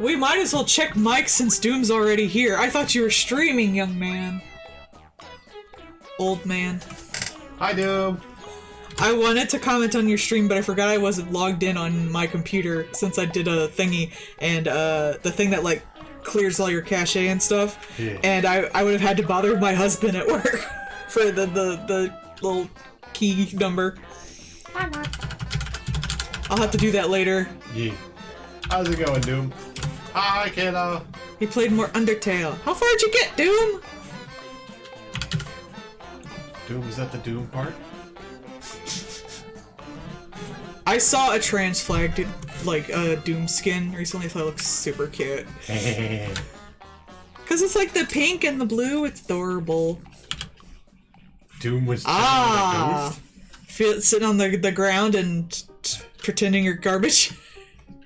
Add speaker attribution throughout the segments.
Speaker 1: We might as well check Mike since Doom's already here. I thought you were streaming, young man. Old man.
Speaker 2: Hi, Doom.
Speaker 1: I wanted to comment on your stream, but I forgot I wasn't logged in on my computer since I did a thingy, and the thing that like clears all your cache and stuff.
Speaker 2: Yeah.
Speaker 1: And I would have had to bother my husband at work for the little key number. I'll have to do that later.
Speaker 2: Yeah. How's it going, Doom? Hi, kiddo.
Speaker 1: He played more Undertale. How far did you get, Doom?
Speaker 2: Doom, is that the Doom part?
Speaker 1: I saw a trans flagged like Doom skin recently. I thought it looked super cute. Cause it's like the pink and the blue. It's adorable.
Speaker 2: Doom was a ghost?
Speaker 1: Sitting on the ground and pretending you're garbage.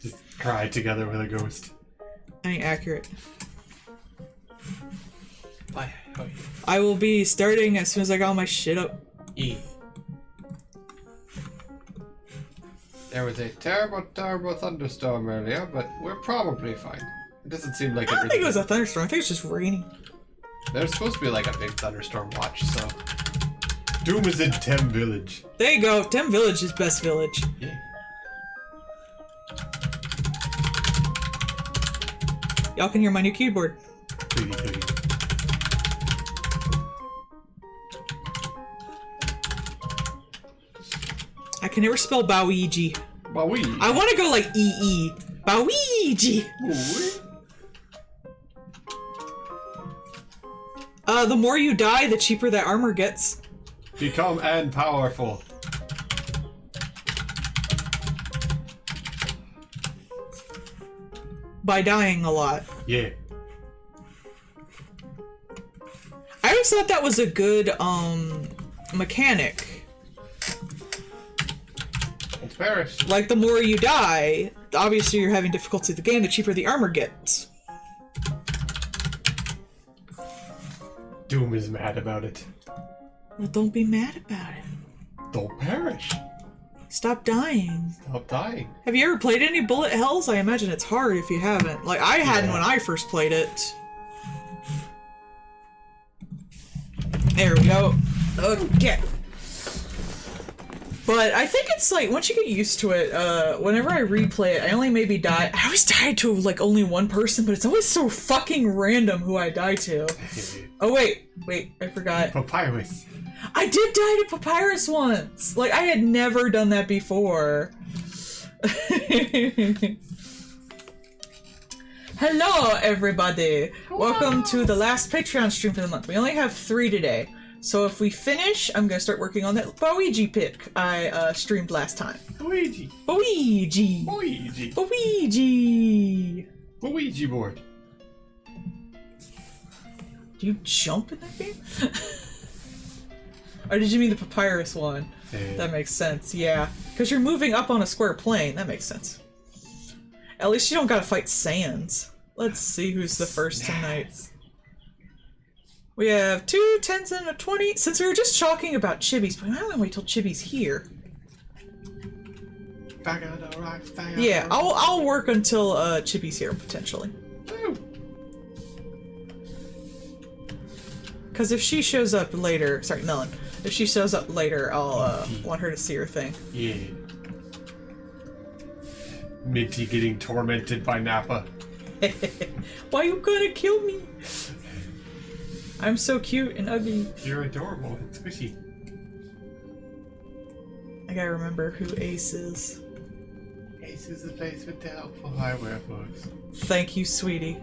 Speaker 2: Just cry together with a ghost.
Speaker 1: I ain't accurate.
Speaker 2: Bye. Oh, yeah.
Speaker 1: I will be starting as soon as I got all my shit up.
Speaker 2: E. There was a terrible, terrible thunderstorm earlier, but we're probably fine. It doesn't seem like
Speaker 1: I don't think it was a thunderstorm. I think it's just raining.
Speaker 2: There's supposed to be like a big thunderstorm watch, so... Doom is in Tem Village.
Speaker 1: There you go. Tem Village is best village.
Speaker 2: Yeah.
Speaker 1: Y'all can hear my new keyboard. I can never spell Boweegi.
Speaker 2: Boweegi.
Speaker 1: I want to go like EE. Boweegi. The more you die, the cheaper that armor gets.
Speaker 2: Become and powerful.
Speaker 1: By dying a lot.
Speaker 2: Yeah.
Speaker 1: I always thought that was a good, mechanic.
Speaker 2: It's perished.
Speaker 1: Like, the more you die, obviously you're having difficulty with the game, the cheaper the armor gets.
Speaker 2: Doom is mad about it.
Speaker 1: Well, don't be mad about it.
Speaker 2: Don't perish.
Speaker 1: Stop dying.
Speaker 2: Stop dying.
Speaker 1: Have you ever played any bullet hells? I imagine it's hard if you haven't. Like, I hadn't when I first played it. There we go. Okay. But I think it's like, once you get used to it, whenever I replay it, I only maybe die. I always die to like only one person, but it's always so fucking random who I die to. Oh wait, I forgot.
Speaker 2: Papyrus.
Speaker 1: I did die to Papyrus once! Like, I had never done that before. Hello, everybody! Welcome to the last Patreon stream for the month. We only have 3 today. So if we finish, I'm gonna start working on that Boweegi pick I streamed last time.
Speaker 2: Luigi.
Speaker 1: Boweegi!
Speaker 2: Luigi.
Speaker 1: Boweegi!
Speaker 2: Luigi board.
Speaker 1: Do you jump in that game? Or did you mean the Papyrus one? That makes sense, yeah. Because you're moving up on a square plane, that makes sense. At least you don't gotta fight Sans. Let's see who's the first tonight. We have 2 10s and a 20. Since we were just talking about Chibi's, but I don't wait till Chibi's here. Yeah, I'll work until Chibi's here, potentially. Because if she shows up later, sorry, Melon. If she shows up later, I'll want her to see her thing.
Speaker 2: Yeah. Minty getting tormented by Nappa.
Speaker 1: Why you gonna kill me? I'm so cute and ugly.
Speaker 2: You're adorable and squishy.
Speaker 1: I gotta remember who Ace is.
Speaker 2: Ace is the place with the helpful hardware folks.
Speaker 1: Thank you, sweetie.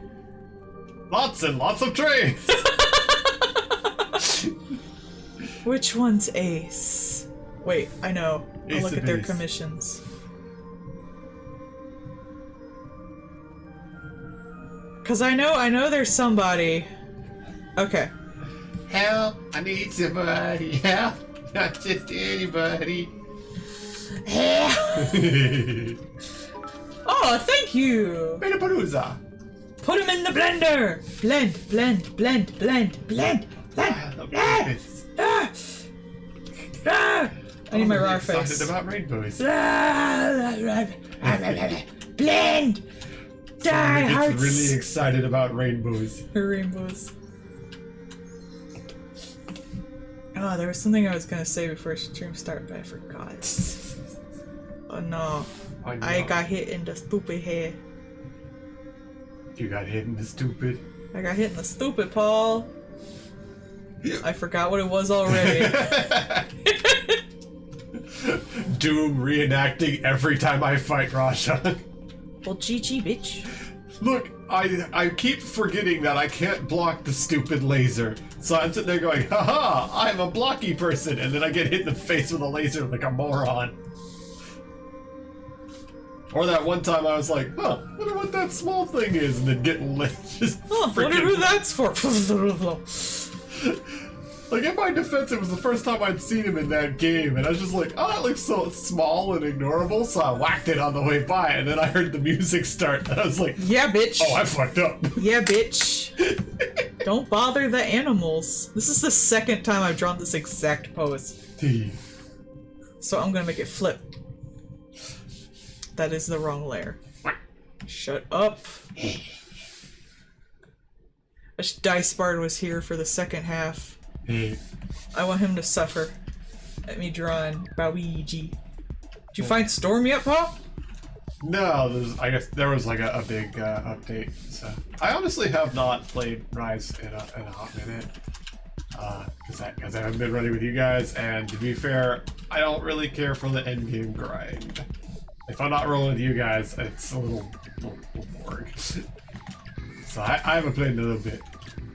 Speaker 2: Lots and lots of trains!
Speaker 1: Which one's Ace? Wait, I know. I'll
Speaker 2: Ace
Speaker 1: look
Speaker 2: of
Speaker 1: at their
Speaker 2: Base.
Speaker 1: commissions. Cause I know there's somebody. Okay.
Speaker 2: Help! I need somebody. Help! Not just anybody.
Speaker 1: Oh, thank you!
Speaker 2: Benaparuza!
Speaker 1: Put him in the blender! Blend, blend, blend, blend, blend, blend!
Speaker 2: I love
Speaker 1: Ah!
Speaker 2: this.
Speaker 1: Ah! Ah! I need my
Speaker 2: I'm
Speaker 1: raw
Speaker 2: excited
Speaker 1: face.
Speaker 2: about rainbows.
Speaker 1: Blend! Die,
Speaker 2: Someone gets
Speaker 1: hearts!
Speaker 2: really excited about rainbows.
Speaker 1: Rainbows. Oh, there was something I was gonna say before stream started, but I forgot. Oh no.
Speaker 2: Oh, no.
Speaker 1: I got hit in the stupid head.
Speaker 2: You got hit in the stupid.
Speaker 1: I got hit in the stupid, Paul. I forgot what it was already.
Speaker 2: Doom reenacting every time I fight Rasha.
Speaker 1: Well, GG, bitch.
Speaker 2: Look, I keep forgetting that I can't block the stupid laser. So I'm sitting there going, haha, I'm a blocky person, and then I get hit in the face with a laser like a moron. Or that one time I was like, huh, wonder what that small thing is, and then getting lit. Just
Speaker 1: Wonder who that's for.
Speaker 2: Like, in my defense, it was the first time I'd seen him in that game, and I was just like, oh, that looks so small and ignorable, so I whacked it on the way by, and then I heard the music start, and I was like,
Speaker 1: Yeah, bitch.
Speaker 2: oh, I fucked up.
Speaker 1: Yeah, bitch. Don't bother the animals. This is the second time I've drawn this exact pose. So I'm gonna make it flip. That is the wrong layer. Shut up. I wish Dice Bard was here for the second half. I want him to suffer at me drawing Luigi. Did you find Storm yet, Paul?
Speaker 2: No, I guess there was like a big update. So I honestly have not played Rise in a hot minute, because I haven't been running with you guys. And to be fair, I don't really care for the end game grind. If I'm not rolling with you guys, it's a little boring. So I haven't played in a little bit.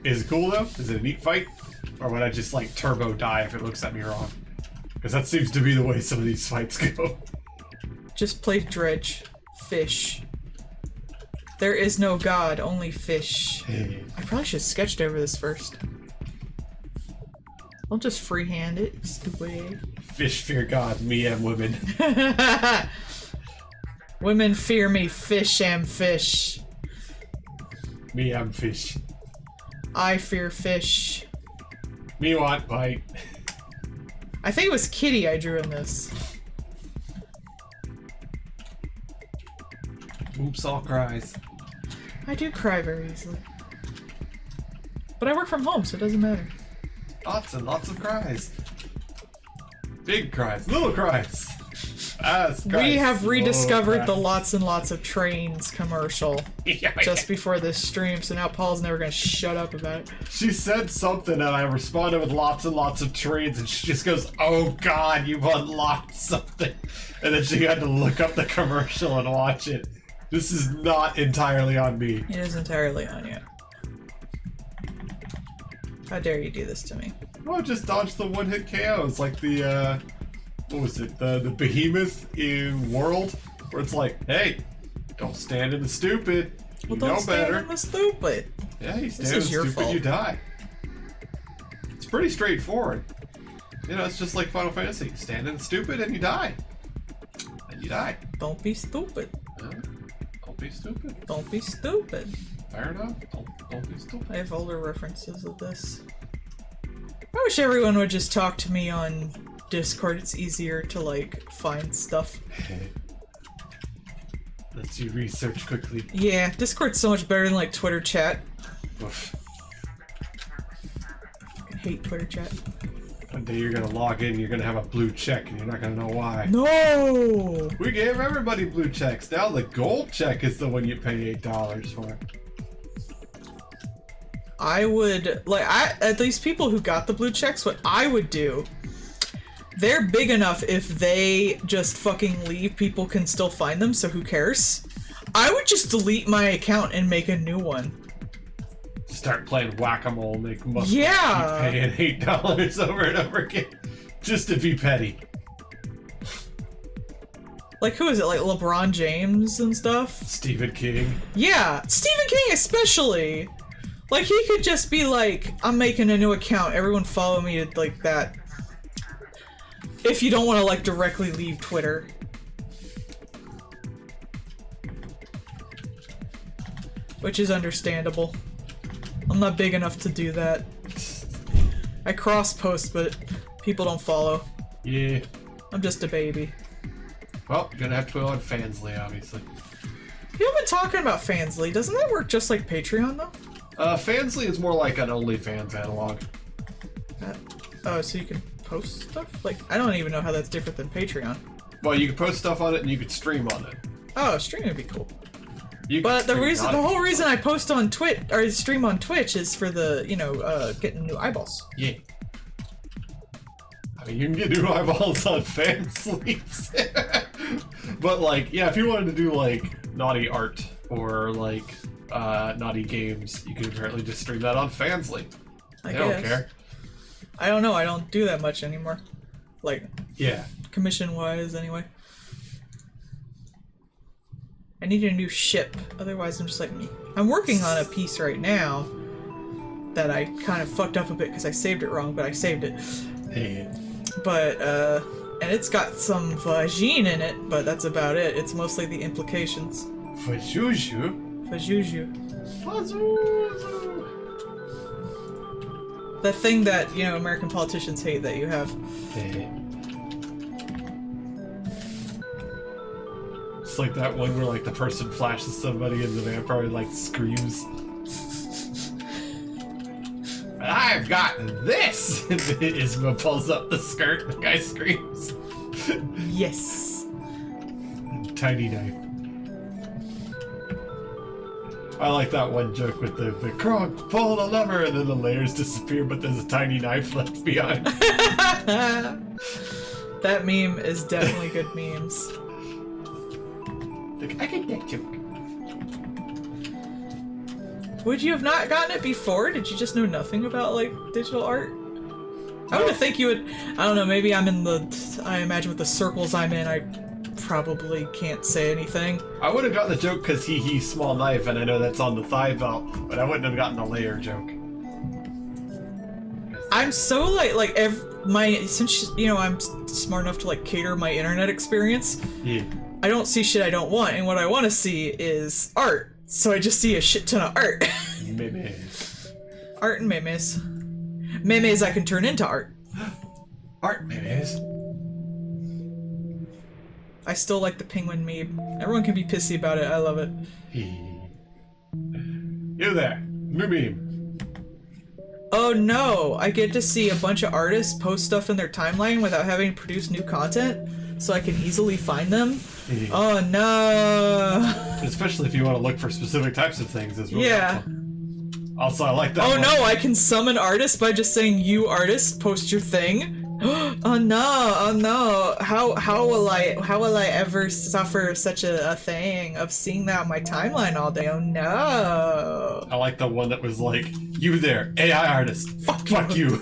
Speaker 2: Is it cool though? Is it a neat fight? Or would I just like turbo die if it looks at me wrong? Because that seems to be the way some of these fights go.
Speaker 1: Just play Dredge. Fish. There is no god, only fish. I probably should have sketched over this first. I'll just freehand it, stupid.
Speaker 2: Fish fear God, me am women.
Speaker 1: Women fear me, fish am fish.
Speaker 2: Me am fish.
Speaker 1: I fear fish.
Speaker 2: Me want bite.
Speaker 1: I think it was Kitty I drew in this.
Speaker 2: Oops, all cries.
Speaker 1: I do cry very easily. But I work from home, so it doesn't matter.
Speaker 2: Lots and lots of cries. Big cries, little cries. Cries,
Speaker 1: We have rediscovered
Speaker 2: cries.
Speaker 1: the lots and lots of trains commercial just before this stream, so now Paul's never gonna shut up about it.
Speaker 2: She said something and I responded with lots and lots of trains, and she just goes, oh god, you've unlocked something. And then she had to look up the commercial and watch it. This is not entirely on me.
Speaker 1: It is entirely on you. How dare you do this to me?
Speaker 2: Oh, just dodge the one-hit KOs like the, what was it? The behemoth in World, where it's like, hey, don't stand in the stupid. You
Speaker 1: Well,
Speaker 2: know
Speaker 1: don't stand
Speaker 2: better.
Speaker 1: in the stupid.
Speaker 2: Yeah, you
Speaker 1: This
Speaker 2: stand in
Speaker 1: is
Speaker 2: the
Speaker 1: your
Speaker 2: stupid,
Speaker 1: fault.
Speaker 2: you die. It's pretty straightforward. You know, it's just like Final Fantasy. You stand in the stupid and you die. And you die.
Speaker 1: Don't be stupid.
Speaker 2: Don't be stupid.
Speaker 1: Don't be stupid.
Speaker 2: Fair enough. Don't be stupid.
Speaker 1: I have older references of this. I wish everyone would just talk to me on Discord. It's easier to, like, find stuff.
Speaker 2: Lets you research quickly.
Speaker 1: Yeah, Discord's so much better than, like, Twitter chat.
Speaker 2: Oof.
Speaker 1: I hate Twitter chat.
Speaker 2: One day you're gonna log in, you're gonna have a blue check, and you're not gonna know why.
Speaker 1: No!
Speaker 2: We gave everybody blue checks. Now the gold check is the one you pay $8 for.
Speaker 1: I would, like, at least people who got the blue checks, what I would do, they're big enough if they just fucking leave, people can still find them, so who cares? I would just delete my account and make a new one.
Speaker 2: start playing whack-a-mole, make muscle,
Speaker 1: Yeah.
Speaker 2: keep paying $8 over and over again, just to be petty.
Speaker 1: Like, who is it? Like LeBron James and stuff?
Speaker 2: Stephen King.
Speaker 1: Yeah, Stephen King especially. Like, he could just be like, I'm making a new account, everyone follow me, like that. If you don't want to, like, directly leave Twitter. Which is understandable. I'm not big enough to do that. I cross-post, but people don't follow.
Speaker 2: Yeah.
Speaker 1: I'm just a baby.
Speaker 2: Well, gonna have to go on Fansly, obviously.
Speaker 1: People have been talking about Fansly. Doesn't that work just like Patreon, though?
Speaker 2: Fansly is more like an OnlyFans analog.
Speaker 1: Oh, so you can post stuff? Like, I don't even know how that's different than Patreon.
Speaker 2: Well, you can post stuff on it and you can stream on it.
Speaker 1: Oh, streaming would be cool.
Speaker 2: You
Speaker 1: But the
Speaker 2: can
Speaker 1: whole reason I post on Twitch or stream on Twitch is for the, you know, getting new eyeballs.
Speaker 2: Yeah. I mean, you can get new eyeballs on Fansleeps. But, like, yeah, if you wanted to do, like, naughty art or, like, naughty games, you can apparently just stream that on Fansly. They don't care.
Speaker 1: I don't know. I don't do that much anymore. Like,
Speaker 2: yeah,
Speaker 1: commission-wise, anyway. I need a new ship. Otherwise, I'm just like me. I'm working on a piece right now that I kind of fucked up a bit because I saved it wrong, but I saved it.
Speaker 2: Hey.
Speaker 1: But, and it's got some vagine in it, but that's about it. It's mostly the implications.
Speaker 2: Fajuju?
Speaker 1: Fajuju.
Speaker 2: Fajuju.
Speaker 1: The thing that, you know, American politicians hate that you have.
Speaker 2: Hey. It's like that one where, like, the person flashes somebody and the vampire, like, screams. I've got this! And Isma pulls up the skirt and the guy screams.
Speaker 1: Yes.
Speaker 2: Tiny knife. I like that one joke with the Kronk, pull the lever, and then the layers disappear, but there's a tiny knife left behind.
Speaker 1: That meme is definitely good memes.
Speaker 2: Like, I get that joke.
Speaker 1: Would you have not gotten it before? Did you just know nothing about, like, digital art? I would think you would. I don't know, maybe I'm in the. I imagine with the circles I'm in, I probably can't say anything.
Speaker 2: I would have gotten the joke because he small knife, and I know that's on the thigh belt, but I wouldn't have gotten the layer joke.
Speaker 1: I'm so like since you know I'm smart enough to like cater my internet experience.
Speaker 2: Yeah.
Speaker 1: I don't see shit I don't want, and what I want to see is art. So I just see a shit ton of art.
Speaker 2: Memes.
Speaker 1: Art and memes. Memes I can turn into art.
Speaker 2: Art memes.
Speaker 1: I still like the penguin meme. Everyone can be pissy about it. I love it.
Speaker 2: You there. New meme.
Speaker 1: Oh no! I get to see a bunch of artists post stuff in their timeline without having to produce new content, so I can easily find them. Oh no!
Speaker 2: Especially if you want to look for specific types of things as well.
Speaker 1: Yeah.
Speaker 2: Also, I like that.
Speaker 1: Oh
Speaker 2: one.
Speaker 1: no! I can summon artists by just saying, "You artist, post your thing." Oh no! Oh no! How will I ever suffer such a thing of seeing that on my timeline all day? Oh no!
Speaker 2: I like the one that was like, "You there, AI artist, fuck you."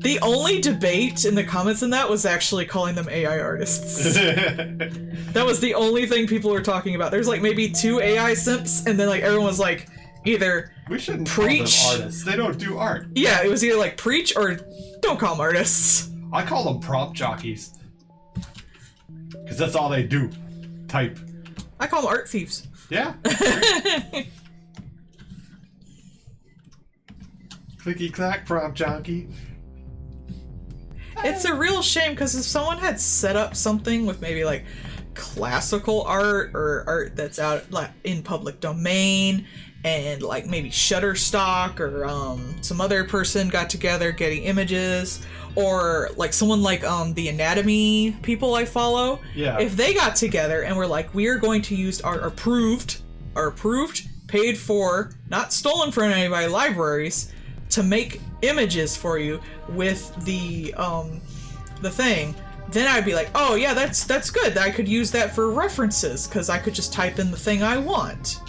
Speaker 1: The only debate in the comments in that was actually calling them AI artists. That was the only thing people were talking about. There's like maybe 2 AI simps, and then like everyone was like, either
Speaker 2: we shouldn't
Speaker 1: preach.
Speaker 2: Call them artists. They don't do art.
Speaker 1: Yeah, it was either like preach or don't call them artists.
Speaker 2: I call them prompt jockeys. Because that's all they do. Type.
Speaker 1: I call them art thieves.
Speaker 2: Yeah. Clicky clack, prompt jockey.
Speaker 1: It's a real shame because if someone had set up something with maybe like classical art or art that's out like in public domain and like maybe Shutterstock or some other person got together getting images, or like someone like the anatomy people I follow,
Speaker 2: yeah,
Speaker 1: if they got together and were like, we are going to use our approved, paid for, not stolen from anybody libraries to make images for you with the thing, then I'd be like, oh yeah, that's good. I could use that for references because I could just type in the thing I want.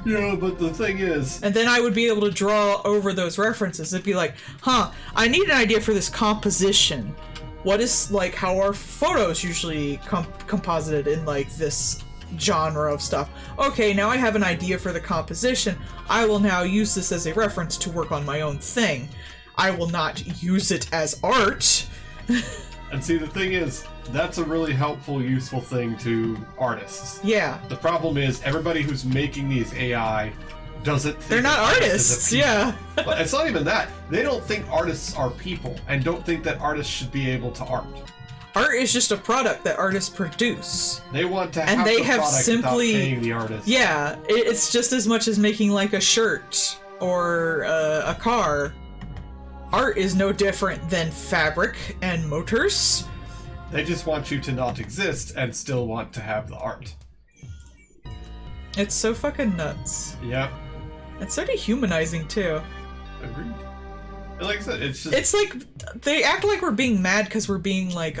Speaker 2: Yeah, but the thing is...
Speaker 1: And then I would be able to draw over those references. It'd be like, I need an idea for this composition. What is, like, how are photos usually composited in, like, this genre of stuff? Okay, now I have an idea for the composition. I will now use this as a reference to work on my own thing. I will not use it as art.
Speaker 2: And see, the thing is, that's a really helpful, useful thing to artists.
Speaker 1: Yeah.
Speaker 2: The problem is, everybody who's making these AI doesn't think
Speaker 1: they're not artists, yeah.
Speaker 2: But it's not even that. They don't think artists are people, and don't think that artists should be able to art.
Speaker 1: Art is just a product that artists produce.
Speaker 2: They want to
Speaker 1: and
Speaker 2: have
Speaker 1: they
Speaker 2: the
Speaker 1: have
Speaker 2: product
Speaker 1: simply
Speaker 2: without paying the artist.
Speaker 1: Yeah, it's just as much as making like a shirt or a car. Art is no different than fabric and motors.
Speaker 2: They just want you to not exist and still want to have the art.
Speaker 1: It's so fucking nuts.
Speaker 2: Yep.
Speaker 1: It's so dehumanizing too.
Speaker 2: Agreed. And like I said, it's just...
Speaker 1: It's like, they act like we're being mad because we're being like,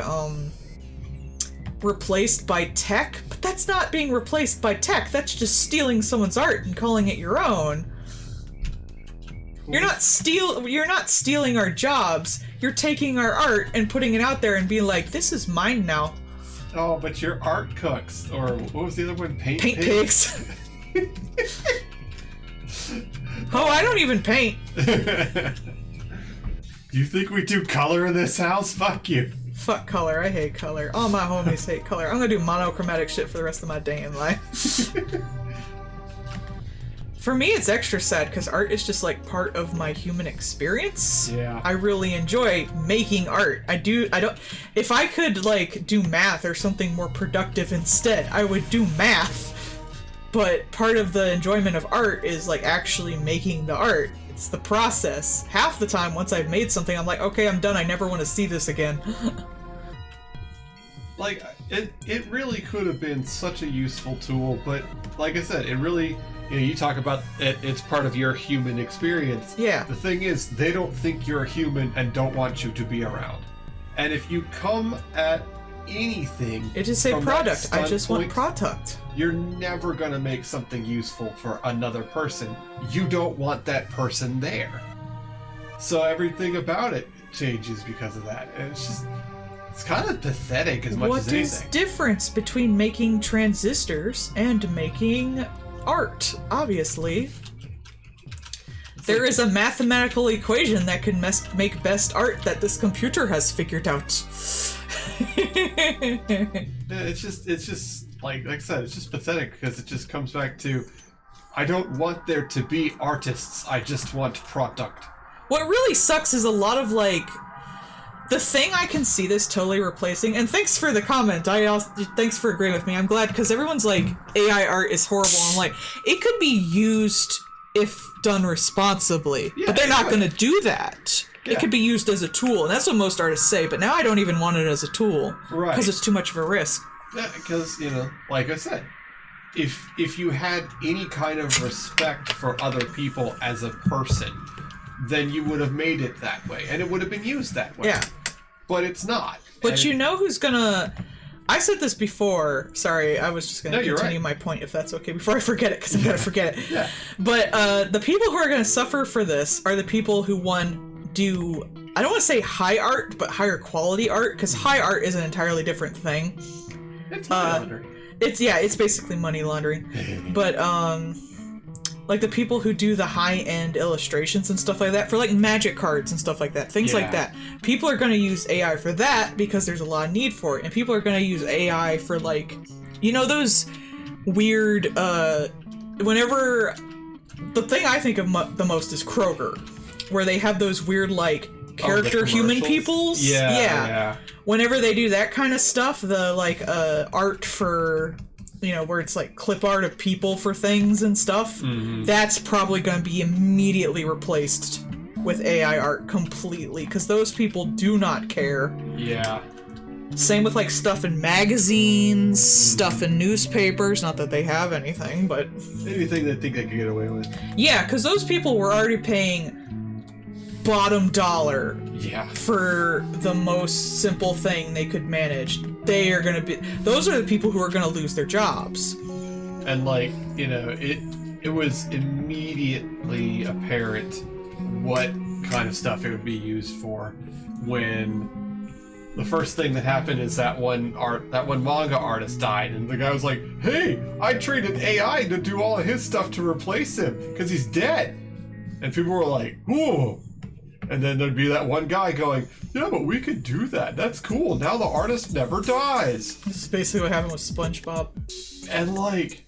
Speaker 1: replaced by tech, but that's not being replaced by tech, that's just stealing someone's art and calling it your own. You're not stealing our jobs, you're taking our art and putting it out there and being like, this is mine now.
Speaker 2: Oh, but you're art cooks, or what was the other one? Paint
Speaker 1: pigs. Oh, I don't even paint.
Speaker 2: You think we do color in this house? Fuck you.
Speaker 1: Fuck color, I hate color. All my homies hate color. I'm gonna do monochromatic shit for the rest of my damn life. For me, it's extra sad because art is just like part of my human experience.
Speaker 2: Yeah.
Speaker 1: I really enjoy making art. If I could like do math or something more productive instead, I would do math. But part of the enjoyment of art is like actually making the art. It's the process. Half the time, once I've made something, I'm like, okay, I'm done. I never want to see this again.
Speaker 2: Like, it really could have been such a useful tool, but like I said, it really... You talk about it's part of your human experience.
Speaker 1: Yeah.
Speaker 2: The thing is, they don't think you're a human and don't want you to be around. And if you come at anything...
Speaker 1: It is a product. I just want product.
Speaker 2: You're never going to make something useful for another person. You don't want that person there. So everything about it changes because of that. And it's just... It's kind of pathetic as much as anything.
Speaker 1: What is difference between making transistors and making... art, obviously. There is a mathematical equation that can make best art that this computer has figured out.
Speaker 2: It's just like I said, it's just pathetic because it just comes back to, I don't want there to be artists, I just want product.
Speaker 1: What really sucks is a lot of like, the thing I can see this totally replacing, and thanks for the comment, thanks for agreeing with me, I'm glad, because everyone's like, AI art is horrible, I'm like, it could be used if done responsibly, but they're not going to do that. Yeah. It could be used as a tool, and that's what most artists say, but now I don't even want it as a tool, because it's too much of a risk.
Speaker 2: Yeah, because, like I said, if you had any kind of respect for other people as a person, then you would have made it that way, and it would have been used that way.
Speaker 1: Yeah.
Speaker 2: But it's not.
Speaker 1: But you know who's gonna... I said this before. Sorry, I was just gonna continue my point, if that's okay, before I forget it, because I'm gonna forget it.
Speaker 2: Yeah.
Speaker 1: But the people who are gonna suffer for this are the people who, do... I don't want to say high art, but higher quality art, because high art is an entirely different thing.
Speaker 2: It's money laundering.
Speaker 1: It's basically money laundering. But, like the people who do the high-end illustrations and stuff like that for like magic cards and stuff like that, things like that. People are going to use AI for that because there's a lot of need for it, and people are going to use AI for like, those weird, whenever, the thing I think of the most is Kroger, where they have those weird like character human peoples. Yeah. Whenever they do that kind of stuff, the like art for... where it's like clip art of people for things and stuff, that's probably going to be immediately replaced with AI art completely, because those people do not care.
Speaker 2: Yeah.
Speaker 1: Same with like stuff in magazines, stuff in newspapers, not that they have anything, but...
Speaker 2: Anything they think they could get away with.
Speaker 1: Yeah, because those people were already paying bottom dollar for the most simple thing they could manage. They are going to be... Those are the people who are going to lose their jobs.
Speaker 2: And, like, it was immediately apparent what kind of stuff it would be used for when the first thing that happened is that one manga artist died, and the guy was like, "Hey, I trained an AI to do all of his stuff to replace him because he's dead," and people were like, "Whoa." And then there'd be that one guy going, "Yeah, but we could do that. That's cool. Now the artist never dies."
Speaker 1: This is basically what happened with SpongeBob.
Speaker 2: And like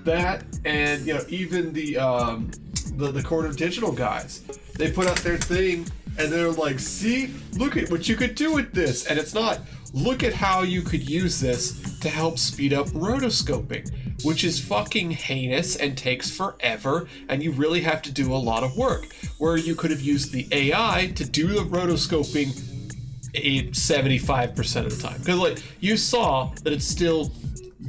Speaker 2: that, and you know, even the Corner Digital guys, they put out their thing, and they're like, "See, look at what you could do with this." And it's not, "Look at how you could use this to help speed up rotoscoping," which is fucking heinous and takes forever, and you really have to do a lot of work. Where you could have used the AI to do the rotoscoping 75% of the time. Because like, you saw that it still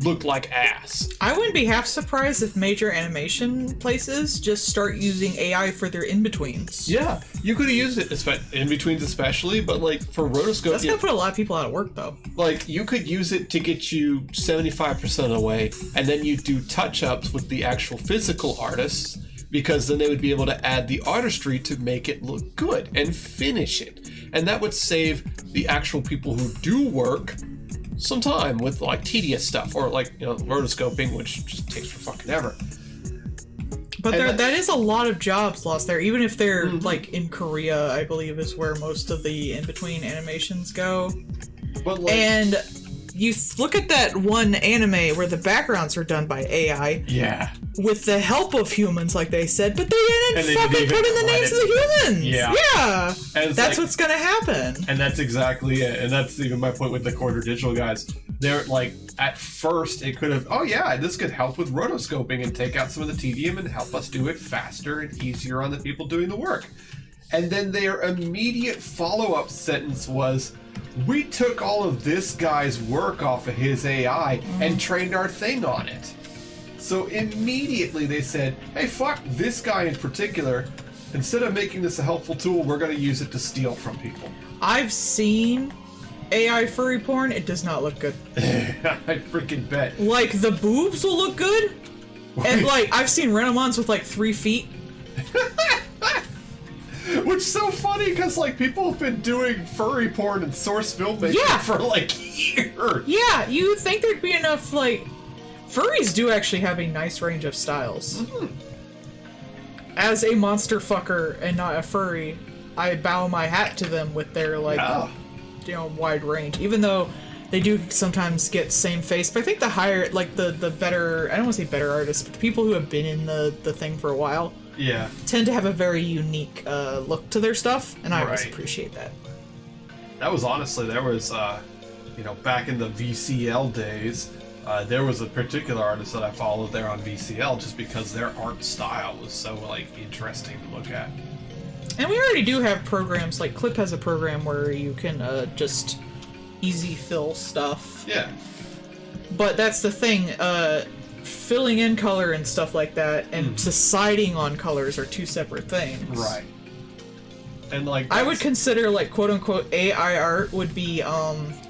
Speaker 2: looked like ass.
Speaker 1: I wouldn't be half surprised if major animation places just start using AI for their in-betweens.
Speaker 2: Yeah, you could have used it in-betweens especially, but like for rotoscoping...
Speaker 1: That's gonna put a lot of people out of work though.
Speaker 2: Like, you could use it to get you 75% of the way, and then you do touch-ups with the actual physical artists, because then they would be able to add the artistry to make it look good and finish it. And that would save the actual people who do work some time with like tedious stuff, or like, you know, rotoscoping, which just takes for fucking ever.
Speaker 1: But that is a lot of jobs lost there, even if they're like in Korea, I believe is where most of the in-between animations go.
Speaker 2: But like,
Speaker 1: and you look at that one anime where the backgrounds are done by AI.
Speaker 2: Yeah.
Speaker 1: With the help of humans, like they said, but they didn't fucking put in the names of the humans.
Speaker 2: Yeah.
Speaker 1: Yeah. That's
Speaker 2: like,
Speaker 1: what's gonna happen.
Speaker 2: And that's exactly it. And that's even my point with the Corner Digital guys. They're like, at first it could have, oh yeah, this could help with rotoscoping and take out some of the tedium and help us do it faster and easier on the people doing the work. And then their immediate follow-up sentence was, "We took all of this guy's work off of his AI and trained our thing on it." So immediately they said, "Hey, fuck this guy in particular. Instead of making this a helpful tool, we're going to use it to steal from people."
Speaker 1: I've seen AI furry porn. It does not look good.
Speaker 2: I freaking bet.
Speaker 1: Like, the boobs will look good. And, like, I've seen Renamons with, like, 3 feet.
Speaker 2: Which is so funny, because, like, people have been doing furry porn and source filmmaking for, like, years.
Speaker 1: Yeah, you would think there'd be enough, like... Furries do actually have a nice range of styles. As a monster fucker and not a furry, I bow my hat to them with their, like, you know, wide range. Even though they do sometimes get same face, but I think the higher, like, the better, I don't want to say better artists, but the people who have been in the thing for a while tend to have a very unique look to their stuff, and I always appreciate that.
Speaker 2: That was honestly, there was, you know, back in the VCL days, there was a particular artist that I followed there on VCL just because their art style was so, like, interesting to look at.
Speaker 1: And we already do have programs, like Clip has a program where you can just easy fill stuff.
Speaker 2: Yeah.
Speaker 1: But that's the thing, filling in color and stuff like that and deciding on colors are two separate things.
Speaker 2: Right. And like,
Speaker 1: I would consider, like, quote unquote AI art would be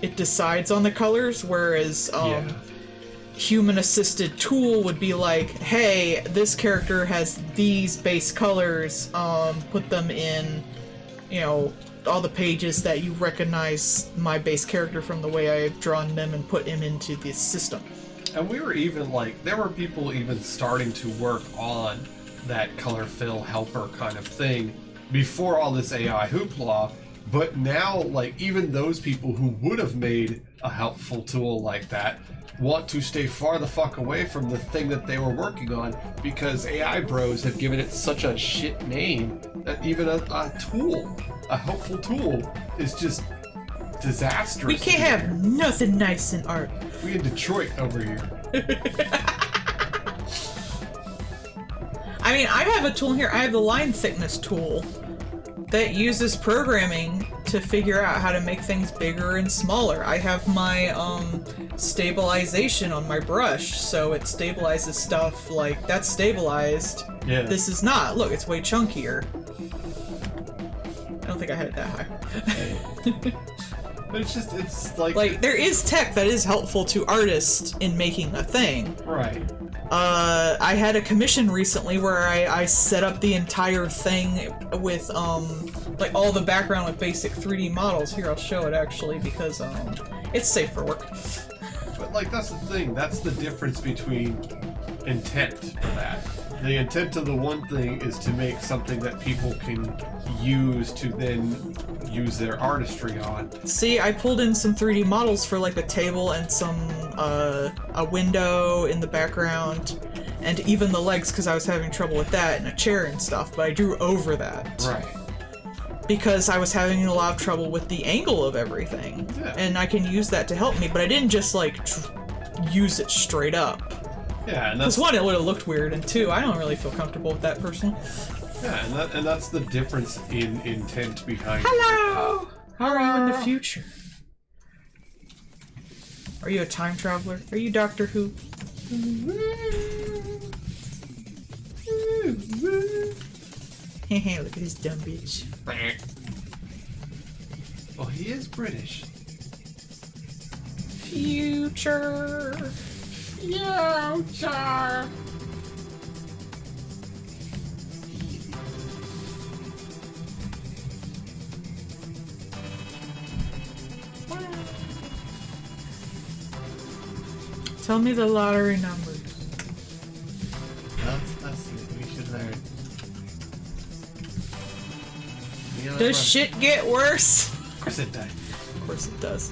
Speaker 1: it decides on the colors, whereas human assisted tool would be like, hey, this character has these base colors, put them in, you know, all the pages that you recognize my base character from the way I've drawn them and put him into this system.
Speaker 2: And we were even like, there were people even starting to work on that color fill helper kind of thing before all this AI hoopla, but now, like, even those people who would have made a helpful tool like that want to stay far the fuck away from the thing that they were working on, because AI bros have given it such a shit name that even a tool, a helpful tool, is just disastrous.
Speaker 1: We can't have nothing nice in art.
Speaker 2: We in Detroit over here.
Speaker 1: I mean, I have a tool here. I have the line thickness tool that uses programming to figure out how to make things bigger and smaller. I have my stabilization on my brush, so it stabilizes stuff like that's stabilized.
Speaker 2: Yeah.
Speaker 1: This is not. Look, it's way chunkier. I don't think I had it that high.
Speaker 2: But it's just, it's like...
Speaker 1: Like, there is tech that is helpful to artists in making a thing.
Speaker 2: Right.
Speaker 1: I had a commission recently where I set up the entire thing with, like, all the background with basic 3D models. Here, I'll show it, actually, because, it's safe for work.
Speaker 2: But, like, that's the thing. That's the difference between intent for that. The intent of the one thing is to make something that people can use to then use their artistry on.
Speaker 1: See, I pulled in some 3D models for, like, a table and some, a window in the background, and even the legs, because I was having trouble with that, and a chair and stuff, but I drew over that.
Speaker 2: Right.
Speaker 1: Because I was having a lot of trouble with the angle of everything.
Speaker 2: Yeah.
Speaker 1: And I can use that to help me, but I didn't just, like, use it straight up.
Speaker 2: Yeah, and that's...
Speaker 1: Because one, it would have looked weird, and two, I don't really feel comfortable with that personally.
Speaker 2: Yeah, and that's the difference in intent behind...
Speaker 1: Hello! How are you in the future? Are you a time traveler? Are you Doctor Who? Hehe, look at this dumb bitch.
Speaker 2: Well, he is British.
Speaker 1: Future.
Speaker 2: Future.
Speaker 1: Tell me the lottery numbers.
Speaker 2: Let's see. We should learn.
Speaker 1: Does shit get worse?
Speaker 2: Of course it does.
Speaker 1: Of course it does.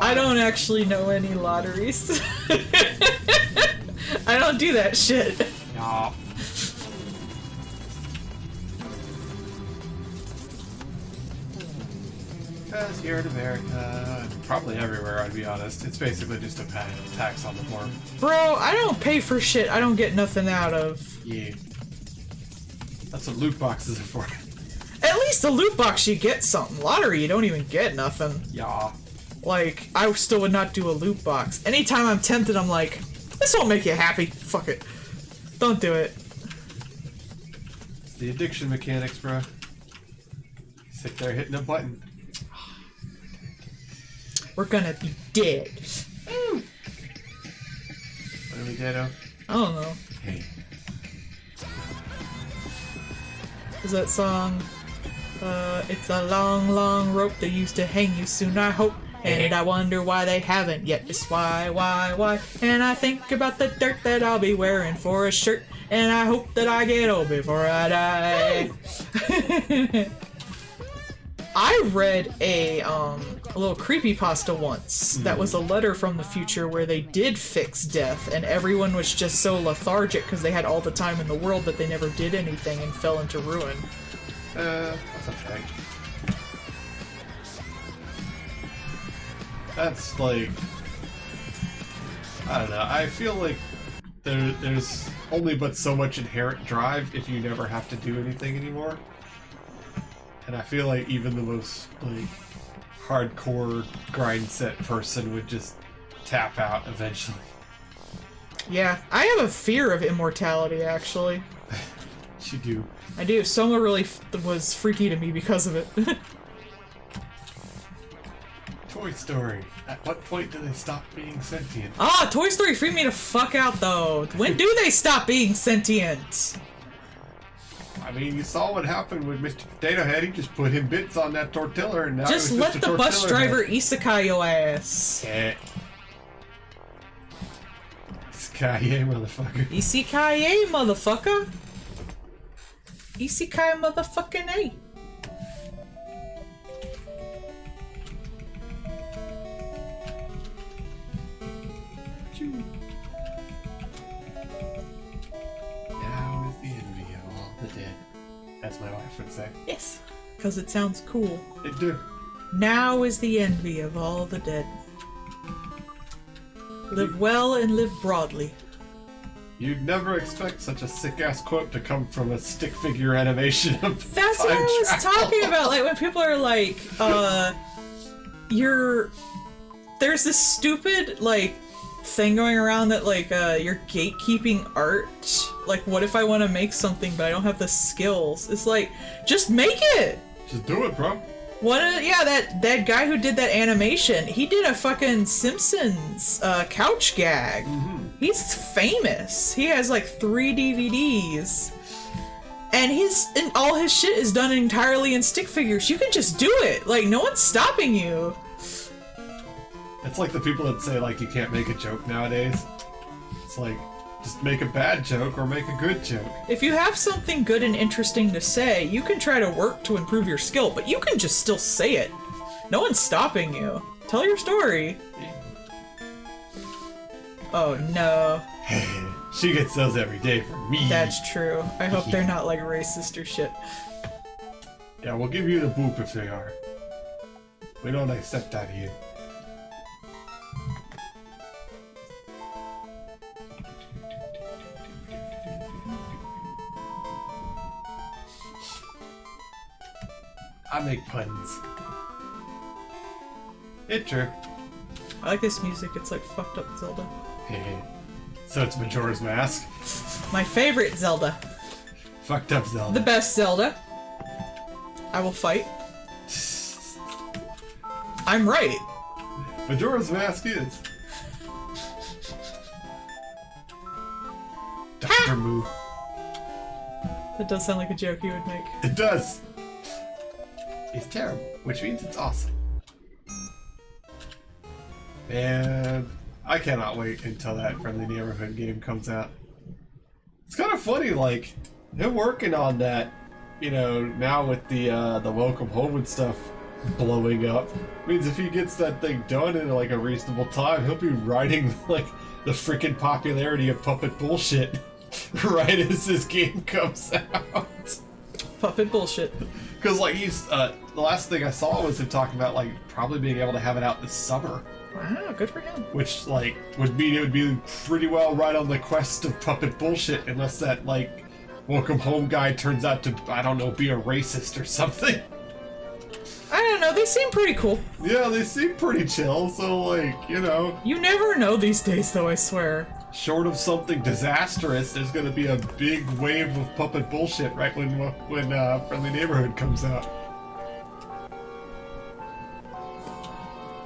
Speaker 1: I don't actually know any lotteries. I don't do that shit.
Speaker 2: No. Because here in America, and probably everywhere, I'd be honest, it's basically just a tax on the poor.
Speaker 1: Bro, I don't pay for shit I don't get nothing out of.
Speaker 2: Yeah. That's what loot boxes are for.
Speaker 1: At least a loot box you get something. Lottery you don't even get nothing.
Speaker 2: Yeah.
Speaker 1: Like, I still would not do a loot box. Anytime I'm tempted, I'm like, this won't make you happy. Fuck it. Don't do it.
Speaker 2: It's the addiction mechanics, bro. Sit there hitting a button.
Speaker 1: We're gonna be dead.
Speaker 2: What are we dead of?
Speaker 1: I don't know.
Speaker 2: Hey.
Speaker 1: Is that song? It's a long, long rope they used to hang you soon, I hope. And I wonder why they haven't yet. Just why? And I think about the dirt that I'll be wearing for a shirt. And I hope that I get old before I die. I read a little creepypasta once that was a letter from the future where they did fix death, and everyone was just so lethargic because they had all the time in the world that they never did anything and fell into ruin.
Speaker 2: That's okay. That's like... I don't know, I feel like there's only but so much inherent drive if you never have to do anything anymore. And I feel like even the most, like, hardcore grind set person would just tap out eventually.
Speaker 1: Yeah, I have a fear of immortality, actually.
Speaker 2: You do.
Speaker 1: I do. Soma really was freaky to me because of it.
Speaker 2: Toy Story. At what point do they stop being sentient?
Speaker 1: Ah, Toy Story freaked me the fuck out, though. When do they stop being sentient?
Speaker 2: I mean, you saw what happened with Mr. Potato Head. He just put him bits on that tortilla, and now
Speaker 1: just let the bus driver isekai your ass.
Speaker 2: Yeah. Isekai, motherfucker.
Speaker 1: Isekai, motherfucker. Isekai, motherfucking A.
Speaker 2: Now is the envy of all the dead. As my wife would say.
Speaker 1: Yes, because it sounds cool.
Speaker 2: It do.
Speaker 1: Now is the envy of all the dead. Live well and live broadly.
Speaker 2: You'd never expect such a sick-ass quote to come from a stick figure animation of
Speaker 1: That's
Speaker 2: time
Speaker 1: what I was
Speaker 2: travel.
Speaker 1: talking about. Like, when people are like, there's this stupid, like, thing going around that, like, you're gatekeeping art. Like, what if I want to make something but I don't have the skills? It's like, just make it!
Speaker 2: Just do it, bro.
Speaker 1: That guy who did that animation, he did a fucking Simpsons couch gag.
Speaker 2: Mm-hmm.
Speaker 1: He's famous. He has like 3 DVDs. And all his shit is done entirely in stick figures. You can just do it. Like, no one's stopping you.
Speaker 2: It's like the people that say, like, you can't make a joke nowadays. It's like, just make a bad joke or make a good joke.
Speaker 1: If you have something good and interesting to say, you can try to work to improve your skill, but you can just still say it. No one's stopping you. Tell your story. Oh no.
Speaker 2: She gets those every day from me.
Speaker 1: That's true. I hope they're not like racist or shit.
Speaker 2: Yeah, we'll give you the boop if they are. We don't accept that here. I make puns. It's true.
Speaker 1: I like this music. It's like fucked up Zelda.
Speaker 2: So it's Majora's Mask.
Speaker 1: My favorite Zelda.
Speaker 2: Fucked up Zelda.
Speaker 1: The best Zelda. I will fight. I'm right.
Speaker 2: Majora's Mask is. Dr. Moo.
Speaker 1: That does sound like a joke you would make.
Speaker 2: It does. It's terrible, which means it's awesome. And I cannot wait until that Friendly Neighborhood game comes out. It's kind of funny, like, him working on that, you know, now with the Welcome Home and stuff blowing up, means if he gets that thing done in, like, a reasonable time, he'll be riding, like, the freaking popularity of Puppet Bullshit right as this game comes out.
Speaker 1: Puppet Bullshit.
Speaker 2: Because, like, he's, the last thing I saw was him talking about, like, probably being able to have it out this summer.
Speaker 1: Wow, good for him.
Speaker 2: Which, like, would mean it would be pretty well right on the quest of Puppet Bullshit, unless that, like, Welcome Home guy turns out to, I don't know, be a racist or something.
Speaker 1: I don't know, they seem pretty cool.
Speaker 2: Yeah, they seem pretty chill, so, like, you know.
Speaker 1: You never know these days, though, I swear.
Speaker 2: Short of something disastrous, there's gonna be a big wave of Puppet Bullshit right when Friendly Neighborhood comes out.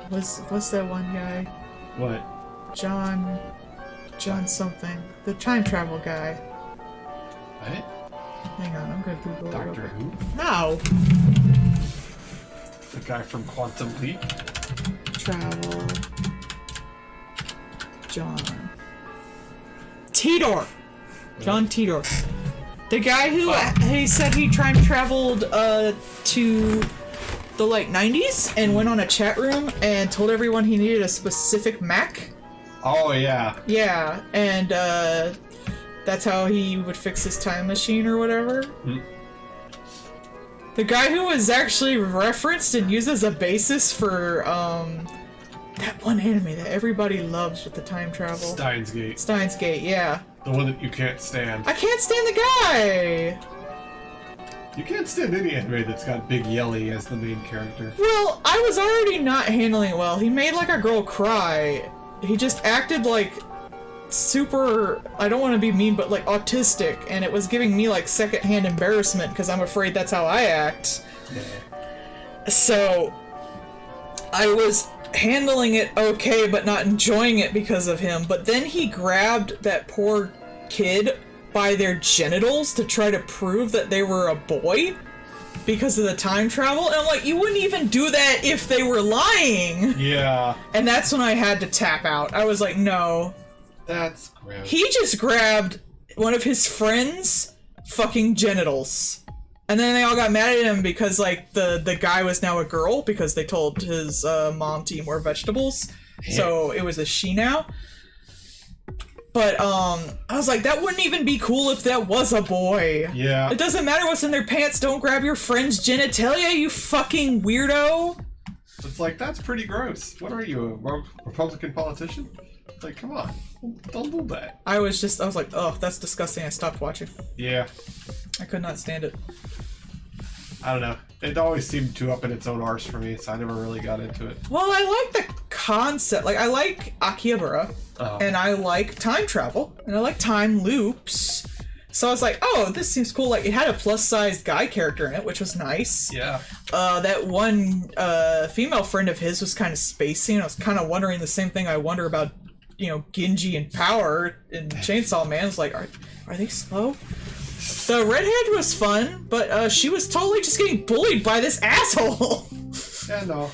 Speaker 1: What's that one guy?
Speaker 2: What?
Speaker 1: John something. The time travel guy.
Speaker 2: What?
Speaker 1: Hang on, I'm gonna Google it.
Speaker 2: Doctor Who?
Speaker 1: No!
Speaker 2: The guy from Quantum Leap?
Speaker 1: Travel. John. Tidor! John Tidor. The guy who he said he time traveled to the like 90s and went on a chat room and told everyone he needed a specific Mac.
Speaker 2: Oh yeah.
Speaker 1: Yeah, and that's how he would fix his time machine or whatever. The guy who was actually referenced and used as a basis for that one anime that everybody loves with the time travel.
Speaker 2: Steins Gate.
Speaker 1: Steins Gate, yeah.
Speaker 2: The one that you can't stand.
Speaker 1: I can't stand the guy!
Speaker 2: You can't stand any anime that's got Big Yelly as the main character.
Speaker 1: Well, I was already not handling it well. He made like a girl cry. He just acted like super, I don't want to be mean, but like autistic, and it was giving me like secondhand embarrassment because I'm afraid that's how I act. Yeah. So I was handling it okay, but not enjoying it because of him. But then he grabbed that poor kid by their genitals to try to prove that they were a boy because of the time travel, and I'm like, you wouldn't even do that if they were lying.
Speaker 2: Yeah.
Speaker 1: And that's when I had to tap out. I was like, no.
Speaker 2: That's gross.
Speaker 1: He just grabbed one of his friends' fucking genitals. And then they all got mad at him because, like, the guy was now a girl because they told his mom to eat more vegetables. Yeah. So it was a she now. But, I was like, that wouldn't even be cool if that was a boy.
Speaker 2: Yeah.
Speaker 1: It doesn't matter what's in their pants, don't grab your friend's genitalia, you fucking weirdo!
Speaker 2: It's like, that's pretty gross. What are you, a Republican politician? Like, come on. Don't do that.
Speaker 1: I was like, oh, that's disgusting, I stopped watching.
Speaker 2: Yeah.
Speaker 1: I could not stand it.
Speaker 2: I don't know. It always seemed too up in its own arse for me, so I never really got into it.
Speaker 1: Well, I like the concept. Like, I like Akihabara, and I like time travel, and I like time loops. So I was like, oh, this seems cool. Like, it had a plus-sized guy character in it, which was nice.
Speaker 2: Yeah.
Speaker 1: That one female friend of his was kind of spacey, and I was kind of wondering the same thing I wonder about Genji and Power and Chainsaw Man. It's like, are they slow? The redhead was fun, but she was totally just getting bullied by this asshole.
Speaker 2: Yeah, no.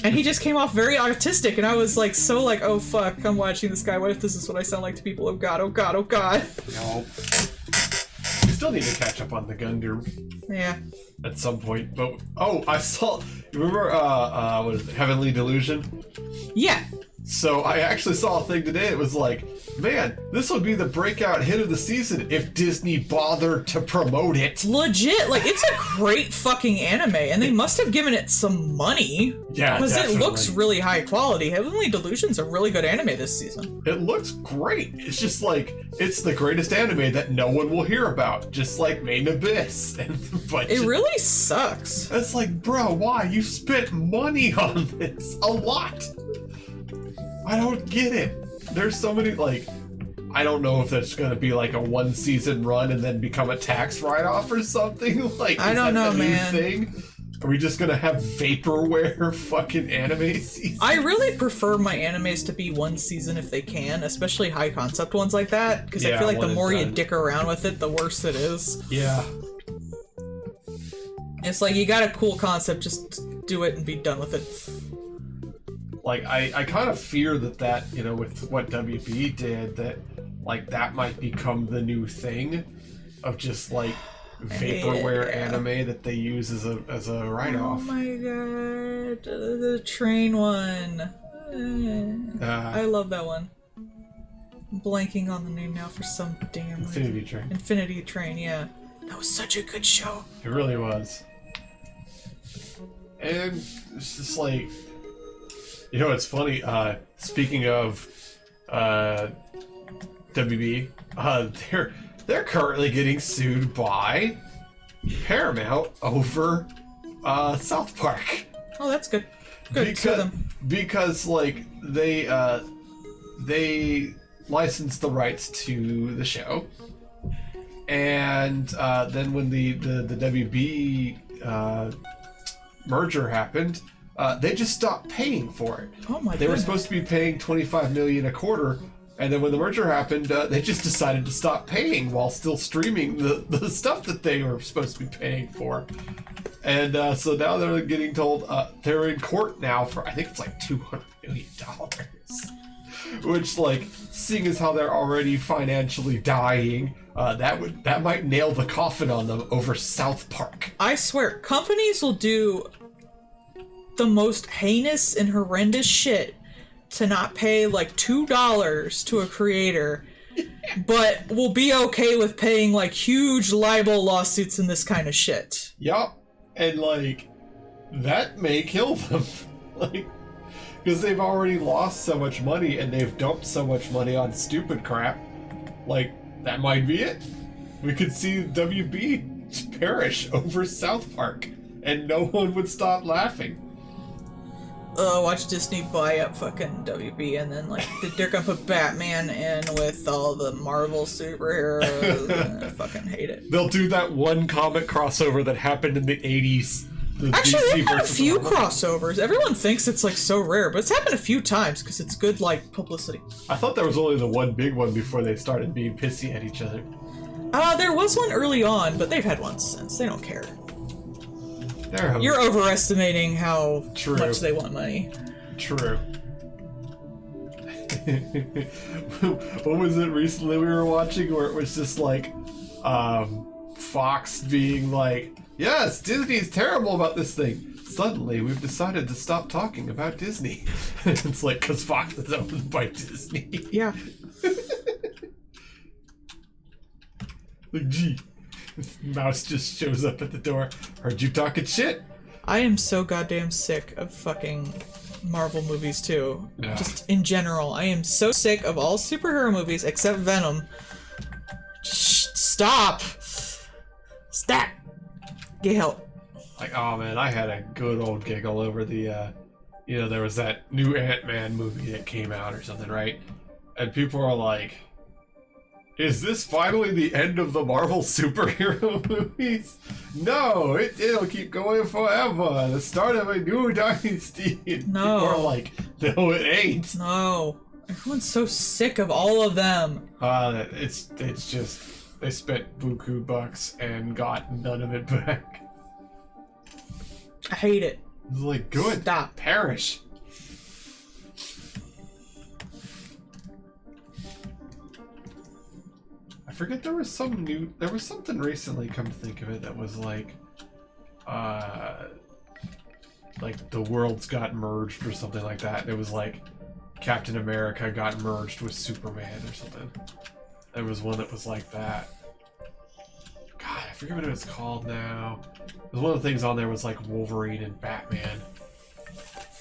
Speaker 1: And he just came off very autistic, and I was like, oh fuck, I'm watching this guy. What if this is what I sound like to people? Oh god, oh god, oh god.
Speaker 2: No. We still need to catch up on the Gundam.
Speaker 1: Yeah.
Speaker 2: At some point, but I saw. You remember what is it, Heavenly Delusion?
Speaker 1: Yeah.
Speaker 2: So I actually saw a thing today. It was like, man, this would be the breakout hit of the season if Disney bothered to promote it.
Speaker 1: Legit, like, it's a great fucking anime, and they must have given it some money.
Speaker 2: Yeah,
Speaker 1: because
Speaker 2: definitely.
Speaker 1: it looks really high quality. Heavenly Delusion's a really good anime this season.
Speaker 2: It looks great. It's just like, it's the greatest anime that no one will hear about, just like Main Abyss. But
Speaker 1: it really sucks.
Speaker 2: It's like, bro, why? You spent money on this. A lot. I don't get it. There's so many, like, I don't know if that's going to be like a 1 season run and then become a tax write-off or something. Like,
Speaker 1: I don't know, man.
Speaker 2: Thing? Are we just going to have vaporware fucking anime season?
Speaker 1: I really prefer my animes to be 1 season if they can, especially high concept ones like that, because I feel like the more you dick around with it, the worse it is.
Speaker 2: Yeah.
Speaker 1: It's like, you got a cool concept, just do it and be done with it.
Speaker 2: Like, I kind of fear that, with what WB did, that, like, that might become the new thing of just, like, vaporware anime that they use as a write-off.
Speaker 1: Oh my god, the train one. I love that one. I'm blanking on the name now for some damn
Speaker 2: Infinity Train.
Speaker 1: Infinity Train, yeah. That was such a good show.
Speaker 2: It really was. And it's just like... it's funny, speaking of WB, they're currently getting sued by Paramount over South Park.
Speaker 1: Oh, that's good. Good to them.
Speaker 2: Because like they licensed the rights to the show, and then when the WB merger happened, they just stopped paying for it.
Speaker 1: Oh my!
Speaker 2: They were supposed to be paying $25 million a quarter, and then when the merger happened, they just decided to stop paying while still streaming the stuff that they were supposed to be paying for. And so now they're getting told they're in court now for, I think it's like $200 million. Which, like, seeing as how they're already financially dying, that might nail the coffin on them over South Park.
Speaker 1: I swear, companies will do the most heinous and horrendous shit to not pay like $2 to a creator, but will be okay with paying like huge libel lawsuits and this kind of shit.
Speaker 2: Yup. And like, that may kill them. Like, because they've already lost so much money and they've dumped so much money on stupid crap. Like, that might be it. We could see WB perish over South Park and no one would stop laughing.
Speaker 1: Watch Disney buy up fucking WB, and then like they're gonna put Batman in with all the Marvel superheroes. And I fucking hate it.
Speaker 2: They'll do that one comic crossover that happened in the 80s.
Speaker 1: Actually, they've had a few crossovers. Everyone thinks it's like so rare, but it's happened a few times because it's good like publicity.
Speaker 2: I thought there was only the one big one before they started being pissy at each other.
Speaker 1: There was one early on, but they've had one since. They don't care. You're overestimating how much they want money.
Speaker 2: True. What was it recently we were watching where it was just like Fox being like, yes, Disney's terrible about this thing. Suddenly we've decided to stop talking about Disney. It's like, because Fox is owned by Disney.
Speaker 1: Yeah.
Speaker 2: Like, gee. Mouse just shows up at the door. Heard you talking shit.
Speaker 1: I am so goddamn sick of fucking Marvel movies too.
Speaker 2: Yeah.
Speaker 1: Just in general, I am so sick of all superhero movies except Venom. Stop! Stop! Get help.
Speaker 2: Like, oh man, I had a good old giggle over the, there was that new Ant-Man movie that came out or something, right? And people are like, Is this finally the end of the Marvel superhero movies? No, it'll keep going forever. The start of a new dynasty.
Speaker 1: No.
Speaker 2: Or like, no, it ain't.
Speaker 1: No. Everyone's so sick of all of them.
Speaker 2: It's just they spent buku bucks and got none of it back.
Speaker 1: I hate it.
Speaker 2: It's like, good.
Speaker 1: Stop.
Speaker 2: Perish. I forget there was something recently, come to think of it, that was like the worlds got merged or something like that. It was like Captain America got merged with Superman or something. There was one that was like that. God, I forget what it was called now. One of the things on there was like Wolverine and Batman.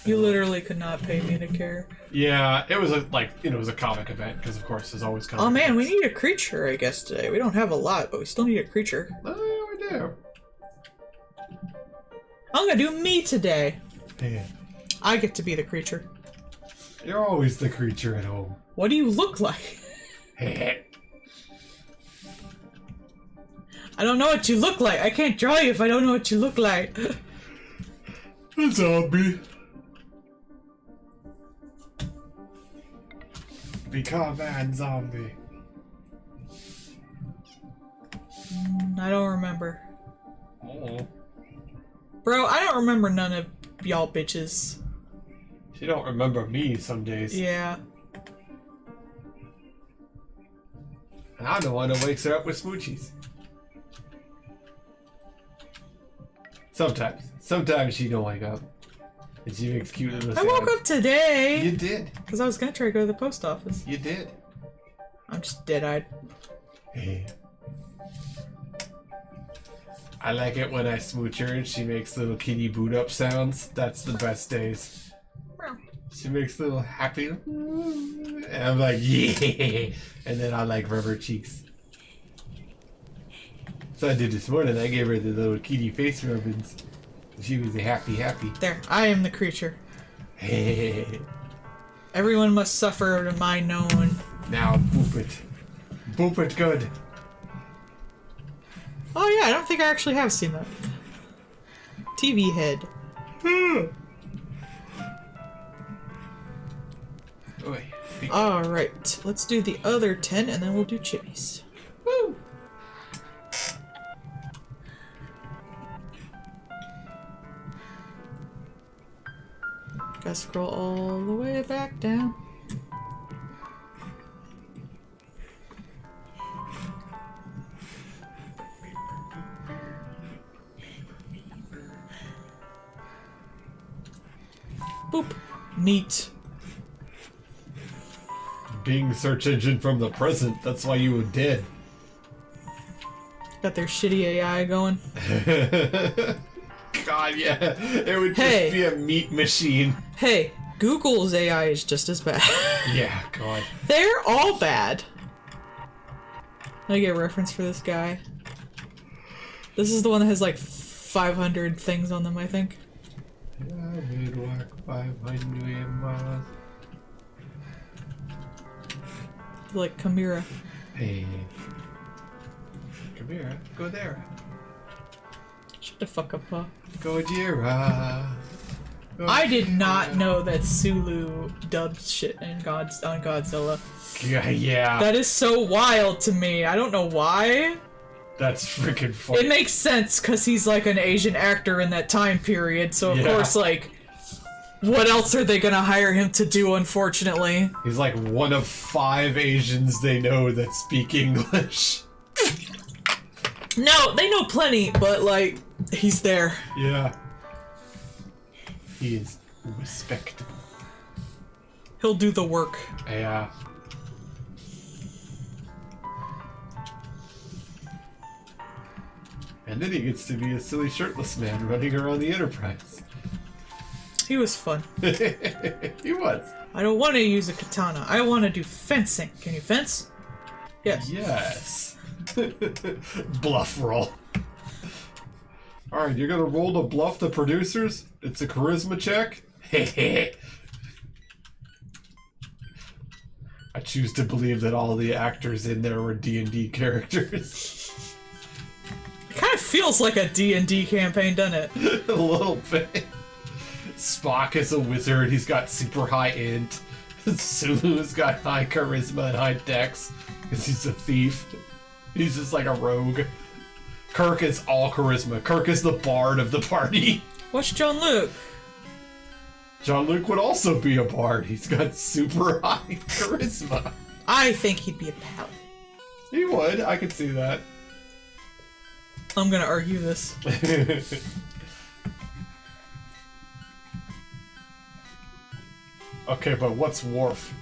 Speaker 1: You literally could not pay me to care.
Speaker 2: Yeah, it was it was a comic event because of course there's always comic.
Speaker 1: Oh man,
Speaker 2: events.
Speaker 1: we need a creature, I guess, today. We don't have a lot, but we still need a creature.
Speaker 2: Oh, we do.
Speaker 1: I'm gonna do me today.
Speaker 2: Yeah.
Speaker 1: I get to be the creature.
Speaker 2: You're always the creature at home.
Speaker 1: What do you look like?
Speaker 2: A
Speaker 1: I don't know what you look like. I can't draw you if I don't know what you look like.
Speaker 2: zombie. Become man zombie.
Speaker 1: I don't remember.
Speaker 2: Oh.
Speaker 1: Bro, I don't remember none of y'all bitches.
Speaker 2: You don't remember me some days.
Speaker 1: Yeah.
Speaker 2: And I'm the one that wakes her up with smoochies. Sometimes. Sometimes she don't wake up. And she makes cute little
Speaker 1: I woke
Speaker 2: sounds.
Speaker 1: up today.
Speaker 2: You did.
Speaker 1: Because I was gonna try to go to the post office.
Speaker 2: You did.
Speaker 1: I'm just dead-eyed.
Speaker 2: Hey. I like it when I smooch her and she makes little kitty boot up sounds. That's the best days. She makes little happy, and I'm like, yeah, and then I like rub her cheeks. So I did this morning. I gave her the little kitty face rubbings. She was a happy.
Speaker 1: There, I am the creature.
Speaker 2: Hey.
Speaker 1: Everyone must suffer to my known.
Speaker 2: Now boop it. Boop it good.
Speaker 1: Oh yeah, I don't think I actually have seen that. TV head. Alright, let's do the other 10 and then we'll do chimneys.
Speaker 2: Woo!
Speaker 1: Gotta scroll all the way back down. Boop. Neat.
Speaker 2: Bing search engine from the present. That's why you were dead.
Speaker 1: Got their shitty AI going.
Speaker 2: God, yeah. It would just be a meat machine.
Speaker 1: Hey, Google's AI is just as bad.
Speaker 2: Yeah, God.
Speaker 1: They're all bad. Can I get a reference for this guy? This is the one that has like 500 things on them, I think. Like Chimera.
Speaker 2: Hey. Chimera, go there.
Speaker 1: Shut the fuck up, Paul.
Speaker 2: Gojira.
Speaker 1: I did not know that Sulu dubbed shit on Godzilla.
Speaker 2: Yeah.
Speaker 1: That is so wild to me. I don't know why.
Speaker 2: That's freaking funny.
Speaker 1: It makes sense because he's like an Asian actor in that time period, so of course, like, what else are they gonna hire him to do, unfortunately?
Speaker 2: He's like one of 5 Asians they know that speak English.
Speaker 1: No, they know plenty, but, like, he's there.
Speaker 2: Yeah. He is respected.
Speaker 1: He'll do the work.
Speaker 2: Yeah. And then he gets to be a silly shirtless man running around the Enterprise.
Speaker 1: He was fun.
Speaker 2: He was.
Speaker 1: I don't want to use a katana. I want to do fencing. Can you fence? Yes.
Speaker 2: Yes. Bluff roll. Alright, you're gonna roll to bluff the producers? It's a charisma check? I choose to believe that all the actors in there were D&D characters.
Speaker 1: It kind of feels like a D&D campaign, doesn't it?
Speaker 2: A little bit. Spock is a wizard. He's got super high int. Sulu's got high charisma and high dex because he's a thief. He's just like a rogue. Kirk is all charisma. Kirk is the bard of the party.
Speaker 1: What's John Luke?
Speaker 2: John Luke would also be a bard. He's got super high charisma.
Speaker 1: I think he'd be a paladin.
Speaker 2: He would. I could see that.
Speaker 1: I'm gonna argue this.
Speaker 2: Okay, but what's Worf?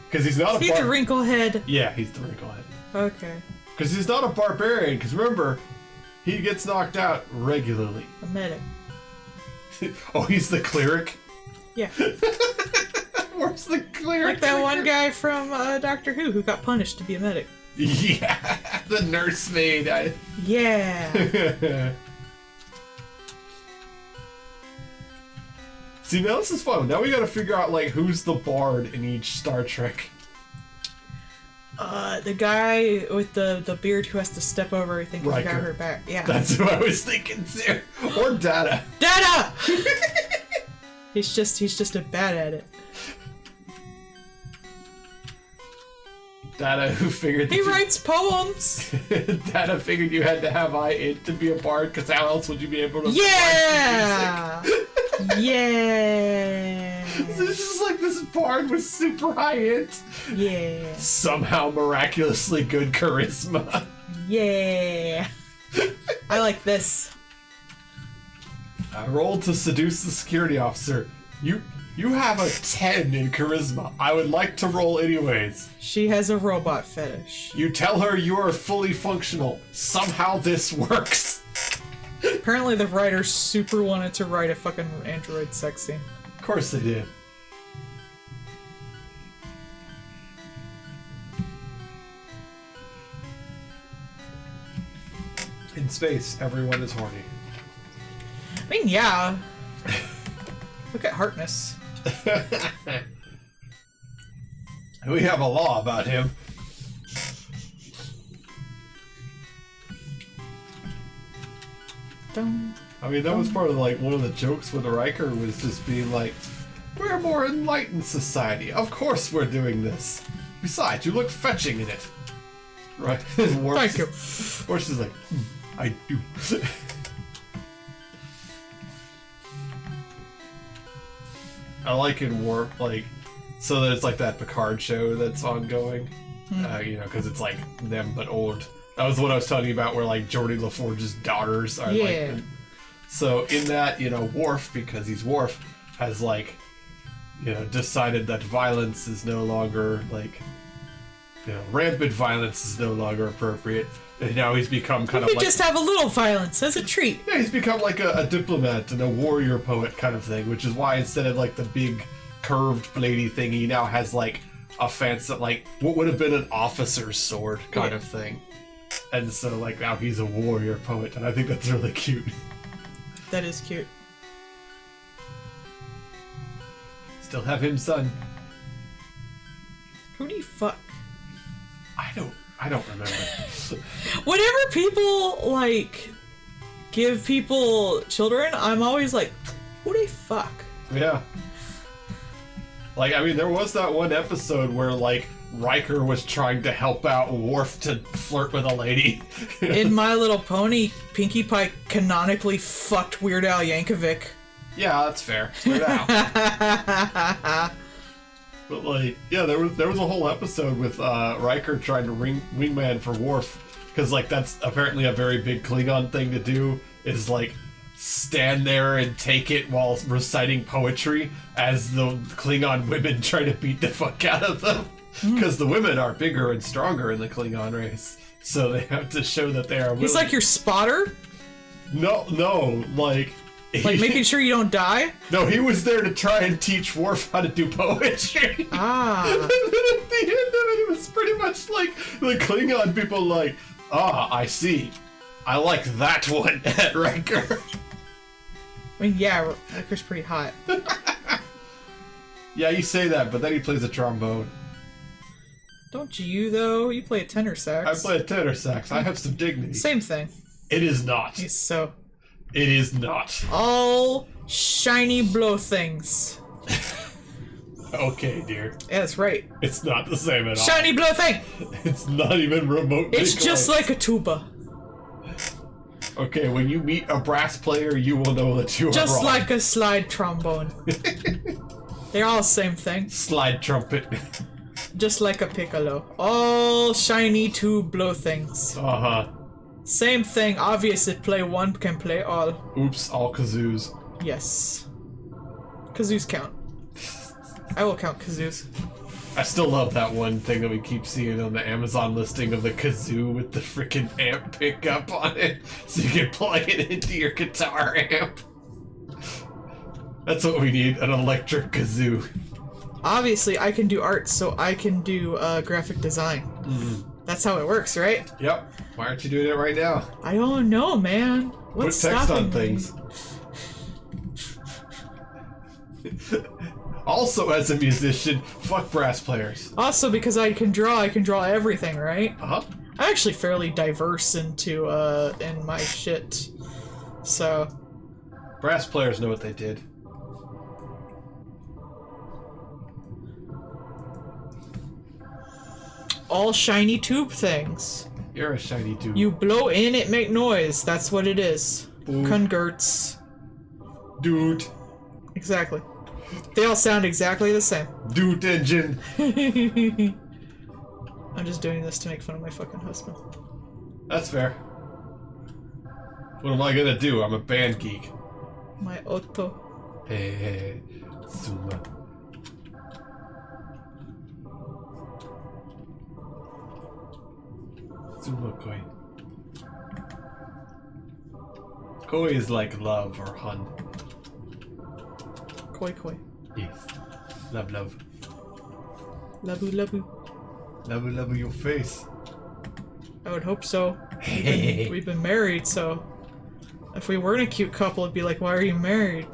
Speaker 2: Because he's not
Speaker 1: Is he the wrinklehead?
Speaker 2: Yeah, he's the wrinklehead.
Speaker 1: Okay.
Speaker 2: Because he's not a barbarian. Because remember, he gets knocked out regularly.
Speaker 1: A medic.
Speaker 2: Oh, he's the cleric?
Speaker 1: Yeah.
Speaker 2: Where's the cleric?
Speaker 1: Like that one guy from Doctor Who got punished to be a medic.
Speaker 2: Yeah, the nursemaid.
Speaker 1: Yeah.
Speaker 2: See, now this is fun. Now we gotta figure out, like, who's the bard in each Star Trek.
Speaker 1: The guy with the beard who has to step over everything because he got her back. Yeah.
Speaker 2: That's who I was thinking too. Or Data.
Speaker 1: Data! He's just a bad at it.
Speaker 2: Data who figured that
Speaker 1: he writes poems.
Speaker 2: Data figured you had to have int to be a bard, because how else would you be able to
Speaker 1: yeah yeah.
Speaker 2: This is like this bard with super high int.
Speaker 1: Yeah.
Speaker 2: Somehow miraculously good charisma.
Speaker 1: Yeah. I like this.
Speaker 2: I rolled to seduce the security officer. You have a 10 in charisma. I would like to roll anyways.
Speaker 1: She has a robot fetish.
Speaker 2: You tell her you are fully functional. Somehow this works.
Speaker 1: Apparently the writers super wanted to write a fucking android sex scene.
Speaker 2: Of course they did. In space, everyone is horny.
Speaker 1: I mean, yeah. Look at Harkness.
Speaker 2: We have a law about him.
Speaker 1: Dum,
Speaker 2: I mean, that was part of, like, one of the jokes with Riker was just being like, we're a more enlightened society. Of course we're doing this. Besides, you look fetching in it. Right?
Speaker 1: Thank you.
Speaker 2: Worf is like, I do. I like in Warp, like, so there's like that Picard show that's ongoing, you know, because it's like them but old. That was what I was telling you about, where like Geordi LaForge's daughters are like. So in that, you know, Worf, because he's Worf, has like, you know, decided that violence is no longer like, you know, rampant violence is no longer appropriate. And now he's become kind of like...
Speaker 1: just have a little violence as a treat.
Speaker 2: Yeah, he's become like a diplomat and a warrior poet kind of thing, which is why instead of like the big curved bladey thing, he now has like a fancy, like what would have been an officer's sword kind of thing. And so like now he's a warrior poet, and I think that's really cute.
Speaker 1: That is cute.
Speaker 2: Still have him, son.
Speaker 1: Who do you fuck?
Speaker 2: I don't remember.
Speaker 1: Whenever people, like, give people children, I'm always like, who do they fuck?
Speaker 2: Yeah. Like, I mean, there was that one episode where, like, Riker was trying to help out Worf to flirt with a lady.
Speaker 1: In My Little Pony, Pinkie Pie canonically fucked Weird Al Yankovic.
Speaker 2: Yeah, that's fair. Weird Al. But like, yeah, there was a whole episode with Riker trying to wingman for Worf, because like that's apparently a very big Klingon thing to do, is like stand there and take it while reciting poetry as the Klingon women try to beat the fuck out of them, because the women are bigger and stronger in the Klingon race, so they have to show that they are willing.
Speaker 1: He's like your spotter?
Speaker 2: No, like
Speaker 1: making sure you don't die?
Speaker 2: No, he was there to try and teach Worf how to do poetry.
Speaker 1: Ah.
Speaker 2: And then at the end of it was pretty much like the Klingon people like, I see. I like that one at Riker.
Speaker 1: I mean, yeah, Riker's pretty hot.
Speaker 2: Yeah, you say that, but then he plays a trombone.
Speaker 1: Don't you, though? You play a tenor sax.
Speaker 2: I play a tenor sax. I have some dignity.
Speaker 1: Same thing.
Speaker 2: It is not.
Speaker 1: So.
Speaker 2: It is not.
Speaker 1: All shiny blow things.
Speaker 2: Okay, dear.
Speaker 1: Yeah, that's right.
Speaker 2: It's not the same at all.
Speaker 1: Shiny blow thing!
Speaker 2: It's not even remotely
Speaker 1: It's just like a tuba.
Speaker 2: Okay, when you meet a brass player, you will know that you are wrong.
Speaker 1: Just like a slide trombone. They're all the same thing.
Speaker 2: Slide trumpet.
Speaker 1: Just like a piccolo. All shiny tube blow things.
Speaker 2: Uh-huh.
Speaker 1: Same thing. Obvious if play one can play all.
Speaker 2: Oops, all kazoos.
Speaker 1: Yes. Kazoos count. I will count kazoos.
Speaker 2: I still love that one thing that we keep seeing on the Amazon listing of the kazoo with the freaking amp pickup on it, so you can plug it into your guitar amp. That's what we need, an electric kazoo.
Speaker 1: Obviously, I can do art, so I can do graphic design. That's how it works, right?
Speaker 2: Yep. Why aren't you doing it right now?
Speaker 1: I don't know, man. What's
Speaker 2: Put text
Speaker 1: stopping
Speaker 2: on things.
Speaker 1: me?
Speaker 2: Also, as a musician, fuck brass players.
Speaker 1: Also, because I can draw everything, right?
Speaker 2: Uh-huh.
Speaker 1: I'm actually fairly diverse into in my shit. So
Speaker 2: Brass players know what they did.
Speaker 1: all shiny tube things.
Speaker 2: You're a shiny dude.
Speaker 1: You blow in, it make noise. That's what it is.
Speaker 2: Ooh.
Speaker 1: Congerts.
Speaker 2: Dude.
Speaker 1: Exactly. They all sound exactly the same.
Speaker 2: Dude engine.
Speaker 1: I'm just doing this to make fun of my fucking husband.
Speaker 2: That's fair. What am I gonna do? I'm a band geek.
Speaker 1: My Otto.
Speaker 2: Hey, Zuma. Zuma koi. Koi is like love or hun.
Speaker 1: Koi koi.
Speaker 2: Yes. Love, love.
Speaker 1: Labu labu.
Speaker 2: Love, love your face.
Speaker 1: I would hope so. We've been married, so if we weren't a cute couple, it'd be like, why are you married?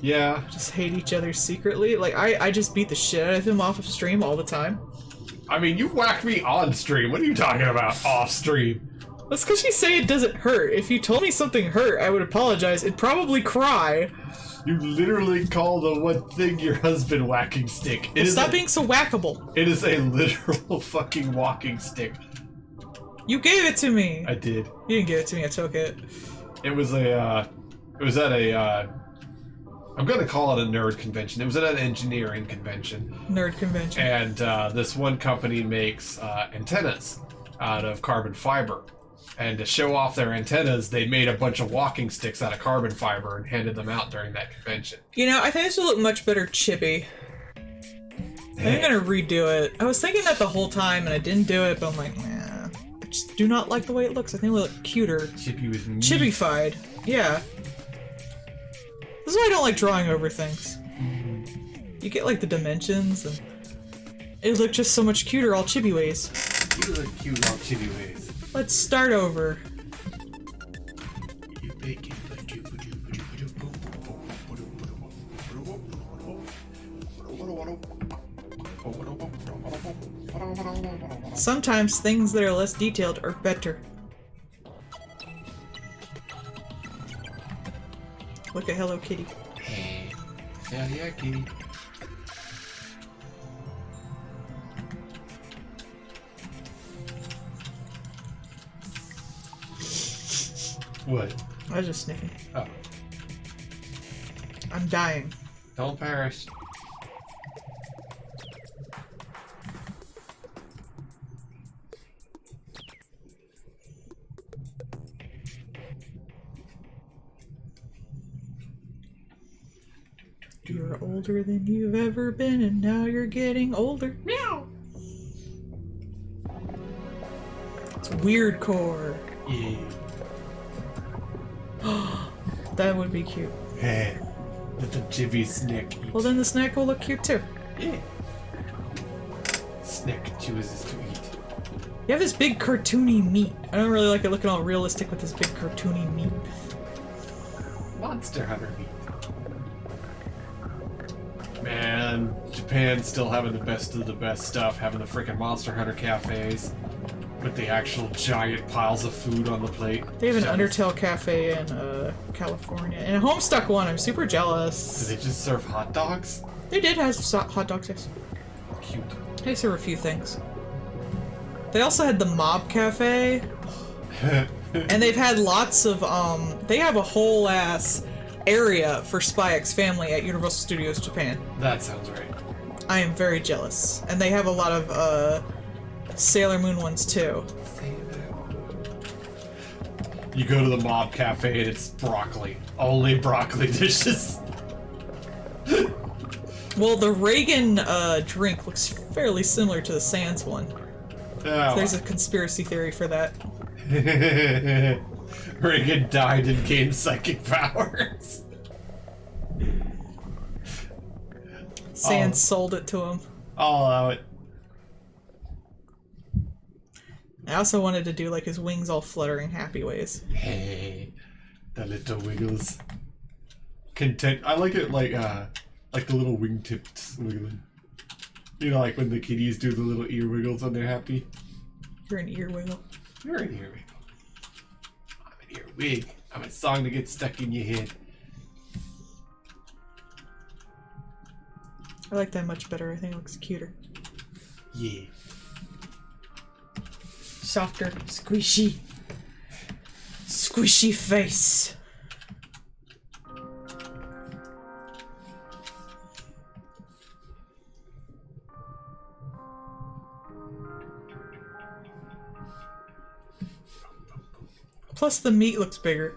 Speaker 2: Yeah.
Speaker 1: Just hate each other secretly. Like, I just beat the shit out of him off of stream all the time.
Speaker 2: I mean, you whacked me on stream. What are you talking about off stream?
Speaker 1: That's because you say it doesn't hurt. If you told me something hurt, I would apologize. It'd probably cry.
Speaker 2: You literally call the one thing your husband whacking stick.
Speaker 1: Well, stop being so whackable.
Speaker 2: It is a literal fucking walking stick.
Speaker 1: You gave it to me.
Speaker 2: I did.
Speaker 1: You didn't give it to me. I took it.
Speaker 2: It was a, it was at a, I'm gonna call it a nerd convention. It was at an engineering convention.
Speaker 1: Nerd convention.
Speaker 2: And this one company makes antennas out of carbon fiber. And to show off their antennas, they made a bunch of walking sticks out of carbon fiber and handed them out during that convention.
Speaker 1: You know, I think this would look much better chibi. I think I'm gonna redo it. I was thinking that the whole time and I didn't do it, but I'm like, nah. I just do not like the way it looks. I think it would look cuter.
Speaker 2: Chibi with me.
Speaker 1: Chibified. Yeah. This is why I don't like drawing over things. You get like the dimensions and it looked just so much cuter all chibi ways.
Speaker 2: You look cute all chibi ways.
Speaker 1: Let's start over. Sometimes things that are less detailed are better. Look at Hello Kitty.
Speaker 2: Hey. Yeah, kitty. What?
Speaker 1: I was just sniffing.
Speaker 2: Oh.
Speaker 1: I'm dying.
Speaker 2: Don't perish.
Speaker 1: You're older than you've ever been, and now you're getting older. Meow! It's weird core.
Speaker 2: Yeah.
Speaker 1: That would be cute.
Speaker 2: Hey. Let the jibby snack eat.
Speaker 1: Well, then the snack will look cute too.
Speaker 2: Yeah. Snack chooses to eat.
Speaker 1: You have this big cartoony meat. I don't really like it looking all realistic with this big cartoony meat.
Speaker 2: Monster Hunter meat. Man, Japan still having the best of the best stuff, having the freaking Monster Hunter cafes with the actual giant piles of food on the plate.
Speaker 1: They have an Undertale cafe in California. And a Homestuck one, I'm super jealous.
Speaker 2: Do they just serve hot dogs?
Speaker 1: They did have hot dogs, yes.
Speaker 2: Cute.
Speaker 1: They serve a few things. They also had the Mob Cafe. And they've had lots of, they have a whole ass area for Spy X Family at Universal Studios Japan.
Speaker 2: That sounds right.
Speaker 1: I am very jealous. And they have a lot of, Sailor Moon ones too.
Speaker 2: You go to the Mob Cafe and it's broccoli. Only broccoli dishes.
Speaker 1: Well, the Reagan drink looks fairly similar to the Sans one.
Speaker 2: Oh.
Speaker 1: So there's a conspiracy theory for that.
Speaker 2: Reagan died and gained psychic powers.
Speaker 1: Sans sold it to him.
Speaker 2: I'll allow it.
Speaker 1: I also wanted to do like his wings all fluttering happy ways.
Speaker 2: Hey, the little wiggles. Content. I like it like the little wingtips wiggling. You know, like when the kitties do the little ear wiggles when they're happy.
Speaker 1: You're an ear wiggle.
Speaker 2: You're an ear wiggle. I'm an ear wig. I'm a song that gets stuck in your head.
Speaker 1: I like that much better. I think it looks cuter.
Speaker 2: Yeah.
Speaker 1: Softer, squishy. Squishy face. Plus the meat looks bigger.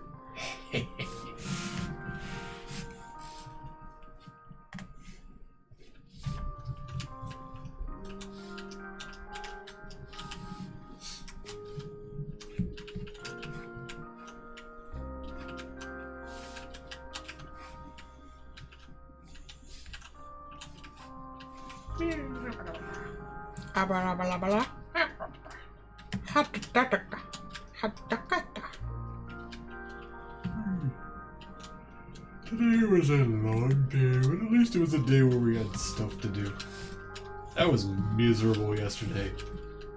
Speaker 2: Today was a long day, but at least it was a day where we had stuff to do. I was miserable yesterday,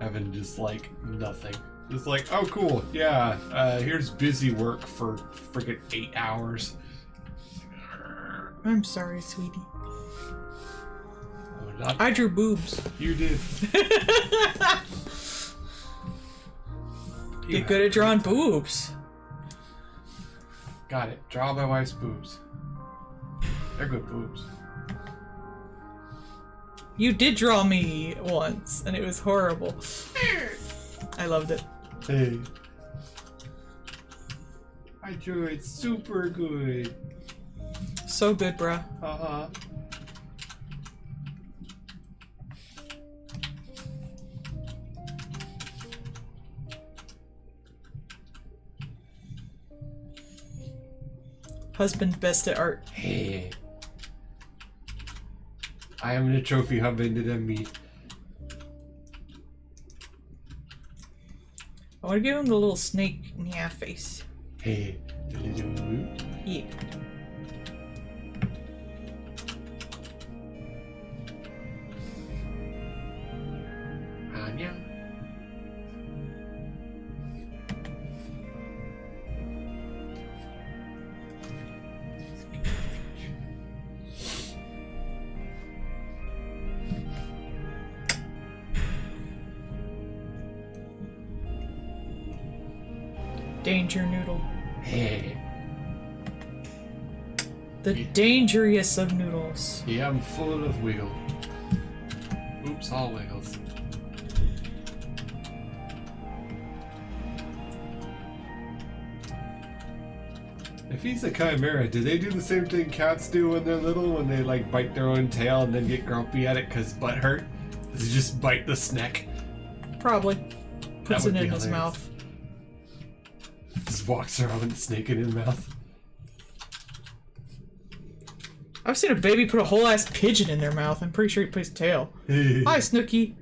Speaker 2: having just like nothing. It's like, oh cool, yeah, here's busy work for freaking 8 hours.
Speaker 1: I'm sorry, sweetie.
Speaker 2: Not
Speaker 1: I drew boobs.
Speaker 2: you did.
Speaker 1: Get good at drawing boobs.
Speaker 2: Got it. Draw my wife's boobs. They're good boobs.
Speaker 1: You did draw me once, and it was horrible. I loved it.
Speaker 2: Hey. I drew it super good.
Speaker 1: So good, bruh.
Speaker 2: Uh-huh.
Speaker 1: Husband best at art.
Speaker 2: Hey. I am the trophy husband than me.
Speaker 1: I want to give him the little snake yeah face.
Speaker 2: Hey. The little...
Speaker 1: Yeah.
Speaker 2: Anya.
Speaker 1: Danger noodle.
Speaker 2: Hey.
Speaker 1: The dangeriest of noodles.
Speaker 2: Yeah, I'm full of wiggle. Oops, all wiggles. If he's a chimera, do they do the same thing cats do when they're little, when they like bite their own tail and then get grumpy at it because butt hurt? Does he just bite the snack?
Speaker 1: Probably. Puts
Speaker 2: would
Speaker 1: it
Speaker 2: be
Speaker 1: in his
Speaker 2: hilarious.
Speaker 1: mouth.
Speaker 2: Just walks around with a snake in his mouth.
Speaker 1: I've seen a baby put a whole ass pigeon in their mouth. I'm pretty sure he puts his tail. Hi, Snooky.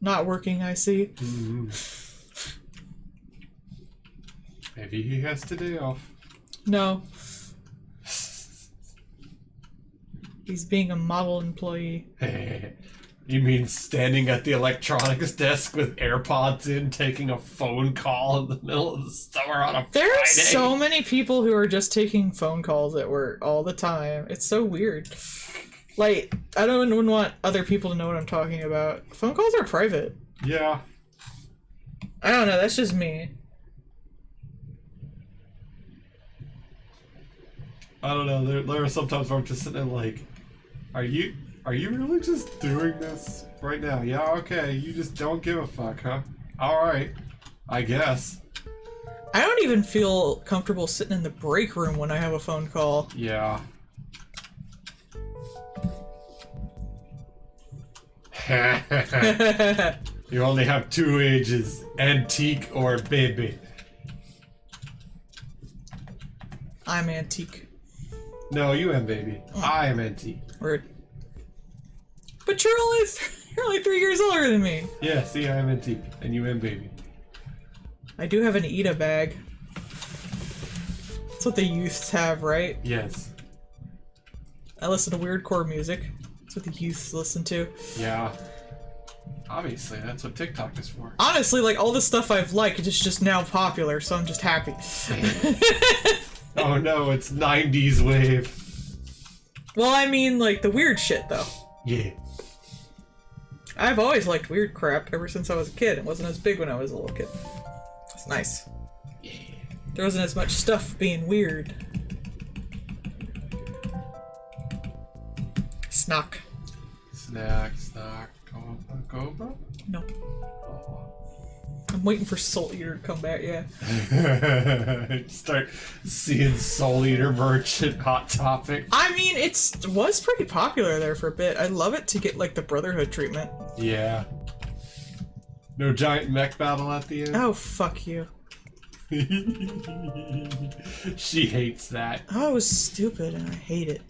Speaker 1: Not working, I see.
Speaker 2: Maybe he has today off.
Speaker 1: No. He's being a model employee.
Speaker 2: You mean standing at the electronics desk with AirPods in, taking a phone call in the middle of the summer on a
Speaker 1: There
Speaker 2: Friday?
Speaker 1: are so many people who are just taking phone calls at work all the time. It's so weird. Like, I don't even want other people to know what I'm talking about. Phone calls are private.
Speaker 2: Yeah.
Speaker 1: I don't know, that's just me.
Speaker 2: I don't know, there are sometimes where I'm just sitting there like, are you really just doing this right now? Yeah, okay, you just don't give a fuck, huh? Alright, I guess.
Speaker 1: I don't even feel comfortable sitting in the break room when I have a phone call.
Speaker 2: Yeah. You only have two ages, antique or baby.
Speaker 1: I'm antique.
Speaker 2: No, you am baby. I am antique.
Speaker 1: Weird. But you're only 3 years older than me.
Speaker 2: Yeah, see, I am antique, and you am baby.
Speaker 1: I do have an Ida bag. That's what the youths have, right?
Speaker 2: Yes.
Speaker 1: I listen to weird core music. That's what the youths listen to.
Speaker 2: Yeah. Obviously, that's what TikTok is for.
Speaker 1: Honestly, like, all the stuff I've liked is just now popular, so I'm just happy.
Speaker 2: Oh no, it's 90s wave.
Speaker 1: Well, I mean, like, the weird shit, though.
Speaker 2: Yeah.
Speaker 1: I've always liked weird crap ever since I was a kid. It wasn't as big when I was a little kid. It's nice.
Speaker 2: Yeah.
Speaker 1: There wasn't as much stuff being weird. Snock.
Speaker 2: Snack, cobra?
Speaker 1: No.
Speaker 2: Oh.
Speaker 1: I'm waiting for Soul Eater to come back, yeah.
Speaker 2: Start seeing Soul Eater merch at Hot Topic.
Speaker 1: I mean, it was pretty popular there for a bit. I'd love it to get, like, the Brotherhood treatment.
Speaker 2: Yeah. No giant mech battle at the end?
Speaker 1: Oh, fuck you.
Speaker 2: She hates that.
Speaker 1: Oh, it was stupid, and I hate it.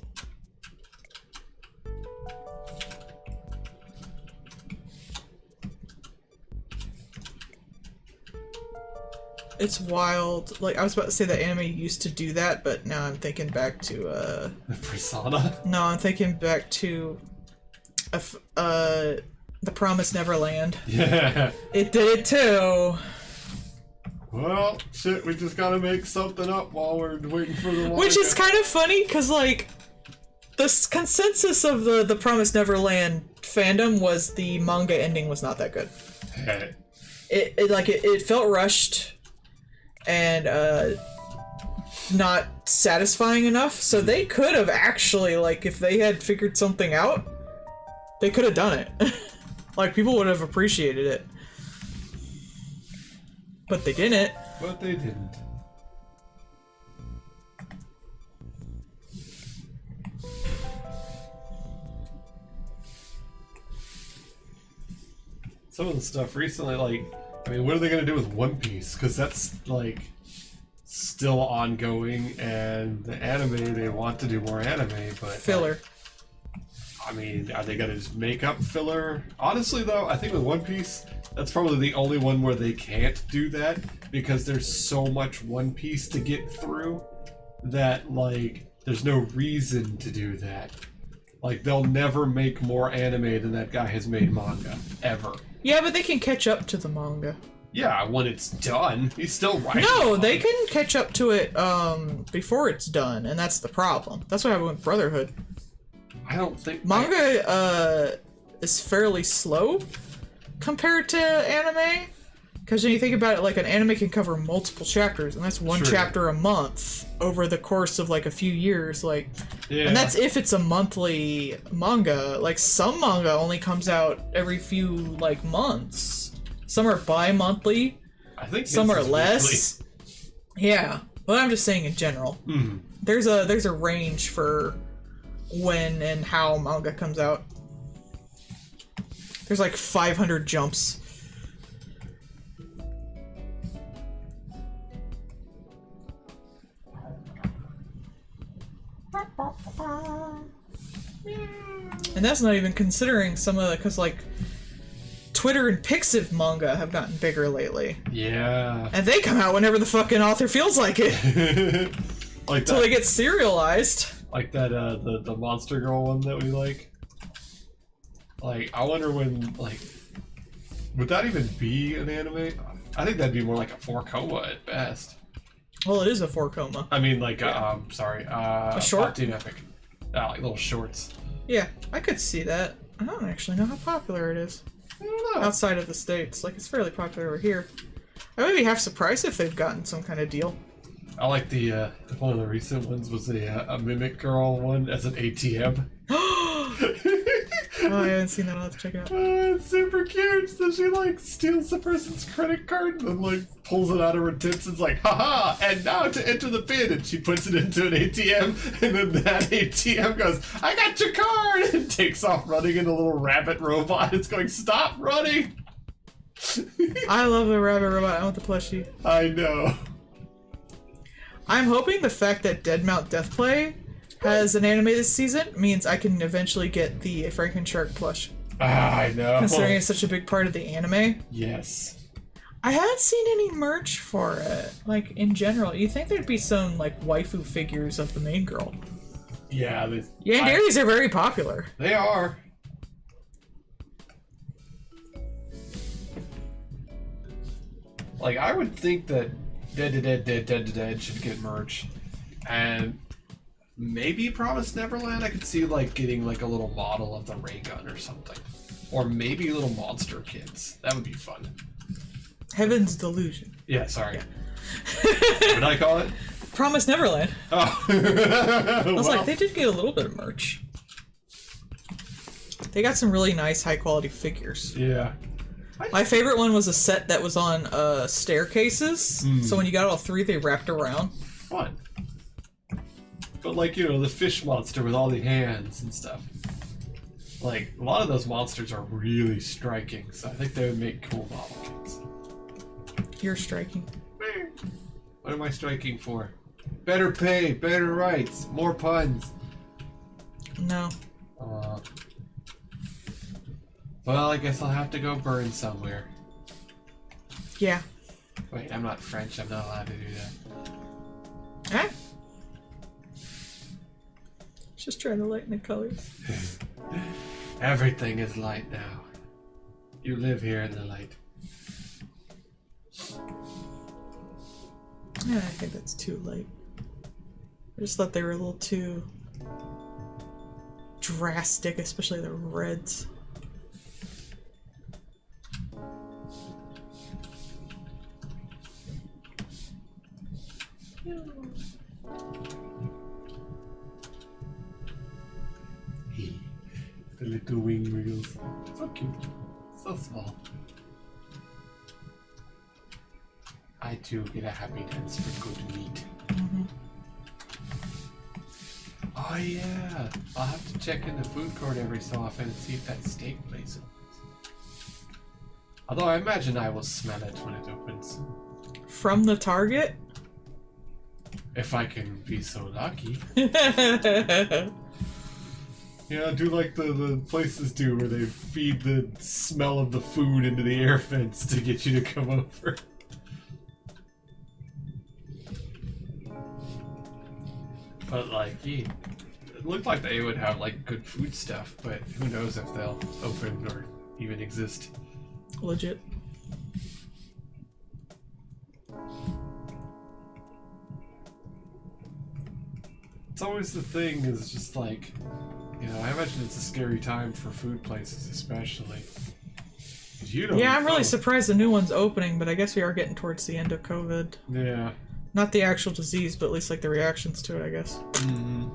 Speaker 1: It's wild. Like, I was about to say that anime used to do that, but now I'm thinking back to,
Speaker 2: Persona?
Speaker 1: No, I'm thinking back to, The Promised Neverland.
Speaker 2: Yeah.
Speaker 1: It did it too.
Speaker 2: Well, shit, we just gotta make something up while we're waiting for the
Speaker 1: Which is kind of funny, because, like, the consensus of the Promised Neverland fandom was the manga ending was not that good. It felt rushed and not satisfying enough, so they could have actually, like, if they had figured something out, they could have done it. Like, people would have appreciated it. But they didn't.
Speaker 2: But they didn't. Some of the stuff recently, like, I mean, what are they gonna do with One Piece? Because that's, like, still ongoing, and the anime, they want to do more anime, but...
Speaker 1: Filler.
Speaker 2: I mean, are they gonna just make up filler? Honestly, though, I think with One Piece, that's probably the only one where they can't do that, because there's so much One Piece to get through that, like, there's no reason to do that. Like, they'll never make more anime than that guy has made manga. Ever.
Speaker 1: Yeah, but they can catch up to the manga.
Speaker 2: Yeah, when it's done. He's still writing.
Speaker 1: No, they can catch up to it before it's done, and that's the problem. That's what happened with Brotherhood.
Speaker 2: I don't think...
Speaker 1: Manga is fairly slow compared to anime. Because when you think about it, like, an anime can cover multiple chapters, and that's one chapter a month over the course of, like, a few years, like... Yeah. And that's if it's a monthly manga. Like, some manga only comes out every few, like, months. Some are bi-monthly.
Speaker 2: I think
Speaker 1: some are less. Weekly. Yeah. But I'm just saying in general.
Speaker 2: Mm-hmm.
Speaker 1: There's a range for when and how manga comes out. There's, like, 500 jumps. And that's not even considering some of the, because, like, Twitter and Pixiv manga have gotten bigger lately.
Speaker 2: Yeah.
Speaker 1: And they come out whenever the fucking author feels like it.
Speaker 2: Like
Speaker 1: Until they get serialized.
Speaker 2: Like that, the Monster Girl one that we like. Like, I wonder when, like, would that even be an anime? I think that'd be more like a 4-coma at best.
Speaker 1: Well, it is a 4-coma.
Speaker 2: I mean, like,
Speaker 1: yeah.
Speaker 2: a
Speaker 1: short?
Speaker 2: Team Epic. Like little shorts.
Speaker 1: Yeah, I could see that. I don't actually know how popular it is.
Speaker 2: I don't know.
Speaker 1: Outside of the States. Like, it's fairly popular over here. I would be half surprised if they've gotten some kind of deal.
Speaker 2: I like the, one of the recent ones was a Mimic Girl one as an ATM.
Speaker 1: Oh, I haven't seen that. I'll have to check it out.
Speaker 2: It's super cute. So she like steals the person's credit card and then like pulls it out of her tits and's like, haha, and now to enter the pin, and she puts it into an ATM and then that ATM goes, I got your card, and takes off running and a little rabbit robot is going, stop running.
Speaker 1: I love the rabbit robot. I want the plushie.
Speaker 2: I know.
Speaker 1: I'm hoping the fact that Deadmount Deathplay has an anime this season means I can eventually get the Frankenshark plush.
Speaker 2: I know.
Speaker 1: Considering it's such a big part of the anime.
Speaker 2: Yes.
Speaker 1: I haven't seen any merch for it. Like, in general. You think there'd be some, like, waifu figures of the main girl.
Speaker 2: Yeah.
Speaker 1: Yanderis are very popular.
Speaker 2: They are. Like, I would think that Dead should get merch. And maybe Promised Neverland, I could see, like, getting, like, a little model of the ray gun or something. Or maybe little monster kits. That would be fun.
Speaker 1: Heaven's Delusion.
Speaker 2: Yeah, sorry. Yeah. What did I call it?
Speaker 1: Promised Neverland.
Speaker 2: Oh.
Speaker 1: I was like, they did get a little bit of merch. They got some really nice, high-quality figures.
Speaker 2: Yeah.
Speaker 1: My favorite one was a set that was on staircases. So when you got all three, they wrapped around.
Speaker 2: Fun. But like, you know, the fish monster with all the hands and stuff. Like, a lot of those monsters are really striking, so I think they would make cool model kits.
Speaker 1: You're striking.
Speaker 2: What am I striking for? Better pay, better rights, more puns.
Speaker 1: No.
Speaker 2: Well, I guess I'll have to go burn somewhere.
Speaker 1: Yeah.
Speaker 2: Wait, I'm not French, I'm not allowed to do that.
Speaker 1: Huh? Just trying to lighten the colors.
Speaker 2: Everything is light now. You live here in the light.
Speaker 1: Yeah, I think that's too light. I just thought they were a little too drastic, especially the reds.
Speaker 2: The little wing wriggles. So cute. So small. I too get a happy dance for good meat. Oh yeah. I'll have to check in the food court every so often and see if that steak place opens. Although I imagine I will smell it when it opens.
Speaker 1: From the Target?
Speaker 2: If I can be so lucky. Yeah, do like the places do where they feed the smell of the food into the air vents to get you to come over. But like, it looked like they would have like good food stuff, but who knows if they'll open or even exist.
Speaker 1: Legit.
Speaker 2: It's always the thing is just like, you know, I imagine it's a scary time for food places especially. You don't
Speaker 1: I'm really surprised the new one's opening, but I guess we are getting towards the end of COVID.
Speaker 2: Yeah.
Speaker 1: Not the actual disease, but at least like the reactions to it, I guess.
Speaker 2: Mm-hmm.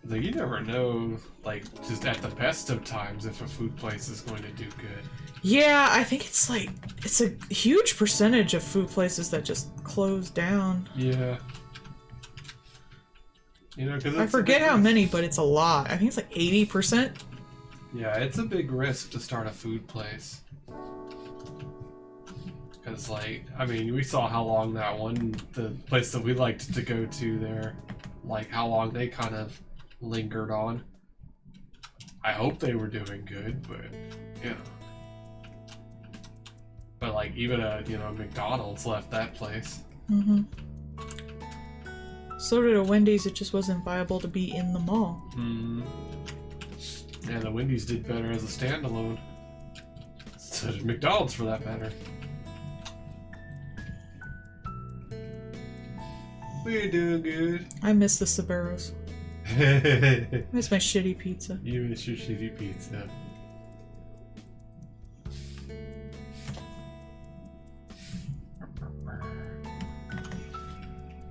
Speaker 2: Like, you never know, like, just at the best of times if a food place is going to do good.
Speaker 1: Yeah, I think it's like, it's a huge percentage of food places that just close down.
Speaker 2: Yeah. You know, 'cause
Speaker 1: I forget how many, but it's a lot. I think it's like 80%.
Speaker 2: Yeah, it's a big risk to start a food place. Because, like, I mean, we saw how long that one, the place that we liked to go to there, like, how long they kind of lingered on. I hope they were doing good, but, you know. But, like, even a, you know, McDonald's left that place.
Speaker 1: Mm-hmm. So did a Wendy's, it just wasn't viable to be in the mall.
Speaker 2: Hmm. And the Wendy's did better as a standalone. So did McDonald's for that matter. We're doing good.
Speaker 1: I miss the Sbarros. I miss my shitty pizza.
Speaker 2: You miss your shitty pizza.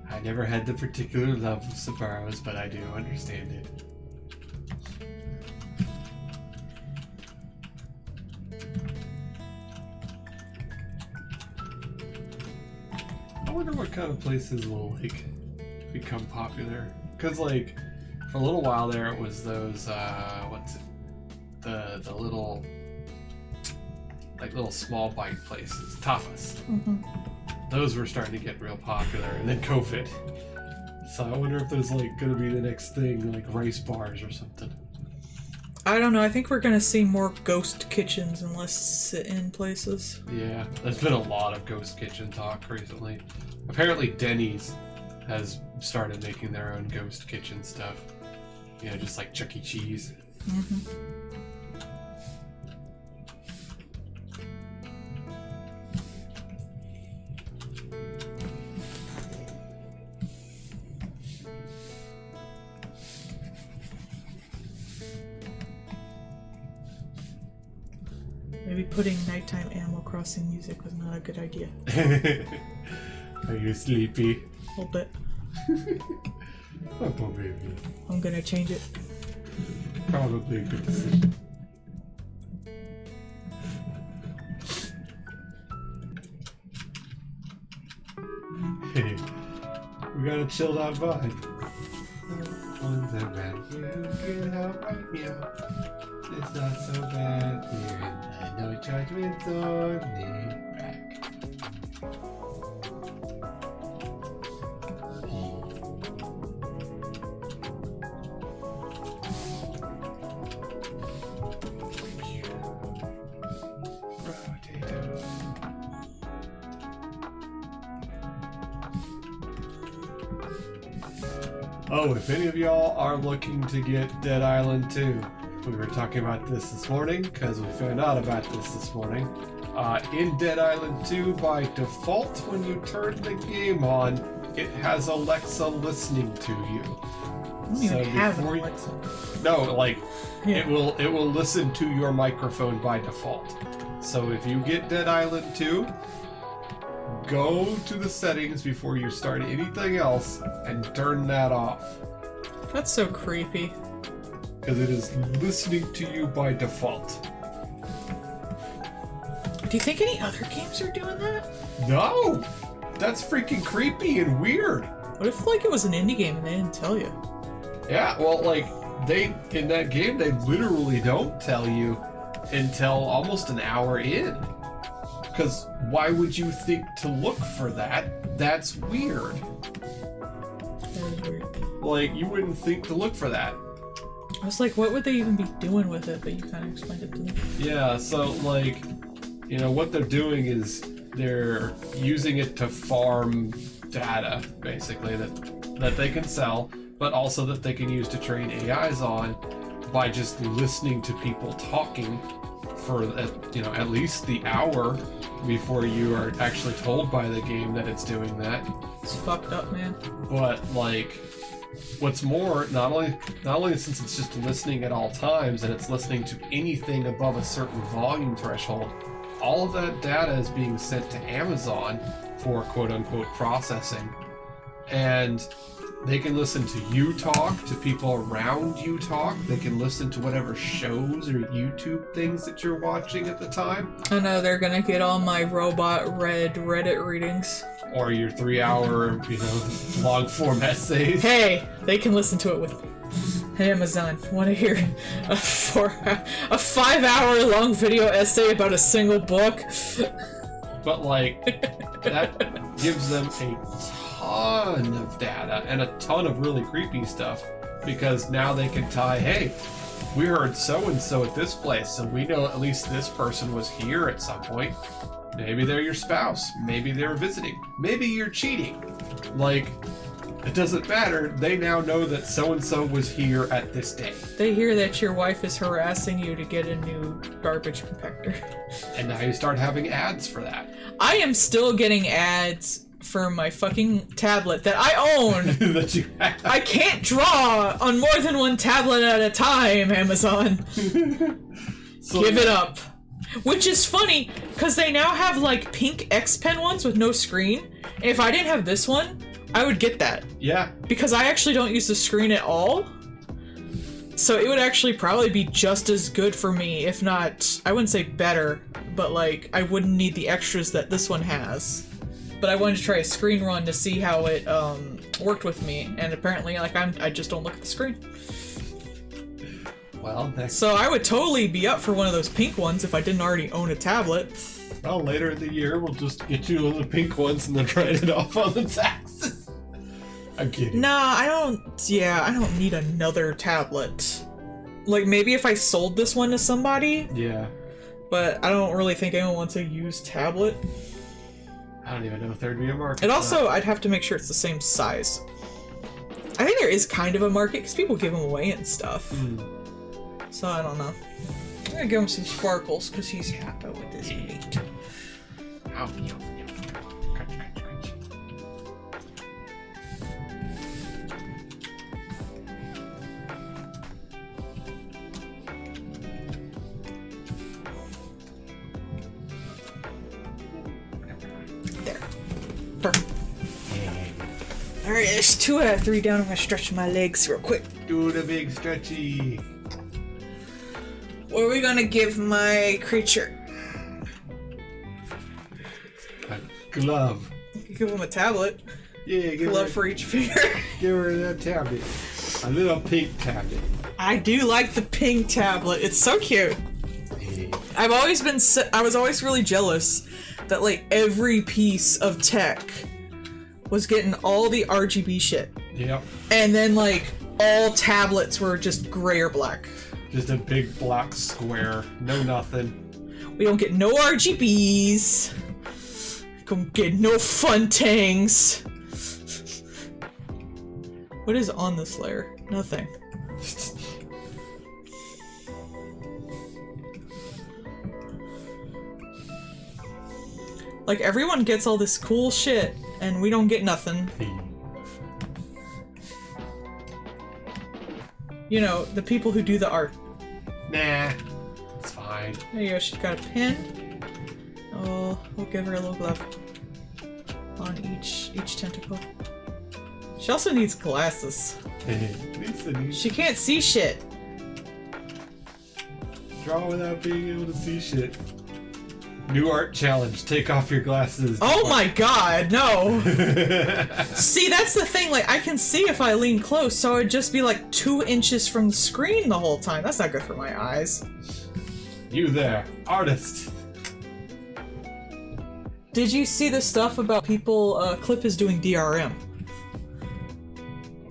Speaker 2: I never had the particular love of Sbarros, but I do understand it. I wonder what kind of places will like become popular. Cause like for a little while there it was those what's it? The little small bite places, tapas.
Speaker 1: Mm-hmm.
Speaker 2: Those were starting to get real popular, and then COVID. So I wonder if there's like gonna be the next thing, like rice bars or something.
Speaker 1: I don't know. I think we're gonna see more ghost kitchens and less sit-in places.
Speaker 2: Yeah, there's been a lot of ghost kitchen talk recently. Apparently Denny's has started making their own ghost kitchen stuff. You know, just like Chuck E. Cheese.
Speaker 1: Mm-hmm. Maybe putting nighttime Animal Crossing music was not a good idea.
Speaker 2: Are you sleepy?
Speaker 1: A little bit.
Speaker 2: Oh, poor baby.
Speaker 1: I'm gonna change it.
Speaker 2: Probably a good decision. Hey, we got a chilled out vibe. One's around you, get out right now. It's not so bad here, and I know judgment's only back. Oh, if any of y'all are looking to get Dead Island 2, we were talking about this morning because we found out about this morning. In Dead Island 2, by default, when you turn the game on, it has Alexa listening to you.
Speaker 1: I don't even have an Alexa.
Speaker 2: No, like
Speaker 1: Yeah.
Speaker 2: it will listen to your microphone by default. So if you get Dead Island 2, go to the settings before you start anything else and turn that off.
Speaker 1: That's so creepy.
Speaker 2: Because it is listening to you by default.
Speaker 1: Do you think any other games are doing that?
Speaker 2: No! That's freaking creepy and weird.
Speaker 1: What if like it was an indie game and they didn't tell you?
Speaker 2: Yeah, well, like, in that game, they literally don't tell you until almost an hour in. Because why would you think to look for that? That's weird.
Speaker 1: That is weird.
Speaker 2: Like, you wouldn't think to look for that.
Speaker 1: I was like, what would they even be doing with it? But you kind of explained it to me.
Speaker 2: Yeah, so, like, you know, what they're doing is they're using it to farm data, basically, that they can sell, but also that they can use to train AIs on by just listening to people talking for, you know, at least the hour before you are actually told by the game that it's doing that.
Speaker 1: It's fucked up, man.
Speaker 2: But, like, what's more, not only since it's just listening at all times and it's listening to anything above a certain volume threshold, all of that data is being sent to Amazon for quote-unquote processing. And they can listen to you talk, to people around you talk. They can listen to whatever shows or YouTube things that you're watching at the time.
Speaker 1: I know they're gonna get all my robot read Reddit readings.
Speaker 2: Or your 3-hour, you know, long-form essays.
Speaker 1: Hey, they can listen to it with me. Hey Amazon, want to hear a 5-hour long video essay about a single book?
Speaker 2: But like, that gives them a ton of data and a ton of really creepy stuff, because now they can tie, hey, we heard so-and-so at this place, so we know at least this person was here at some point. Maybe they're your spouse. Maybe they're visiting. Maybe you're cheating. Like, It doesn't matter. They now know that so-and-so was here at this day.
Speaker 1: They hear that your wife is harassing you to get a new garbage compactor.
Speaker 2: And now you start having ads for that.
Speaker 1: I am still getting ads for my fucking tablet that I own.
Speaker 2: That you have.
Speaker 1: I can't draw on more than one tablet at a time, Amazon.
Speaker 2: So
Speaker 1: Give it up. Which is funny, because they now have, like, pink X Pen ones with no screen. And if I didn't have this one, I would get that.
Speaker 2: Yeah.
Speaker 1: Because I actually don't use the screen at all. So it would actually probably be just as good for me, if not, I wouldn't say better, but, like, I wouldn't need the extras that this one has. But I wanted to try a screen run to see how it, worked with me, and apparently, like, I just don't look at the screen.
Speaker 2: Well,
Speaker 1: so I would totally be up for one of those pink ones if I didn't already own a tablet.
Speaker 2: Well, later in the year, we'll just get you one of the pink ones and then write it off on the taxes. I'm kidding.
Speaker 1: Nah, I don't need another tablet. Like, maybe if I sold this one to somebody.
Speaker 2: Yeah.
Speaker 1: But I don't really think anyone wants a used tablet.
Speaker 2: I don't even know if there'd be a market.
Speaker 1: And also, I'd have to make sure it's the same size. I think there is kind of a market, because people give them away and stuff. So, I don't know. I'm gonna give him some sparkles, because he's happy with his meat.
Speaker 2: Ow, yum, yum. Crunch, crunch, crunch.
Speaker 1: There. Perfect. Alright, there's 2 out of 3 down. I'm gonna stretch my legs real quick.
Speaker 2: Do the big stretchy.
Speaker 1: What are we gonna give my creature?
Speaker 2: A glove.
Speaker 1: Give him a tablet.
Speaker 2: Yeah, give
Speaker 1: Glove
Speaker 2: her,
Speaker 1: for each finger.
Speaker 2: give her that tablet. A little pink tablet.
Speaker 1: I do like the pink tablet. It's so cute.
Speaker 2: Yeah.
Speaker 1: I was always really jealous that, like, every piece of tech was getting all the RGB shit.
Speaker 2: Yep.
Speaker 1: And then, like, all tablets were just gray or black.
Speaker 2: Just a big black square. No nothing.
Speaker 1: We don't get no RGBs. Don't get no fun things. What is on this layer? Nothing. Like, everyone gets all this cool shit, and we don't get nothing. You know, the people who do the art.
Speaker 2: Nah. It's fine.
Speaker 1: There you go, she's got a pin. Oh, we'll give her a little glove. On each tentacle. She also needs glasses. She can't see shit.
Speaker 2: Draw without being able to see shit. New art challenge. Take off your glasses.
Speaker 1: Oh my god, no! See, that's the thing, like, I can see if I lean close, so it'd just be like 2 inches from the screen the whole time. That's not good for my eyes.
Speaker 2: You there, artist.
Speaker 1: Did you see the stuff about people, Clip is doing DRM?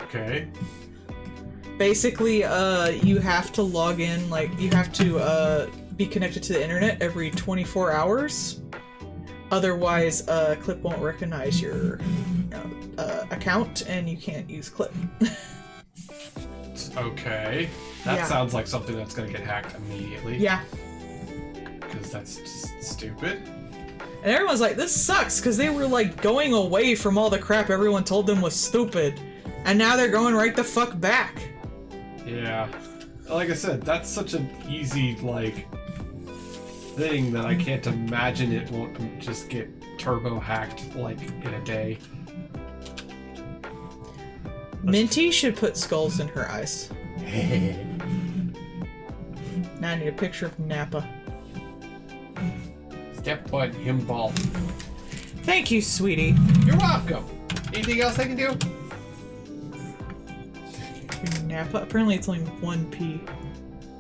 Speaker 2: Okay.
Speaker 1: Basically, you have to log in, like, you have to, be connected to the internet every 24 hours. Otherwise, Clip won't recognize your account, and you can't use Clip.
Speaker 2: Okay. That sounds like something that's gonna get hacked immediately.
Speaker 1: Yeah.
Speaker 2: Because that's just stupid.
Speaker 1: And everyone's like, this sucks, because they were, like, going away from all the crap everyone told them was stupid. And now they're going right the fuck back.
Speaker 2: Yeah. Like I said, that's such an easy, like, thing that I can't imagine it won't just get turbo hacked, like, in a day.
Speaker 1: Minty should put skulls in her eyes. Now I need a picture of Nappa.
Speaker 2: Step 1, him ball.
Speaker 1: Thank you, sweetie.
Speaker 2: You're welcome. Anything else I can do?
Speaker 1: Nappa? Apparently it's only 1p.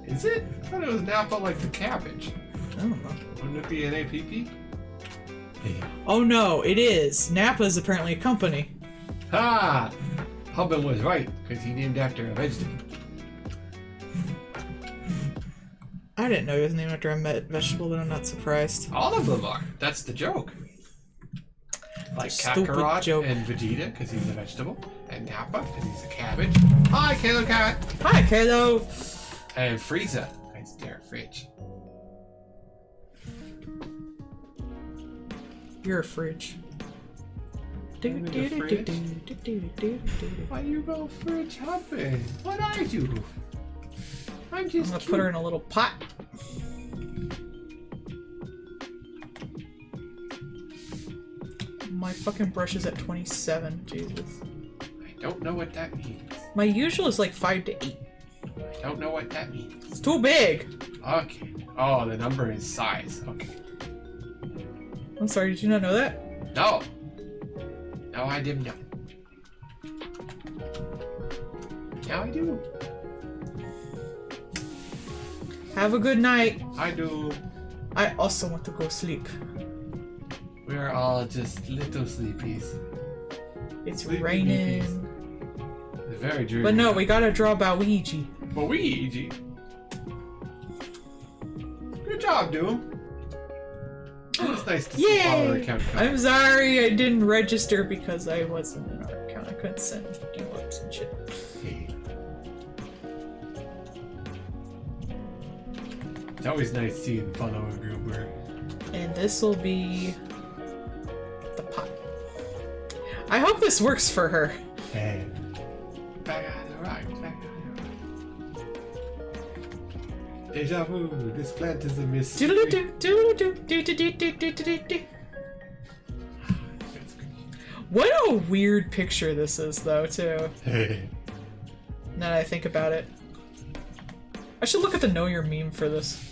Speaker 2: Is it? I thought it was Napa like the cabbage.
Speaker 1: I don't know.
Speaker 2: Wouldn't it be N-A-P-P?
Speaker 1: Oh no, it is. Nappa is apparently a company.
Speaker 2: Ha! Hubban was right, because he named after a vegetable.
Speaker 1: I didn't know he was named after a vegetable, but I'm not surprised.
Speaker 2: All of them are. That's the joke. Like
Speaker 1: Stupid
Speaker 2: Kakarot
Speaker 1: joke.
Speaker 2: and Vegeta, because he's a vegetable. And Nappa, and he's a cabbage. Hi, Kalo Cat.
Speaker 1: Hi, Kalo.
Speaker 2: And Frieza. Nice there, Fridge.
Speaker 1: You're a fridge.
Speaker 2: Why you go fridge hopping? What I do? I'm just.
Speaker 1: I'm gonna put her in a little pot. My fucking brush is at 27. Jesus.
Speaker 2: I don't know what that means.
Speaker 1: My usual is like 5 to 8.
Speaker 2: I don't know what that means.
Speaker 1: It's too big.
Speaker 2: Okay. Oh, the number is size. Okay.
Speaker 1: I'm sorry, did you not know that?
Speaker 2: No. No, I didn't know. Now I do.
Speaker 1: Have a good night.
Speaker 2: I do.
Speaker 1: I also want to go sleep.
Speaker 2: We're all just little sleepies.
Speaker 1: It's
Speaker 2: Sleepy
Speaker 1: raining.
Speaker 2: It's very dreary.
Speaker 1: But no, we gotta draw Luigi.
Speaker 2: Luigi. Good job, Doom. It's nice to see follower account.
Speaker 1: I'm sorry I didn't register because I wasn't in our account. I couldn't send D-Webs and shit.
Speaker 2: Hey. It's always nice seeing fun of a group work.
Speaker 1: And this will be the pot. I hope this works for her.
Speaker 2: Hey. Back on the right, back on the right. Deja vu, this plant is a mystery.
Speaker 1: What a weird picture this is, though, too.
Speaker 2: Hey.
Speaker 1: Now that I think about it. I should look at the Know Your Meme for this.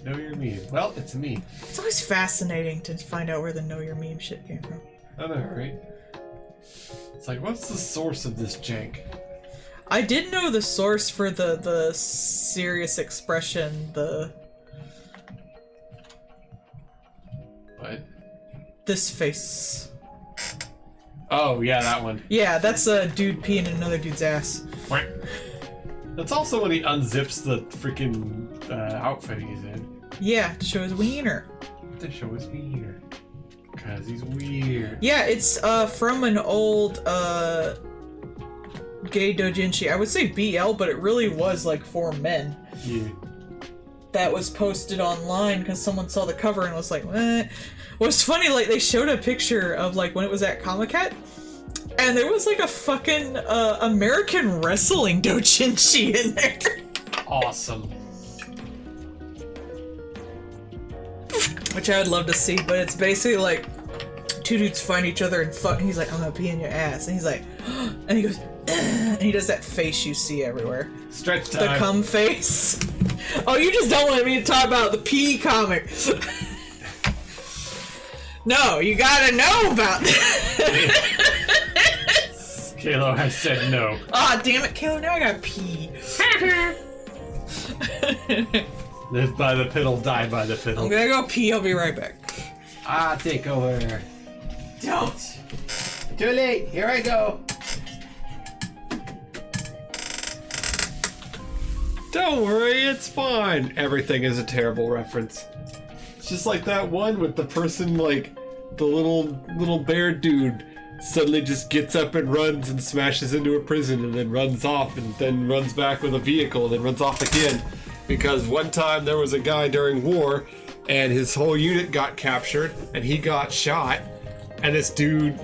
Speaker 2: Know your meme. Well, it's a meme.
Speaker 1: It's always fascinating to find out where the Know Your Meme shit came from.
Speaker 2: I know, right? It's like, what's the source of this jank?
Speaker 1: I did know the source for the serious expression,
Speaker 2: What?
Speaker 1: this face.
Speaker 2: Oh, yeah, that one.
Speaker 1: Yeah, that's a dude peeing in another dude's ass.
Speaker 2: That's also when he unzips the freaking outfit he's in.
Speaker 1: Yeah, to show his wiener.
Speaker 2: To show his wiener. Because he's weird.
Speaker 1: Yeah, it's from an old gay doujinshi. I would say BL, but it really was like for men.
Speaker 2: Yeah.
Speaker 1: That was posted online because someone saw the cover and was like, eh. What's funny, like they showed a picture of like when it was at Comic-Con, and there was like a fucking American wrestling doujinshi in there.
Speaker 2: Awesome.
Speaker 1: Which I would love to see, but it's basically like two dudes find each other and fuck, and he's like, I'm gonna pee in your ass, and he's like, and he goes, and he does that face you see everywhere.
Speaker 2: Stretch time.
Speaker 1: The cum face. Oh, you just don't want me to talk about the pee comic. No, you gotta know about this.
Speaker 2: Kalo has said no.
Speaker 1: Aw, damn it, Kalo, now I gotta pee.
Speaker 2: Live by the piddle, die by the piddle.
Speaker 1: I'm gonna go pee, I'll be right back.
Speaker 2: Take over.
Speaker 1: Don't!
Speaker 2: Too late, here I go. Don't worry, it's fine. Everything is a terrible reference. It's just like that one with the person, like, the little bear dude suddenly just gets up and runs and smashes into a prison and then runs off and then runs back with a vehicle and then runs off again. Because one time there was a guy during war and his whole unit got captured and he got shot, and this dude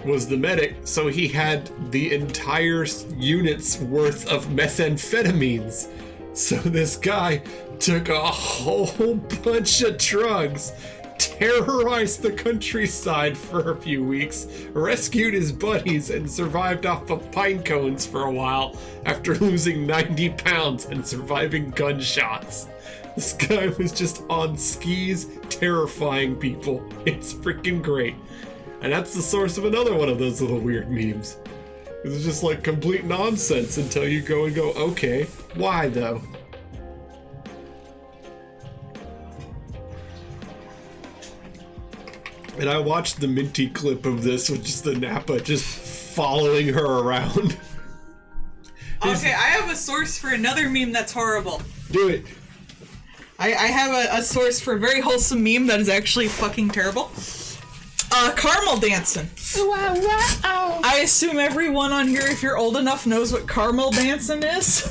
Speaker 2: was the medic, so he had the entire unit's worth of methamphetamines. So this guy took a whole bunch of drugs, terrorized the countryside for a few weeks, rescued his buddies, and survived off of pine cones for a while after losing 90 pounds and surviving gunshots. This guy was just on skis, terrifying people. It's freaking great. And that's the source of another one of those little weird memes. It's just like complete nonsense until you go and go, okay, why though? And I watched the Minty clip of this, which is the Nappa just following her around.
Speaker 1: Okay, I have a source for another meme that's horrible.
Speaker 2: Do it.
Speaker 1: I have a source for a very wholesome meme that is actually fucking terrible. Caramel dancing. I assume everyone on here, if you're old enough, knows what caramel dancing is.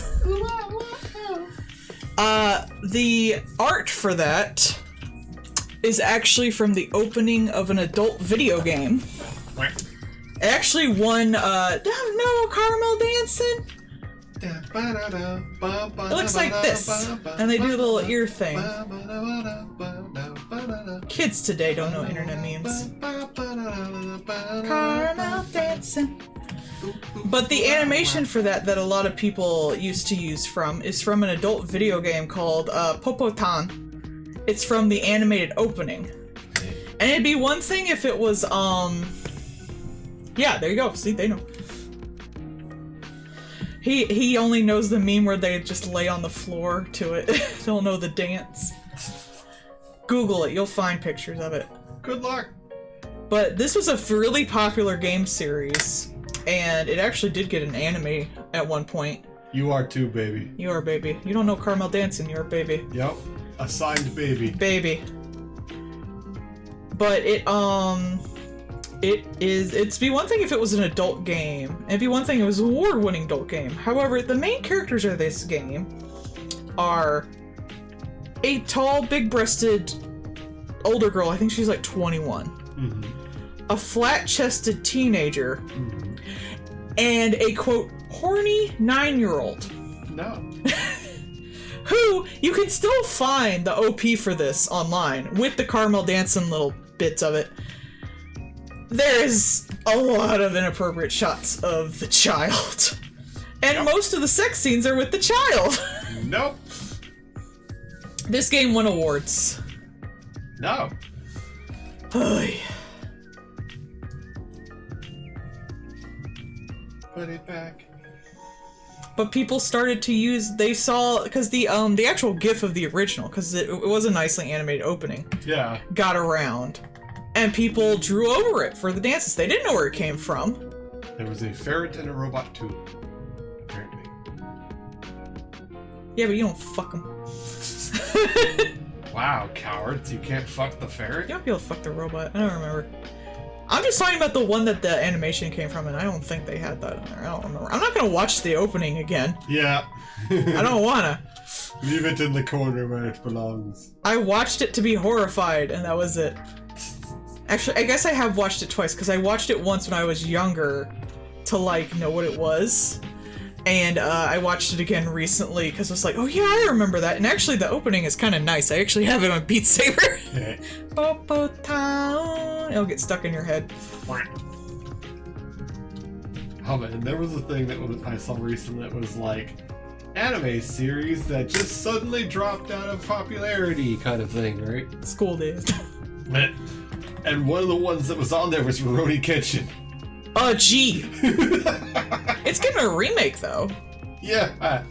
Speaker 1: The art for that is actually from the opening of an adult video game. It actually won, no, caramel dancing? It looks like this, and they do a little ear thing. Kids today don't know internet memes. Caramel dancing. But the animation for that a lot of people used to use is from an adult video game called Popotan. It's from the animated opening. And it'd be one thing if it was, yeah, there you go. See, they know. He only knows the meme where they just lay on the floor to it. Don't know the dance. Google it, you'll find pictures of it.
Speaker 2: Good luck.
Speaker 1: But this was a really popular game series, and it actually did get an anime at one point.
Speaker 2: You are too, baby.
Speaker 1: You are, baby. You don't know caramel dancing, you're a baby.
Speaker 2: Yep. Assigned baby.
Speaker 1: Baby. But it'd be one thing if it was an adult game. It'd be one thing if it was an award-winning adult game. However, the main characters of this game are a tall, big-breasted older girl. I think she's like 21.
Speaker 2: Mm-hmm.
Speaker 1: A flat-chested teenager. Mm-hmm. And a, quote, horny 9-year-old.
Speaker 2: No.
Speaker 1: Who, you can still find the OP for this online, with the caramel dancing little bits of it. There's a lot of inappropriate shots of the child. And most of the sex scenes are with the child.
Speaker 2: Nope.
Speaker 1: This game won awards.
Speaker 2: No.
Speaker 1: Oy.
Speaker 2: Put it back.
Speaker 1: But people started to use, they saw, because the actual GIF of the original, because it was a nicely animated opening.
Speaker 2: Yeah. Got
Speaker 1: around. And people drew over it for the dances. They didn't know where it came from.
Speaker 2: There was a ferret and a robot too, apparently.
Speaker 1: Yeah, but you don't fuck them.
Speaker 2: Wow, cowards. You can't fuck the ferret?
Speaker 1: You don't be able to fuck the robot. I don't remember. I'm just talking about the one that the animation came from, and I don't think they had that in there. I don't remember. I'm not going to watch the opening again.
Speaker 2: Yeah.
Speaker 1: I don't want to.
Speaker 2: Leave it in the corner where it belongs.
Speaker 1: I watched it to be horrified, and that was it. Actually, I guess I have watched it twice, because I watched it once when I was younger to, like, know what it was. And I watched it again recently, because I was like, oh yeah, I remember that. And actually, the opening is kind of nice. I actually have it on Beat Saber. Popo Town. It'll get stuck in your head.
Speaker 2: Oh man, there was a thing that I saw recently that was like, anime series that just suddenly dropped out of popularity kind of thing, right?
Speaker 1: School days.
Speaker 2: And one of the ones that was on there was Rurouni Kenshin.
Speaker 1: Oh, gee. It's getting a remake, though.
Speaker 2: Yeah.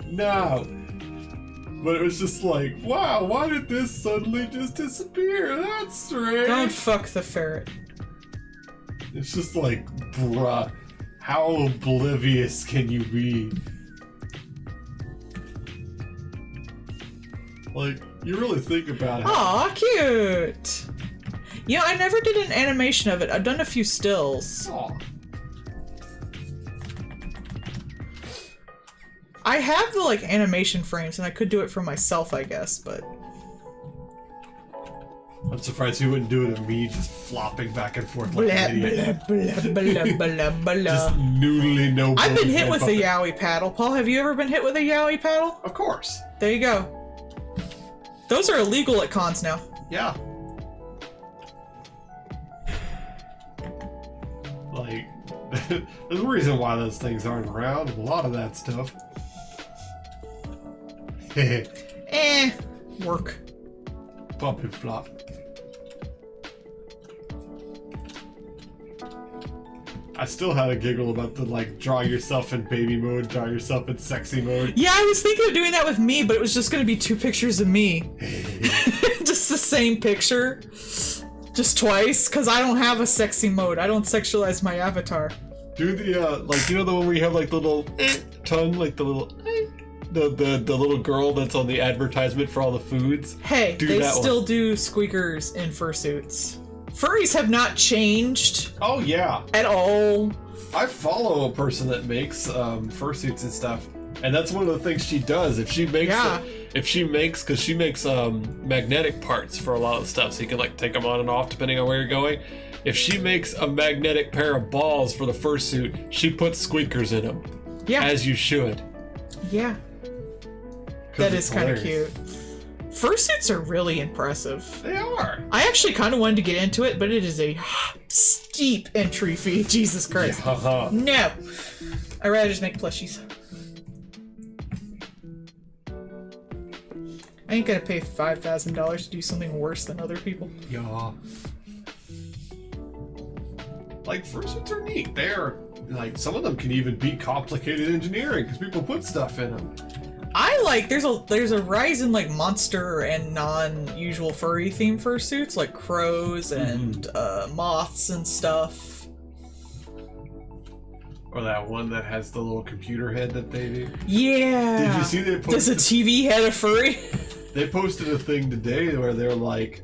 Speaker 2: No. But it was just like, wow, why did this suddenly just disappear? That's strange.
Speaker 1: Don't fuck the ferret.
Speaker 2: It's just like, bruh, how oblivious can you be? Like, you really think about it.
Speaker 1: Aw, cute. Yeah, I never did an animation of it. I've done a few stills.
Speaker 2: Aw.
Speaker 1: I have the, like, animation frames, and I could do it for myself, I guess, but...
Speaker 2: I'm surprised you wouldn't do it of me just flopping back and forth like an idiot. Just noodly no.
Speaker 1: I've been hit with a yaoi paddle. Paul, have you ever been hit with a yaoi paddle?
Speaker 2: Of course.
Speaker 1: There you go. Those are illegal at cons now.
Speaker 2: Yeah. Like, there's a reason why those things aren't around. A lot of that stuff.
Speaker 1: Work.
Speaker 2: Pump and flop. I still had a giggle about the, like, draw yourself in baby mode, draw yourself in sexy mode.
Speaker 1: Yeah, I was thinking of doing that with me, but it was just gonna be 2 pictures of me. Just the same picture. Just twice, because I don't have a sexy mode. I don't sexualize my avatar.
Speaker 2: Do the, like, you know the one where you have, like, the little tongue, like the little... The little girl that's on the advertisement for all the foods?
Speaker 1: Hey, they still do squeakers in fursuits. Furries have not changed.
Speaker 2: Oh yeah.
Speaker 1: At all.
Speaker 2: I follow a person that makes fursuits and stuff, and that's one of the things she does. If she makes, because she makes magnetic parts for a lot of stuff, so you can like take them on and off depending on where you're going. If she makes a magnetic pair of balls for the fursuit, she puts squeakers in them. Yeah. As you should.
Speaker 1: Yeah. That is kind of cute. Fursuits are really impressive.
Speaker 2: They are.
Speaker 1: I actually kind of wanted to get into it, but it is a steep entry fee. Jesus Christ. Yeah. No. I'd rather just make plushies. I ain't gonna pay $5,000 to do something worse than other people.
Speaker 2: Yeah. Like, fursuits are neat. They're, like, some of them can even be complicated engineering because people put stuff in them.
Speaker 1: I like, there's a rise in like monster and non-usual furry themed fursuits, like crows and moths and stuff.
Speaker 2: Or that one that has the little computer head that they do.
Speaker 1: Yeah.
Speaker 2: Did you see they posted?
Speaker 1: Does a TV head a furry?
Speaker 2: They posted a thing today where they're like,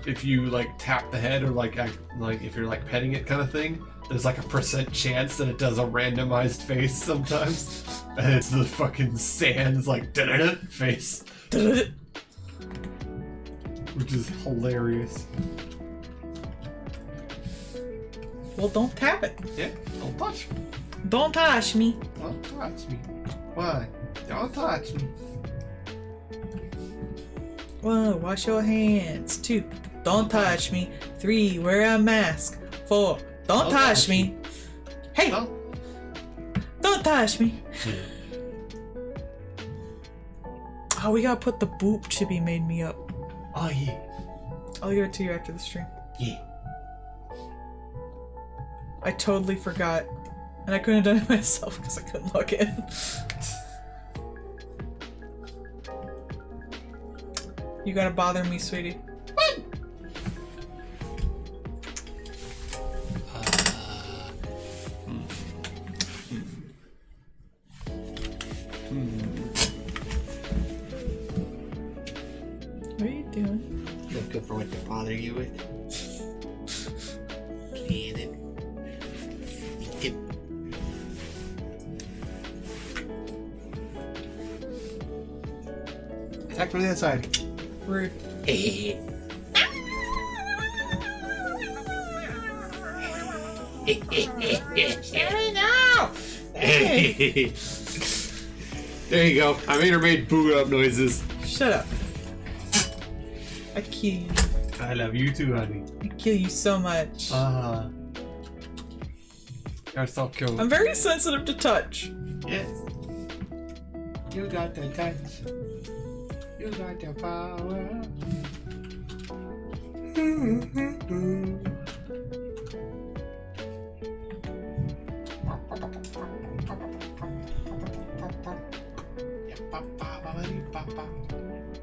Speaker 2: if you like tap the head or like if you're like petting it kind of thing, there's like a % chance that it does a randomized face sometimes. And it's the fucking Sans like face. Which is hilarious.
Speaker 1: Well, don't tap it.
Speaker 2: Yeah, don't touch me.
Speaker 1: Don't touch me.
Speaker 2: Don't touch me. Why? Don't touch me.
Speaker 1: 1, wash your hands. 2, don't touch me. 3, wear a mask. 4, don't touch me. Hey! Don't touch me. Oh, we gotta put the boop chibi made me up.
Speaker 2: Oh, yeah.
Speaker 1: I'll give it to you after the stream.
Speaker 2: Yeah.
Speaker 1: I totally forgot. And I couldn't have done it myself because I couldn't log in. You gotta bother me, sweetie. What are you doing?
Speaker 3: Looking for what to bother you with. Clean it. Yep. Attack from the outside.
Speaker 1: Rude.
Speaker 3: Hey, no! Hey. There you go. I made her make boo up noises.
Speaker 1: Shut up. I kill you.
Speaker 2: I love you too, honey.
Speaker 1: I kill you so much.
Speaker 2: You're so cute.
Speaker 1: I'm very sensitive to touch.
Speaker 3: Yes. You got the touch. You got the power.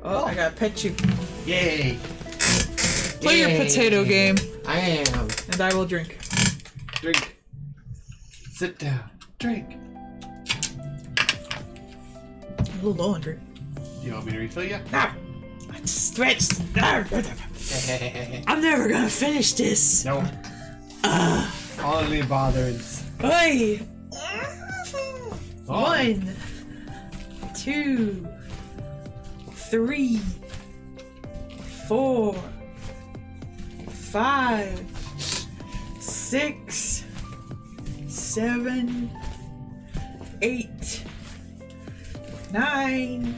Speaker 1: Oh, I gotta pet you.
Speaker 3: Yay!
Speaker 1: Play your potato game.
Speaker 3: I am.
Speaker 1: And I will drink.
Speaker 3: Drink. Sit down. Drink.
Speaker 1: A little low on drink.
Speaker 3: You want me to refill you?
Speaker 1: No! I stretched. I'm never gonna finish this.
Speaker 3: No. Only bothers.
Speaker 1: Oi! 1, 2, 3, 4, 5, 6, 7, 8, 9,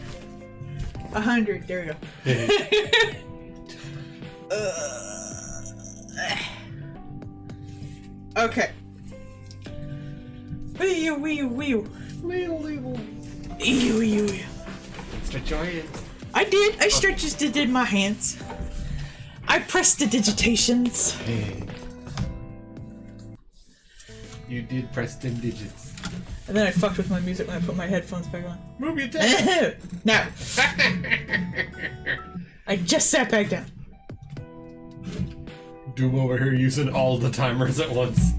Speaker 1: 100. There we go. Okay.
Speaker 3: Stretch your hands.
Speaker 1: I did. I stretched did my hands. I pressed the digitations.
Speaker 3: Hey. You did press them digits.
Speaker 1: And then I fucked with my music when I put my headphones back on.
Speaker 3: Move your tail.
Speaker 1: No. I just sat back down.
Speaker 2: Doom over here using all the timers at once.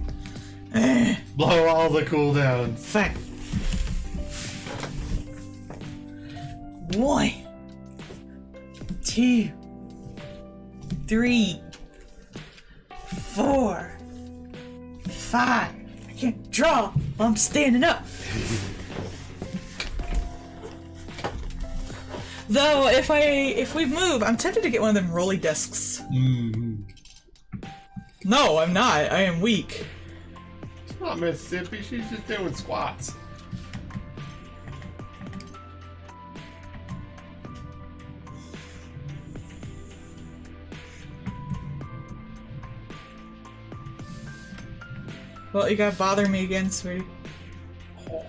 Speaker 2: Blow all the cooldowns.
Speaker 1: Fine. 1, 2, 3, 4, 5. I can't draw while I'm standing up. Though, if we move, I'm tempted to get one of them rolly discs. No, I'm not. I am weak.
Speaker 2: It's not Mississippi. She's just doing squats.
Speaker 1: Well, you gotta bother me again, sweetie.
Speaker 2: Oh.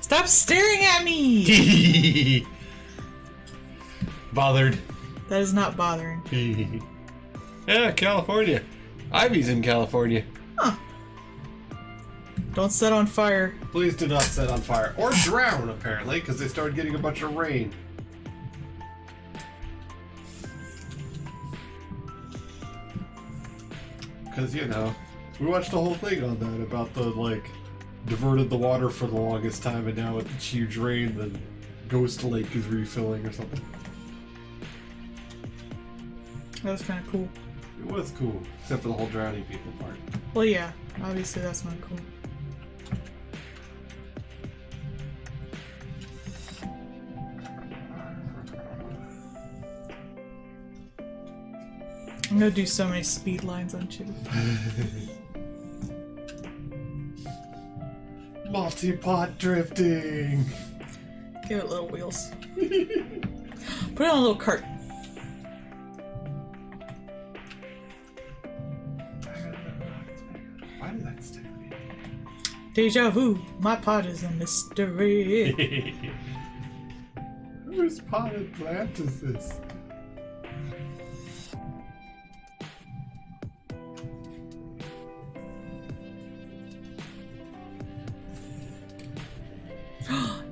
Speaker 1: Stop staring at me!
Speaker 3: Bothered.
Speaker 1: That is not bothering.
Speaker 3: Yeah, California. Ivy's in California.
Speaker 1: Huh. Don't set on fire.
Speaker 2: Please do not set on fire. Or drown, apparently, because they started getting a bunch of rain. Because, you know, we watched the whole thing on that about the, like, diverted the water for the longest time, and now with the huge rain, the Ghost Lake is refilling or something.
Speaker 1: That was kind of cool.
Speaker 2: It was cool, except for the whole drowning people part.
Speaker 1: Well, yeah. Obviously, that's not cool. I'm gonna do so many speed lines on Chibi.
Speaker 2: Multi-pot drifting!
Speaker 1: Give it little wheels. Put it on a little cart.
Speaker 2: Why did that stick me?
Speaker 1: Deja vu. My pot is a mystery.
Speaker 2: Whose potted plant is this?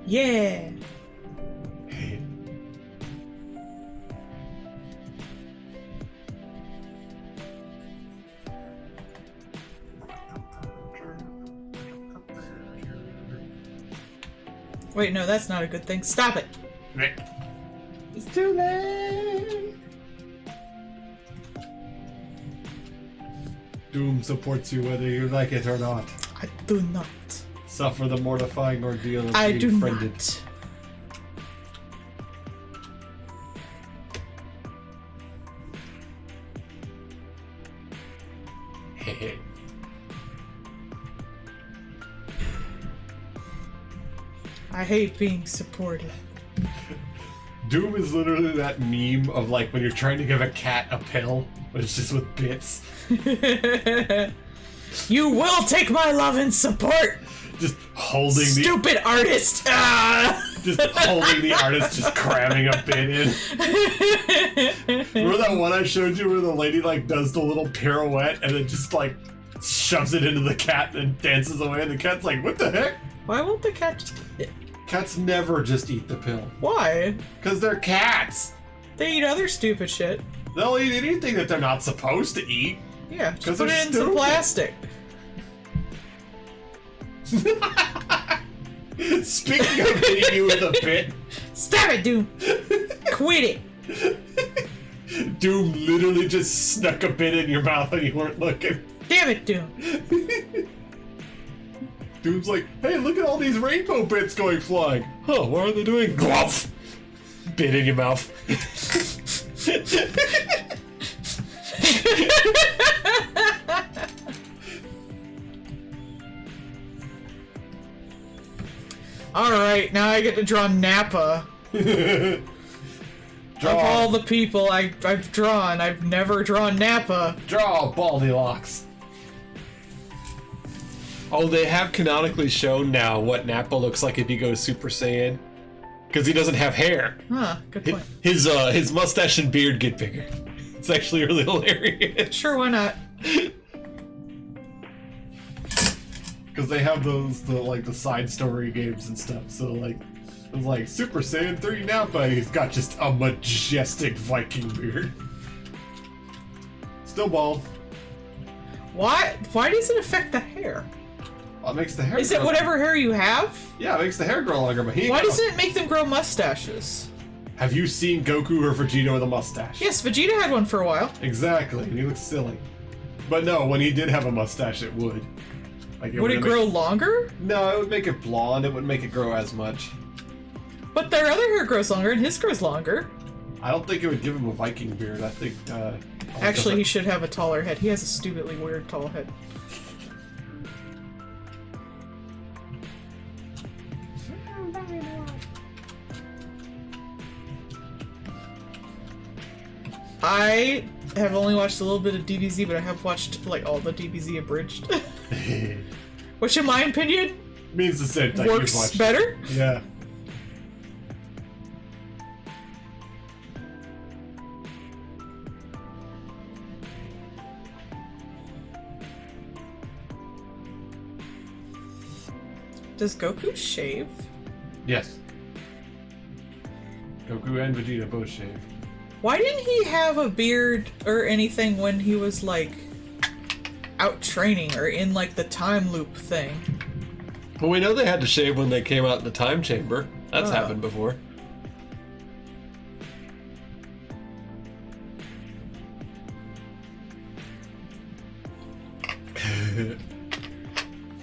Speaker 1: Yeah.
Speaker 2: Hey.
Speaker 1: Wait, no, that's not a good thing. Stop it.
Speaker 2: It's too late. Doom supports you whether you like it or not.
Speaker 1: I do not.
Speaker 2: Suffer the mortifying ordeal of
Speaker 1: I
Speaker 2: being
Speaker 1: do
Speaker 2: friended.
Speaker 1: not. I hate being supported.
Speaker 2: Doom is literally that meme of like when you're trying to give a cat a pill, but it's just with bits.
Speaker 1: You will take my love and support!
Speaker 2: Just holding
Speaker 1: Stupid artist! Ah!
Speaker 2: Just holding the artist, just cramming a bit in. Remember that one I showed you where the lady like does the little pirouette and then just like shoves it into the cat and dances away and the cat's like, what the heck?
Speaker 1: Why won't the cat just...
Speaker 2: Cats never just eat the pill.
Speaker 1: Why?
Speaker 2: Because they're cats.
Speaker 1: They eat other stupid shit.
Speaker 2: They'll eat anything that they're not supposed to eat.
Speaker 1: Yeah, just put
Speaker 2: they're
Speaker 1: it in some
Speaker 2: stupid.
Speaker 1: plastic.
Speaker 2: Speaking of hitting you with a bit,
Speaker 1: Stop it, Doom! Quit it!
Speaker 2: Doom literally just snuck a bit in your mouth and you weren't looking.
Speaker 1: Damn it, Doom!
Speaker 2: Doom's like, hey, look at all these rainbow bits going flying. Huh, what are they doing? Glove! Bit in your mouth.
Speaker 1: Alright, now I get to draw Nappa. Of all the people I've drawn, I've never drawn Nappa.
Speaker 2: Draw Baldylocks.
Speaker 3: Oh, they have canonically shown now what Nappa looks like if he goes Super Saiyan. Because he doesn't have hair.
Speaker 1: Huh, good point.
Speaker 3: His mustache and beard get bigger. It's actually really hilarious.
Speaker 1: Sure, why not?
Speaker 2: Because they have the side story games and stuff. So like, it's like Super Saiyan 3 Nappa. He's got just a majestic Viking beard. Still bald.
Speaker 1: Why does it affect the hair?
Speaker 2: Well, it makes the hair
Speaker 1: Is it whatever hair you have?
Speaker 2: Yeah, it makes the hair grow longer, but
Speaker 1: Why doesn't it make them grow mustaches?
Speaker 2: Have you seen Goku or Vegeta with a mustache?
Speaker 1: Yes, Vegeta had one for a while.
Speaker 2: Exactly, and he looks silly. But no, when he did have a mustache, it would. Like
Speaker 1: Would it grow longer?
Speaker 2: No, it would make it blonde. It wouldn't make it grow as much.
Speaker 1: But their other hair grows longer, and his grows longer.
Speaker 2: I don't think it would give him a Viking beard. I think.
Speaker 1: Actually, he should have a taller head. He has a stupidly weird tall head. I have only watched a little bit of DBZ, but I have watched like all the DBZ abridged. Which, in my opinion,
Speaker 2: means the same thing.
Speaker 1: Works better.
Speaker 2: Yeah.
Speaker 1: Does Goku shave?
Speaker 2: Yes. Goku and Vegeta both shave.
Speaker 1: Why didn't he have a beard or anything when he was like out training or in like the time loop thing?
Speaker 3: Well, we know they had to shave when they came out in the time chamber. That's happened before.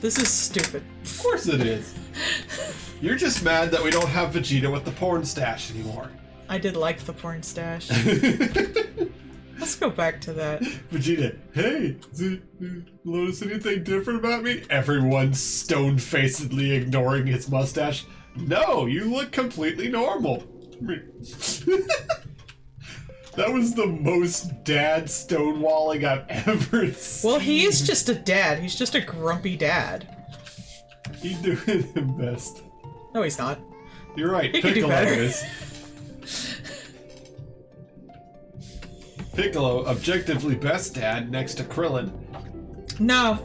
Speaker 1: This is stupid.
Speaker 2: Of course it is. You're just mad that we don't have Vegeta with the porn stash anymore.
Speaker 1: I did like the porn stash. Let's go back to that.
Speaker 2: Vegeta, hey, notice anything different about me? Everyone stone-facedly ignoring his mustache. No, you look completely normal. That was the most dad stonewalling I've ever seen.
Speaker 1: Well, he is just a dad. He's just a grumpy dad.
Speaker 2: He's doing his best.
Speaker 1: No, he's not.
Speaker 2: You're right.
Speaker 1: He could do better.
Speaker 2: Is. Piccolo, objectively best dad next to Krillin.
Speaker 1: No.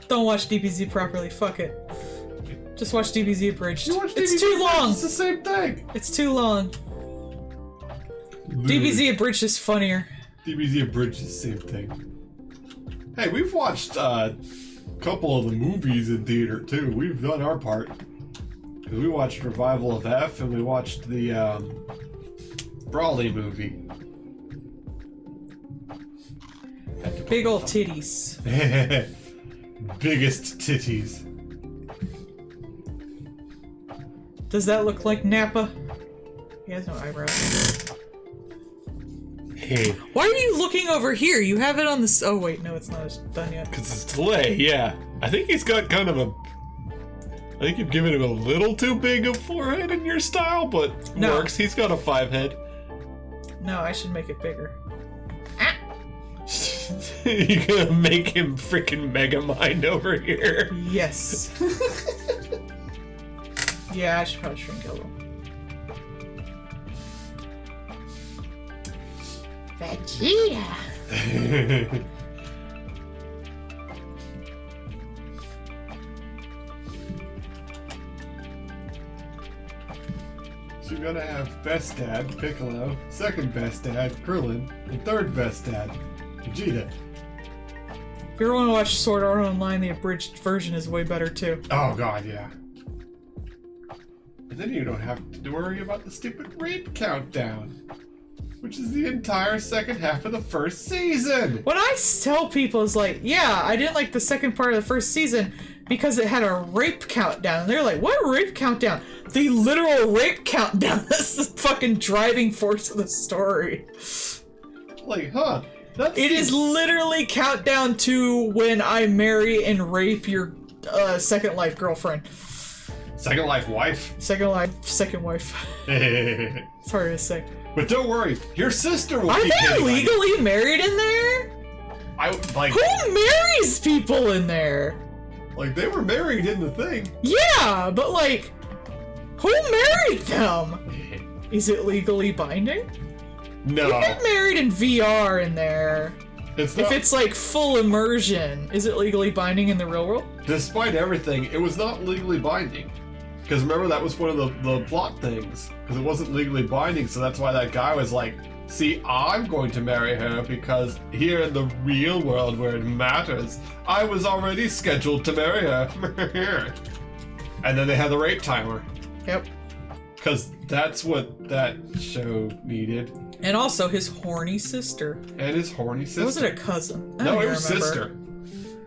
Speaker 1: Don't watch DBZ properly. Fuck it. Just watch DBZ abridged. It's too long.
Speaker 2: It's the same thing.
Speaker 1: It's too long. DBZ abridged is funnier.
Speaker 2: DBZ abridged is the same thing. Hey, we've watched a couple of the movies in theater too. We've done our part. We watched Revival of F and we watched the Brawley movie.
Speaker 1: Big old titties.
Speaker 2: Biggest titties.
Speaker 1: Does that look like Nappa? He has no eyebrows.
Speaker 3: Hey.
Speaker 1: Why are you looking over here? You have it on this. Oh wait, no, it's not done yet.
Speaker 3: Because it's delay, yeah. I think he's got kind of a... I think you've given him a little too big a forehead in your style, but works. He's got a 5 head.
Speaker 1: No, I should make it bigger.
Speaker 3: You're gonna make him freaking Megamind over here.
Speaker 1: Yes. Yeah, I should probably shrink a little. Vegeta!
Speaker 2: So you're gonna have best dad, Piccolo, second best dad, Krillin, and third best dad, Vegeta.
Speaker 1: If you ever want to watch Sword Art Online, the abridged version is way better too.
Speaker 2: Oh god, yeah. And then you don't have to worry about the stupid rape countdown, which is the entire second half of the first season.
Speaker 1: What I tell people is like, yeah, I didn't like the second part of the first season because it had a rape countdown. And they're like, what rape countdown? The literal rape countdown. That's the fucking driving force of the story.
Speaker 2: Like, huh?
Speaker 1: It is literally countdown to when I marry and rape your Second Life girlfriend.
Speaker 2: Second Life wife?
Speaker 1: Second wife. It's hard to say.
Speaker 2: But don't worry, your sister will
Speaker 1: Are
Speaker 2: keep
Speaker 1: they
Speaker 2: hitting
Speaker 1: legally married in there? Who marries people in there?
Speaker 2: Like, they were married in the thing.
Speaker 1: Yeah, but like, who married them? Is it legally binding?
Speaker 2: No.
Speaker 1: You get married in VR in there.
Speaker 2: It's not,
Speaker 1: if it's like full immersion, is it legally binding in the real world?
Speaker 2: Despite everything, it was not legally binding. Because remember, that was one of the plot things. Because it wasn't legally binding, so that's why that guy was like
Speaker 3: See, I'm going to marry her because here in the real world where it matters, I was already scheduled to marry her. And then they had the rape timer.
Speaker 1: Yep.
Speaker 3: Because that's what that show needed.
Speaker 1: And also his horny sister.
Speaker 3: And his horny sister.
Speaker 1: Or was it a cousin? I
Speaker 3: No,
Speaker 1: don't
Speaker 3: it was
Speaker 1: remember.
Speaker 3: sister.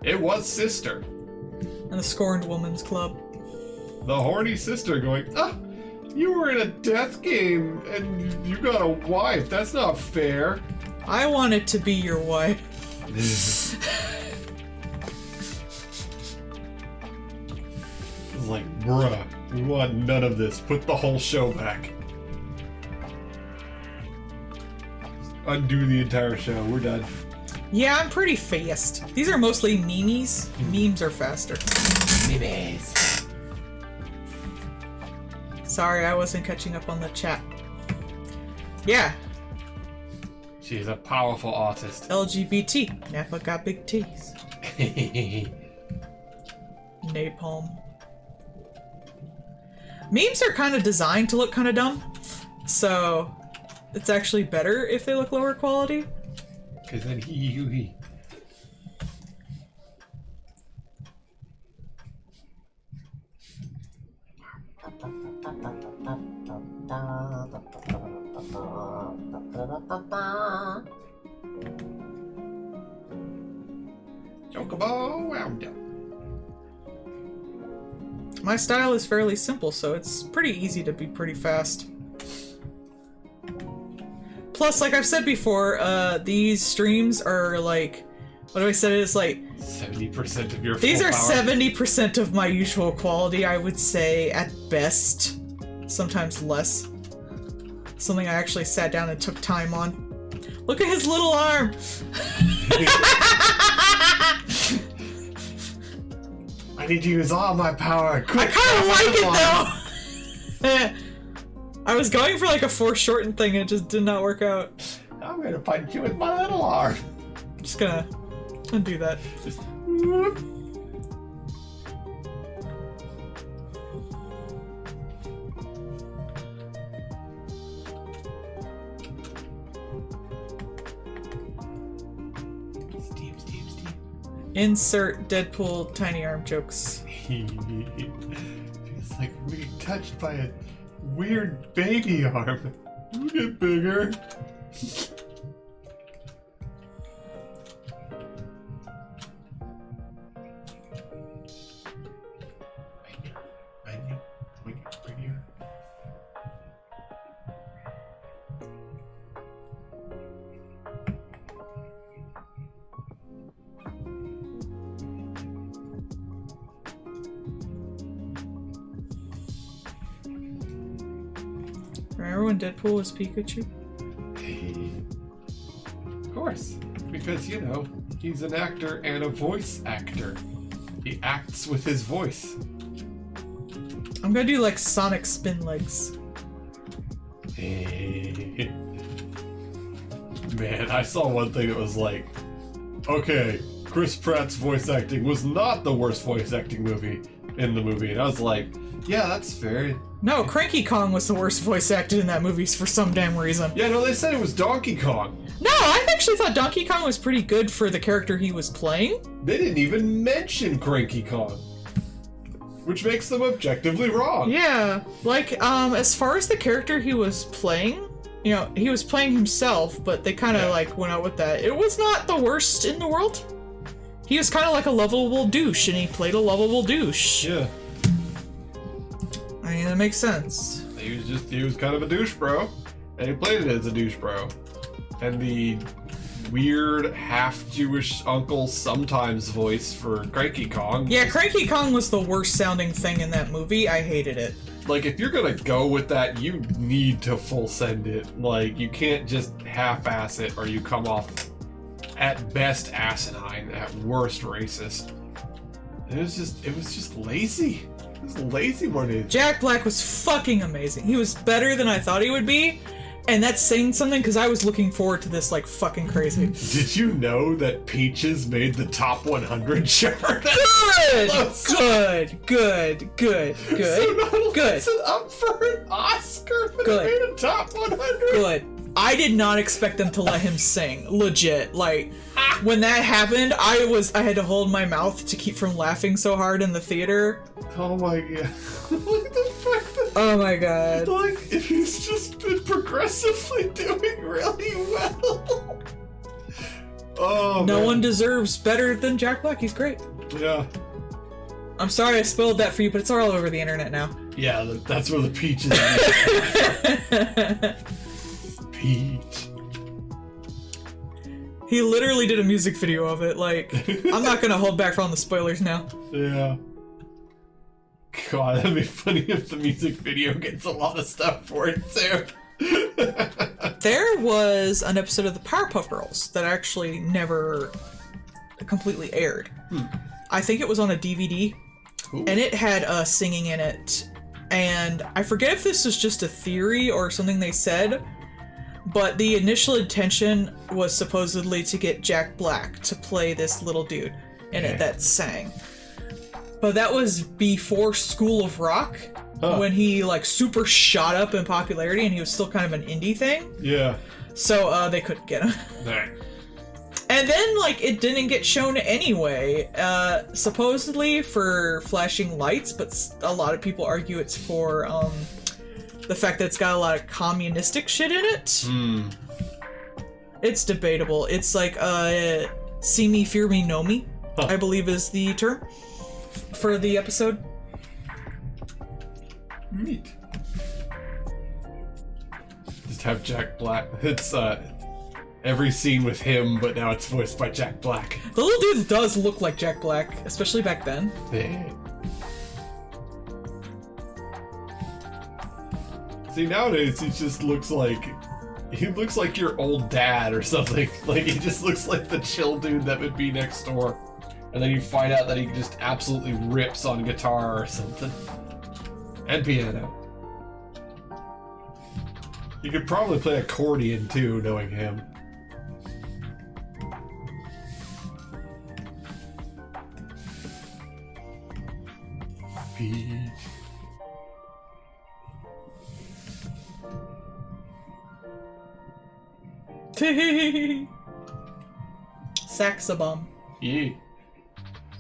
Speaker 3: It was sister.
Speaker 1: And the Scorned Woman's Club.
Speaker 3: The horny sister going, you were in a death game and you got a wife. That's not fair.
Speaker 1: I wanted to be your wife.
Speaker 3: It's like, bruh, we want none of this. Put the whole show back. Undo the entire show. We're done.
Speaker 1: Yeah, I'm pretty fast. These are mostly memes. Memes are faster.
Speaker 3: Memes.
Speaker 1: Sorry, I wasn't catching up on the chat. Yeah.
Speaker 3: She's a powerful artist.
Speaker 1: LGBT. Nappa got big T's. Napalm. Memes are kind of designed to look kind of dumb. So, it's actually better if they look lower quality.
Speaker 3: Because then he. Chocobo wound up.
Speaker 1: My style is fairly simple, so it's pretty easy to be pretty fast. Plus, like I've said before, these streams are like, what do I say? It's like
Speaker 3: 70% of your.
Speaker 1: These
Speaker 3: full
Speaker 1: are
Speaker 3: power.
Speaker 1: 70% of my usual quality, I would say, at best. Sometimes less. Something I actually sat down and took time on. Look at his little arm!
Speaker 3: I need to use all my power. Quick,
Speaker 1: I kinda like it though! I was going for like a foreshortened thing and it just did not work out.
Speaker 3: I'm gonna punch you with my little arm.
Speaker 1: I'm just gonna undo that.
Speaker 3: Just.
Speaker 1: Insert Deadpool tiny arm jokes.
Speaker 3: Feels like being touched by a weird baby arm. You get bigger.
Speaker 1: Remember when Deadpool was Pikachu?
Speaker 3: Of course, because you know, he's an actor and a voice actor. He acts with his voice.
Speaker 1: I'm gonna do like Sonic spin legs.
Speaker 3: Man, I saw one thing that was like, okay, Chris Pratt's voice acting was not the worst voice acting movie in the movie, and I was like, yeah, that's fair.
Speaker 1: No, Cranky Kong was the worst voice acted in that movie for some damn reason.
Speaker 3: Yeah, no, they said it was Donkey Kong.
Speaker 1: No, I actually thought Donkey Kong was pretty good for the character he was playing.
Speaker 3: They didn't even mention Cranky Kong, which makes them objectively wrong.
Speaker 1: Yeah, like, as far as the character he was playing, you know, he was playing himself, but they kind of, like, went out with that. It was not the worst in the world. He was kind of like a lovable douche, and he played a lovable douche.
Speaker 3: Yeah.
Speaker 1: I mean, that makes sense.
Speaker 3: He was kind of a douche bro, and he played it as a douche bro. And the weird half-Jewish uncle sometimes voice for Cranky Kong.
Speaker 1: Yeah, Cranky Kong was the worst sounding thing in that movie. I hated it.
Speaker 3: Like, if you're gonna go with that, you need to full send it. Like, you can't just half-ass it, or you come off at best asinine, at worst racist. It was just lazy. It was lazy more than anything.
Speaker 1: Jack Black was fucking amazing. He was better than I thought he would be, and that's saying something because I was looking forward to this like fucking crazy.
Speaker 3: Did you know that Peaches made the top 100 chart?
Speaker 1: Good! Good.
Speaker 3: So not only
Speaker 1: Good.
Speaker 3: is it up for an Oscar, but
Speaker 1: Good.
Speaker 3: it made a top 100.
Speaker 1: Good. I did not expect them to let him sing. Legit. Like, when that happened, I had to hold my mouth to keep from laughing so hard in the theater.
Speaker 3: Oh my god. Look at the fact that,
Speaker 1: Oh my god.
Speaker 3: like, he's just been progressively doing really well. Oh,
Speaker 1: No
Speaker 3: man.
Speaker 1: one deserves better than Jack Black. He's great.
Speaker 3: Yeah.
Speaker 1: I'm sorry I spoiled that for you, but it's all over the internet now.
Speaker 3: Yeah, that's where the peach is. Peach.
Speaker 1: He literally did a music video of it. Like, I'm not gonna hold back on the spoilers now.
Speaker 3: Yeah. God, that'd be funny if the music video gets a lot of stuff for it too.
Speaker 1: There was an episode of the Powerpuff Girls that actually never completely aired. I think it was on a DVD, and it had singing in it. And I forget if this was just a theory or something they said, but the initial intention was supposedly to get Jack Black to play this little dude in it that sang. But that was before School of Rock, when he like super shot up in popularity and he was still kind of an indie thing.
Speaker 3: Yeah.
Speaker 1: So they couldn't get him.
Speaker 3: Nah.
Speaker 1: And then like it didn't get shown anyway, supposedly for flashing lights, but a lot of people argue it's for the fact that it's got a lot of communistic shit in it. It's debatable. It's like see me, fear me, know me, I believe is the term for the episode.
Speaker 3: Neat. Just have Jack Black. It's every scene with him, but now it's voiced by Jack Black.
Speaker 1: The little dude does look like Jack Black, especially back then.
Speaker 3: Yeah. See, nowadays he just looks like your old dad or something. Like he just looks like the chill dude that would be next door. And then you find out that he just absolutely rips on guitar or something. And piano. You could probably play accordion too, knowing him. Peach.
Speaker 1: Saxabum.
Speaker 3: Yeah.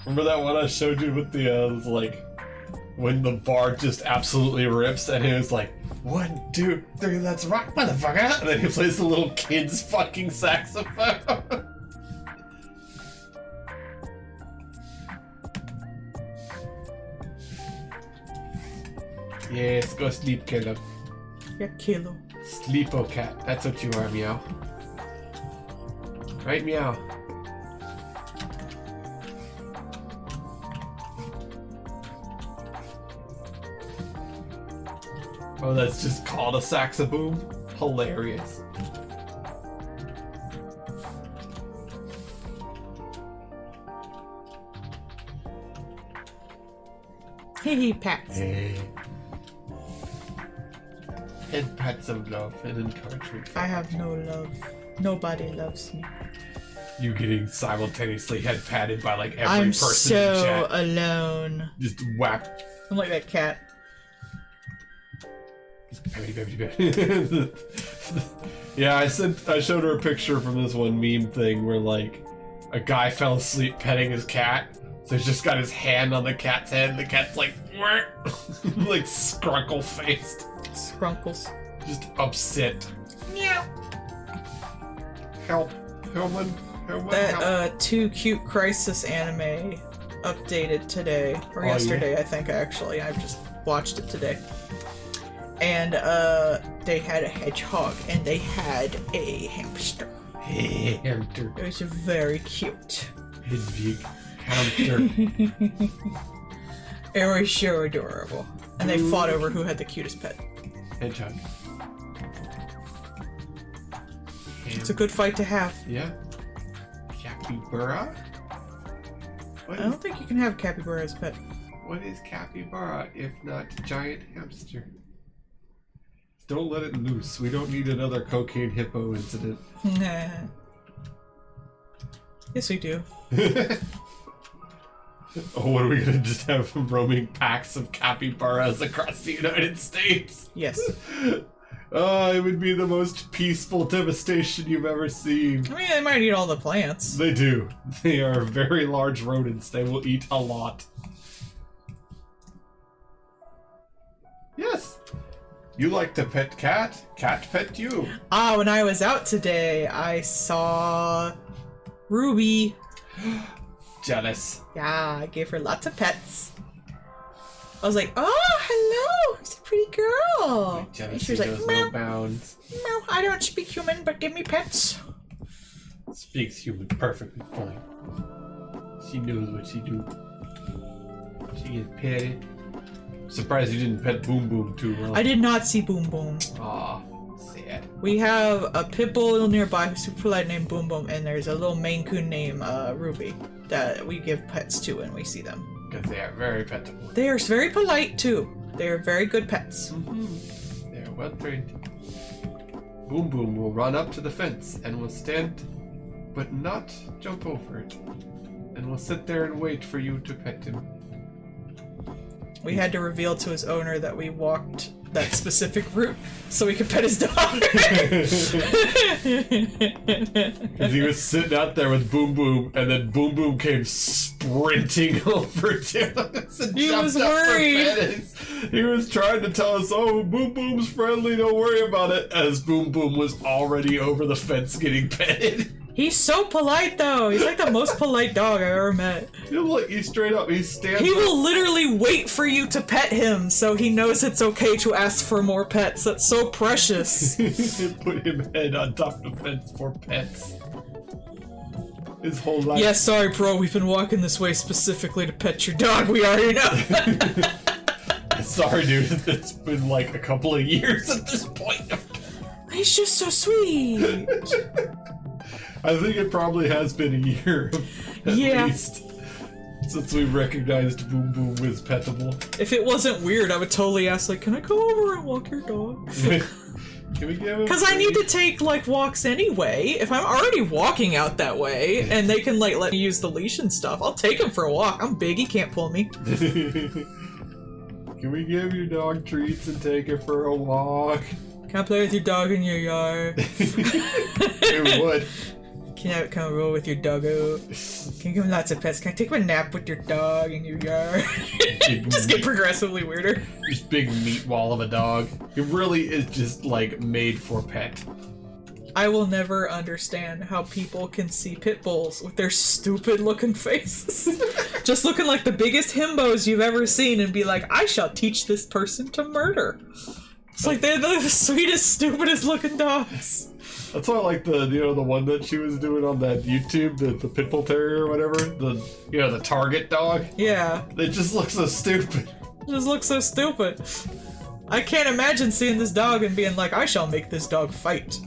Speaker 3: Remember that one I showed you with the, like, when the bar just absolutely rips and it was like, 1, 2, 3, let's rock, motherfucker! And then he plays the little kid's fucking saxophone. Yes, go sleep, killer.
Speaker 1: Yeah, kilo.
Speaker 3: Sleepo cat. That's what you are, meow. Right, meow. Oh, that's just called a saxaboom? Hilarious.
Speaker 1: Hee pats.
Speaker 3: Hey. Head pats of love and encouragement.
Speaker 1: I have no love. Nobody loves me.
Speaker 3: You getting simultaneously head patted by like every
Speaker 1: I'm
Speaker 3: person in
Speaker 1: so
Speaker 3: chat.
Speaker 1: alone.
Speaker 3: Just whack.
Speaker 1: I'm like that cat.
Speaker 3: Yeah, I showed her a picture from this one meme thing where like a guy fell asleep petting his cat, so he's just got his hand on the cat's head and the cat's like like scrunkle faced.
Speaker 1: Scrunkles.
Speaker 3: Just upset.
Speaker 1: Meow.
Speaker 3: Help. Hellman. Hellman.
Speaker 1: That
Speaker 3: help.
Speaker 1: Too Cute Crisis anime updated today. Or yesterday, I think actually. I just watched it today. And they had a hedgehog and they had a hamster.
Speaker 3: Hamster.
Speaker 1: It was very cute.
Speaker 3: Hedvig. Hamster.
Speaker 1: It was so adorable. And they fought over who had the cutest pet.
Speaker 3: Hedgehog.
Speaker 1: It's a good fight to have.
Speaker 3: Yeah. Capybara?
Speaker 1: I don't think you can have a capybara as a pet.
Speaker 3: What is capybara if not giant hamster? Don't let it loose. We don't need another cocaine hippo incident.
Speaker 1: Nah. Yes, we do.
Speaker 3: Oh, what are we gonna just have roaming packs of capybaras across the United States?
Speaker 1: Yes.
Speaker 3: Oh, it would be the most peaceful devastation you've ever seen.
Speaker 1: I mean, they might eat all the plants.
Speaker 3: They do. They are very large rodents. They will eat a lot. Yes. You like to pet cat? Cat pet you.
Speaker 1: Ah, when I was out today, I saw Ruby.
Speaker 3: Jealous.
Speaker 1: Yeah, I gave her lots of pets. I was like, oh, hello, it's a pretty girl.
Speaker 3: Jealousy
Speaker 1: And she was like,
Speaker 3: knows
Speaker 1: meow,
Speaker 3: no bounds.
Speaker 1: meow, I don't speak human, but give me pets.
Speaker 3: Speaks human perfectly fine. She knows what she do. She gets petted. Surprised you didn't pet Boom Boom too well.
Speaker 1: I did not see Boom Boom.
Speaker 3: Aw, sad.
Speaker 1: We have a pit bull nearby who's super polite named Boom Boom, and there's a little Maine Coon named Ruby that we give pets to when we see them.
Speaker 3: Because they are very petable.
Speaker 1: They are very polite too. They are very good pets.
Speaker 3: Mm-hmm. They are well trained. Boom Boom will run up to the fence and will stand, but not jump over it, and will sit there and wait for you to pet him.
Speaker 1: We had to reveal to his owner that we walked that specific route so we could pet his dog.
Speaker 3: Because he was sitting out there with Boom Boom, and then Boom Boom came sprinting over to us and
Speaker 1: He
Speaker 3: jumped
Speaker 1: was
Speaker 3: up for
Speaker 1: worried.
Speaker 3: petting. He was trying to tell us, oh, Boom Boom's friendly, don't worry about it, as Boom Boom was already over the fence getting petted.
Speaker 1: He's so polite though. He's like the most polite dog I've ever met.
Speaker 3: He straight up, he stands
Speaker 1: He
Speaker 3: up.
Speaker 1: will literally wait for you to pet him so he knows it's okay to ask for more pets. That's so precious.
Speaker 3: Put him head on top of the fence for pets. His whole life.
Speaker 1: Yeah, sorry bro, we've been walking this way specifically to pet your dog, we already know.
Speaker 3: Sorry dude, it's been like a couple of years at this point.
Speaker 1: He's just so sweet.
Speaker 3: I think it probably has been a year, at least, since we recognized Boom Boom was petable.
Speaker 1: If it wasn't weird, I would totally ask, like, can I come over and walk your dog?
Speaker 3: Can we give him?
Speaker 1: Because I need to take, like, walks anyway. If I'm already walking out that way, and they can, like, let me use the leash and stuff, I'll take him for a walk. I'm big, he can't pull me.
Speaker 3: Can we give your dog treats and take it for a walk?
Speaker 1: Can I play with your dog in your yard?
Speaker 3: It would.
Speaker 1: Can I come roll with your doggo? Can you give him lots of pets? Can I take a nap with your dog in your yard? Just get progressively weirder.
Speaker 3: This big meat wall of a dog. It really is just like made for pet.
Speaker 1: I will never understand how people can see pit bulls with their stupid looking faces. Just looking like the biggest himbos you've ever seen and be like, I shall teach this person to murder. It's like they're the sweetest, stupidest looking dogs.
Speaker 3: That's why I like the the one that she was doing on that YouTube, the pit bull terrier or whatever, the target dog.
Speaker 1: Yeah.
Speaker 3: They just look so stupid.
Speaker 1: Just looks so stupid. I can't imagine seeing this dog and being like, I shall make this dog fight.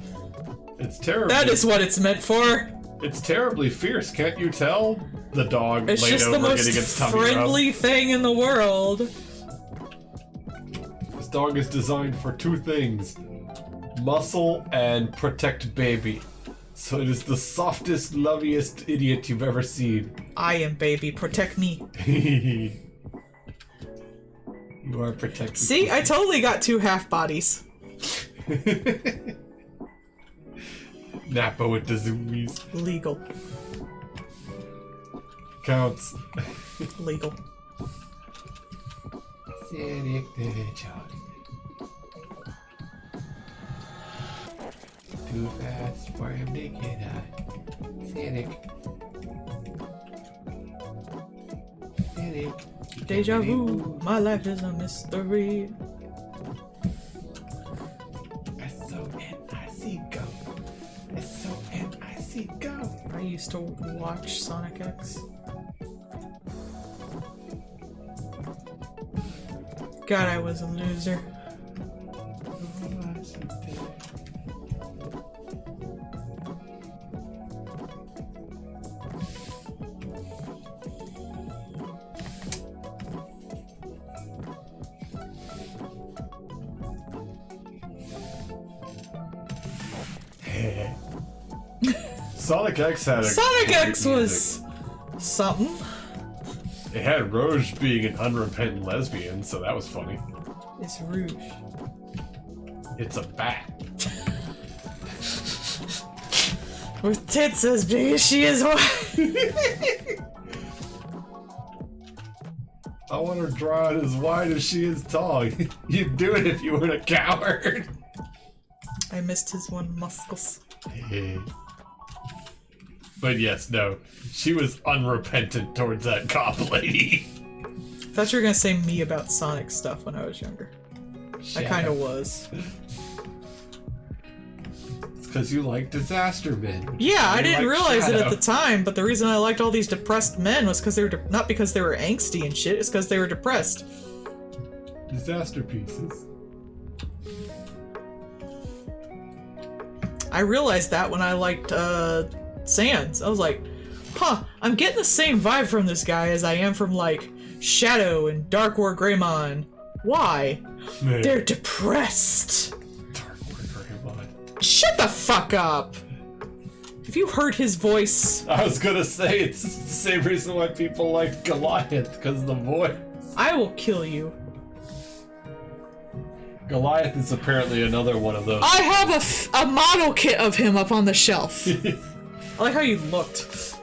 Speaker 3: It's terrible.
Speaker 1: That is what it's meant for.
Speaker 3: It's terribly fierce, can't you tell? The dog
Speaker 1: It's
Speaker 3: laid
Speaker 1: just the
Speaker 3: over
Speaker 1: most
Speaker 3: getting its tummy rubbed.
Speaker 1: friendly thing in the world.
Speaker 3: This dog is designed for two things: muscle and protect baby. So it is the softest, loveliest idiot you've ever seen.
Speaker 1: I am baby, protect me.
Speaker 3: You are protected.
Speaker 1: See, I totally got two half bodies.
Speaker 3: Nappa with the zoomies.
Speaker 1: Legal.
Speaker 3: Counts.
Speaker 1: Legal.
Speaker 3: Sonic the Hedgehog. Too fast for him to get out. Sonic. Sonic.
Speaker 1: Deja vu, my life is a mystery.
Speaker 3: S-O-N-I-C go. S-O-N-I-C go.
Speaker 1: I used to watch Sonic X. God, I was a loser.
Speaker 3: Sonic X had a
Speaker 1: Sonic
Speaker 3: great
Speaker 1: X was
Speaker 3: music.
Speaker 1: something.
Speaker 3: It had Rouge being an unrepentant lesbian, so that was funny.
Speaker 1: It's Rouge.
Speaker 3: It's a bat.
Speaker 1: With tits as big as she is wide.
Speaker 3: I want her draw out as wide as she is tall. You'd do it if you weren't a coward.
Speaker 1: I missed his one muscles.
Speaker 3: But yes, no. She was unrepentant towards that cop lady.
Speaker 1: I thought you were gonna say me about Sonic stuff when I was younger. I kinda was.
Speaker 3: It's because you like disaster men.
Speaker 1: Yeah, I didn't realize it at the
Speaker 3: Shadow.
Speaker 1: time, but the reason I liked all these depressed men was because they were not because they were angsty and shit, it's because they were depressed.
Speaker 3: Disaster pieces.
Speaker 1: I realized that when I liked Sans. I was like, huh, I'm getting the same vibe from this guy as I am from like Shadow and Dark War Greymon. Why?
Speaker 3: Man.
Speaker 1: They're depressed.
Speaker 3: Dark War Greymon.
Speaker 1: Shut the fuck up! Have you heard his voice?
Speaker 3: I was gonna say it's the same reason why people like Goliath, because of the voice.
Speaker 1: I will kill you.
Speaker 3: Goliath is apparently another one of those.
Speaker 1: I have a model kit of him up on the shelf. I like how you looked.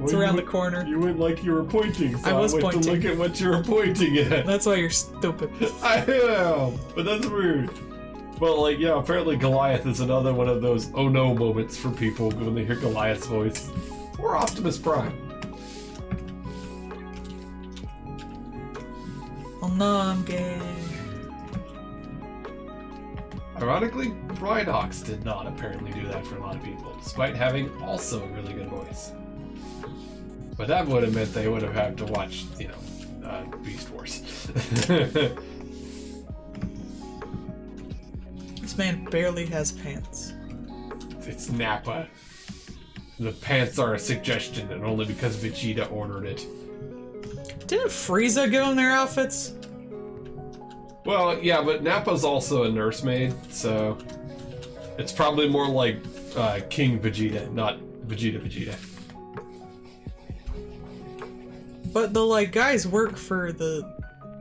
Speaker 1: It's around the corner.
Speaker 3: You went like you were pointing, so
Speaker 1: I was
Speaker 3: went
Speaker 1: pointing.
Speaker 3: to look at what you were pointing at.
Speaker 1: That's why you're stupid.
Speaker 3: I am, but that's rude. But like, yeah, apparently Goliath is another one of those oh no moments for people when they hear Goliath's voice. Or Optimus Prime.
Speaker 1: Oh no, I'm gay.
Speaker 3: Ironically, Rhinox did not apparently do that for a lot of people, despite having also a really good voice. But that would have meant they would have had to watch, you know, Beast Wars.
Speaker 1: This man barely has pants.
Speaker 3: It's Nappa. The pants are a suggestion, and only because Vegeta ordered it.
Speaker 1: Didn't Frieza go in their outfits?
Speaker 3: Well, yeah, but Nappa's also a nursemaid, so it's probably more like King Vegeta, not Vegeta.
Speaker 1: But the like guys work for the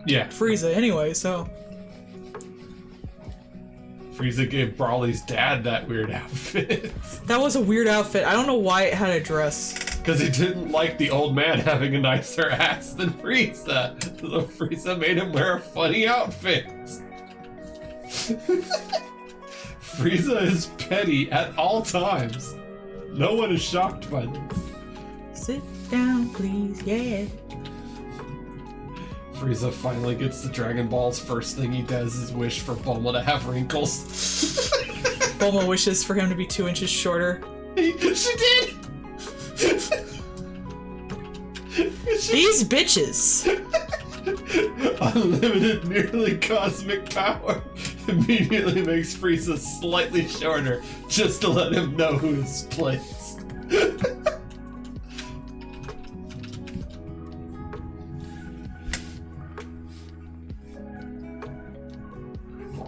Speaker 3: Yeah,
Speaker 1: Frieza anyway, so
Speaker 3: Frieza gave Brawly's dad that weird outfit.
Speaker 1: that was a weird outfit. I don't know why it had a dress.
Speaker 3: Because he didn't like the old man having a nicer ass than Frieza. So Frieza made him wear a funny outfit. Frieza is petty at all times. No one is shocked by this.
Speaker 1: Sit down, please, yeah.
Speaker 3: Frieza finally gets the Dragon Balls. First thing he does is wish for Bulma to have wrinkles.
Speaker 1: Bulma wishes for him to be 2 inches shorter.
Speaker 3: She did!
Speaker 1: These bitches!
Speaker 3: Unlimited nearly cosmic power immediately makes Frieza slightly shorter just to let him know who is placed.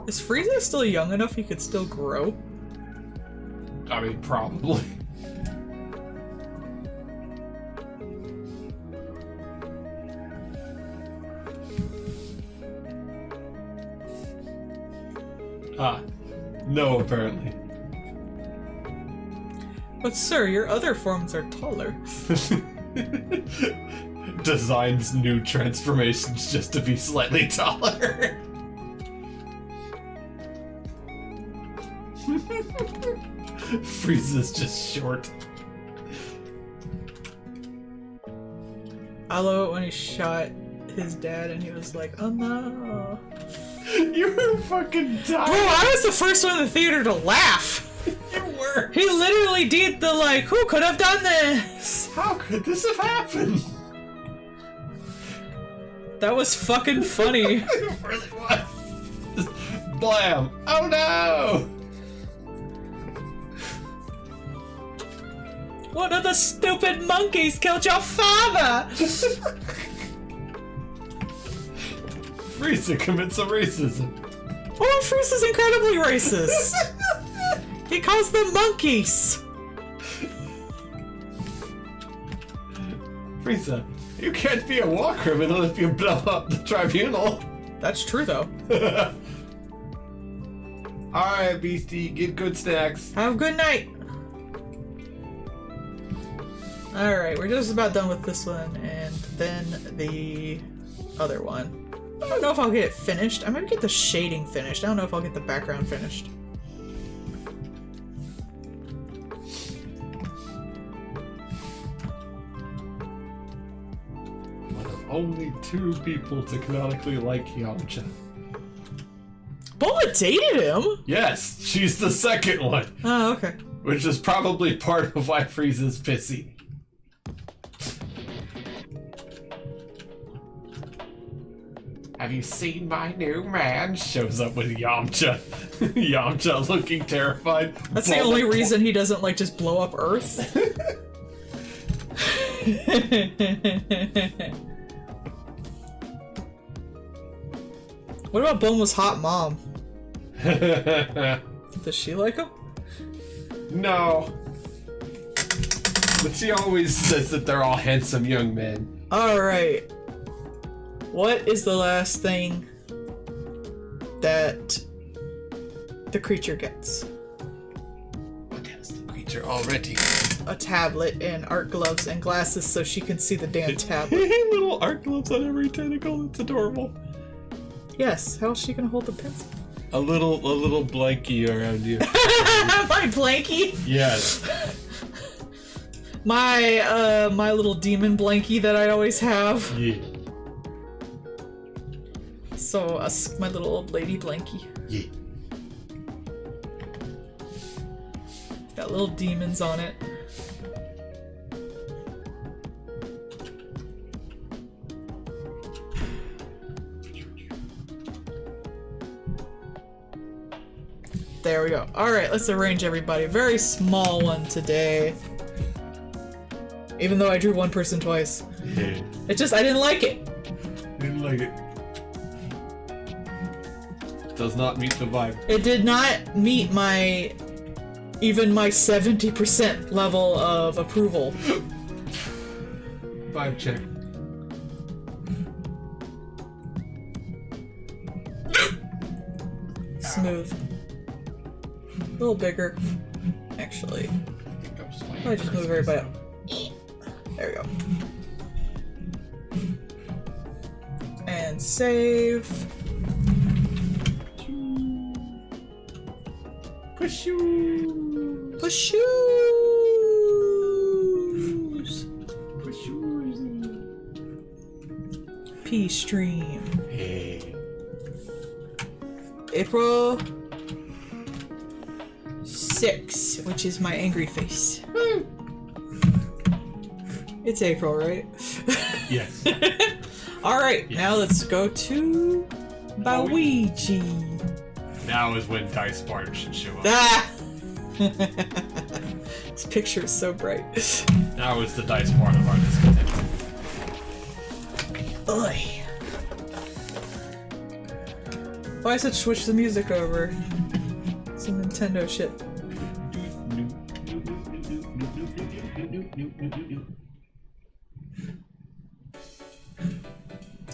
Speaker 1: Is Frieza still young enough he could still grow?
Speaker 3: I mean, probably. No, apparently.
Speaker 1: But sir, your other forms are taller.
Speaker 3: Designs new transformations just to be slightly taller. Frieza's just short.
Speaker 1: I love it when he shot his dad and he was like, oh no.
Speaker 3: You were fucking dying.
Speaker 1: Bro, I was the first one in the theater to laugh.
Speaker 3: You were.
Speaker 1: He literally did the like, who could have done this?
Speaker 3: How could this have happened?
Speaker 1: That was fucking funny.
Speaker 3: It really was. Just blam. Oh no!
Speaker 1: One of the stupid monkeys killed your father!
Speaker 3: Frieza commits some racism.
Speaker 1: Oh, Frieza's incredibly racist. He calls them monkeys.
Speaker 3: Frieza, you can't be a war criminal if you blow up the tribunal.
Speaker 1: That's true, though.
Speaker 3: Alright, Beastie, get good snacks.
Speaker 1: Have a good night. Alright, we're just about done with this one, and then the other one. I don't know if I'll get it finished. I might get the shading finished. I don't know if I'll get the background finished.
Speaker 3: One of only 2 people to canonically like Yamcha.
Speaker 1: Bulma dated him?
Speaker 3: Yes, she's the second one.
Speaker 1: Oh, okay.
Speaker 3: Which is probably part of why Frieza's pissy. Have you seen my new man? Shows up with Yamcha. Yamcha looking terrified.
Speaker 1: That's the only reason he doesn't, like, just blow up Earth. What about Bulma's hot mom? Does she like him?
Speaker 3: No. But she always says that they're all handsome young men.
Speaker 1: Alright. What is the last thing that the creature gets?
Speaker 3: What has the creature already?
Speaker 1: A tablet and art gloves and glasses so she can see the damn tablet.
Speaker 3: Little art gloves on every tentacle. It's adorable.
Speaker 1: Yes, how is she gonna hold the pencil?
Speaker 3: A little blankie around you.
Speaker 1: My blankie?
Speaker 3: Yes.
Speaker 1: My little demon blankie that I always have.
Speaker 3: Yeah.
Speaker 1: So, my little old lady blankie.
Speaker 3: Yeah.
Speaker 1: Got little demons on it. There we go. Alright, let's arrange everybody. Very small one today. Even though I drew one person twice.
Speaker 3: Yeah.
Speaker 1: It just, I didn't like it.
Speaker 3: Didn't like it. Does not meet the vibe.
Speaker 1: It did not meet even my 70% level of approval.
Speaker 3: Vibe check.
Speaker 1: Smooth. A little bigger. Actually. I just move everybody up. There we go. And save.
Speaker 3: Push you.
Speaker 1: Push shoes. P stream.
Speaker 3: Hey.
Speaker 1: April 6, which is my angry face. It's April, right?
Speaker 3: Yes.
Speaker 1: Alright, now let's go to Luigi.
Speaker 3: Now is when Dice Bart should show up.
Speaker 1: Ah! This picture is so bright.
Speaker 3: Now is the Dice Bart of our discontent.
Speaker 1: Oi. Oh, I said switch the music over. Some Nintendo shit.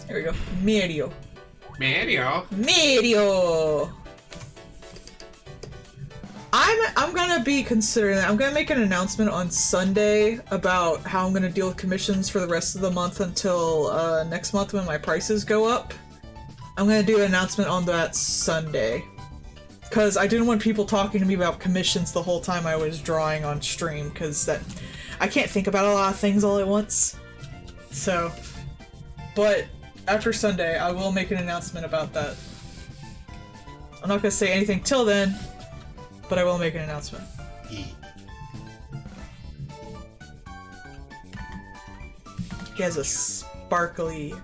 Speaker 1: There we go. Mario. Mario! I'm gonna be considering that. I'm gonna make an announcement on Sunday about how I'm gonna deal with commissions for the rest of the month until next month when my prices go up. I'm gonna do an announcement on that Sunday. Because I didn't want people talking to me about commissions the whole time I was drawing on stream, because I can't think about a lot of things all at once. So, but after Sunday, I will make an announcement about that. I'm not gonna say anything till then, but I will make an announcement. He has a sparkly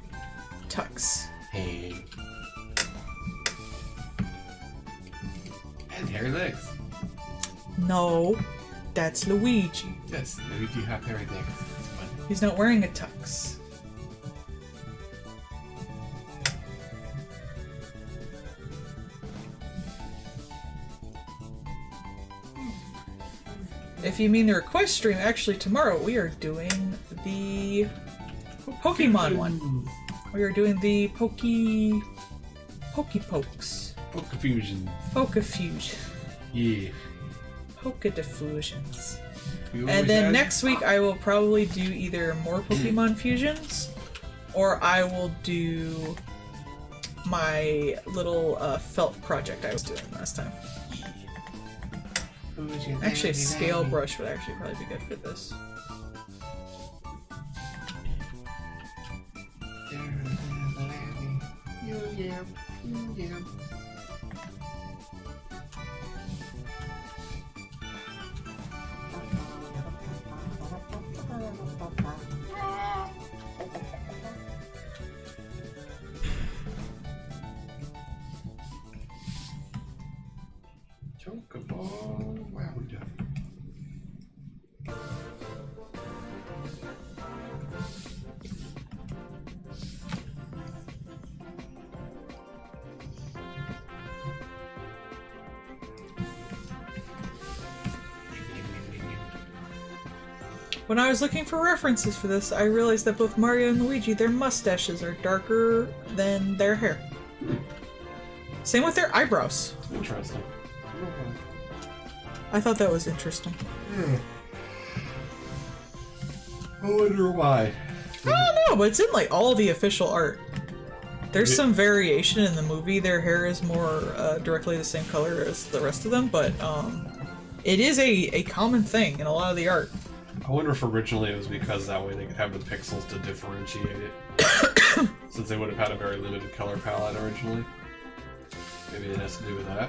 Speaker 1: tux.
Speaker 3: Hey. And hairy legs.
Speaker 1: No, that's Luigi.
Speaker 3: Yes, Luigi have hairy legs. It's fun.
Speaker 1: He's not wearing a tux. If you mean the request stream, actually tomorrow we are doing the Pokemon one. We are doing the Pokepokes.
Speaker 3: Poke Fusion.
Speaker 1: Poke Fusion.
Speaker 3: Yeah.
Speaker 1: Poke Diffusions.
Speaker 3: You
Speaker 1: And
Speaker 3: always
Speaker 1: then
Speaker 3: had-
Speaker 1: next week I will probably do either more Pokemon fusions, or I will do my little felt project I was doing last time. Actually, a scale brush would actually probably be good for this.
Speaker 3: Chocobo. Wow, we done.
Speaker 1: When I was looking for references for this, I realized that both Mario and Luigi, their mustaches are darker than their hair. Same with their eyebrows.
Speaker 3: Interesting.
Speaker 1: I thought that was interesting.
Speaker 3: I wonder why.
Speaker 1: I don't know, but it's in like all the official art. There's some variation in the movie. Their hair is more directly the same color as the rest of them, but it is a common thing in a lot of the art.
Speaker 3: I wonder if originally it was because that way they could have the pixels to differentiate it. Since they would have had a very limited color palette originally. Maybe it has to do with that.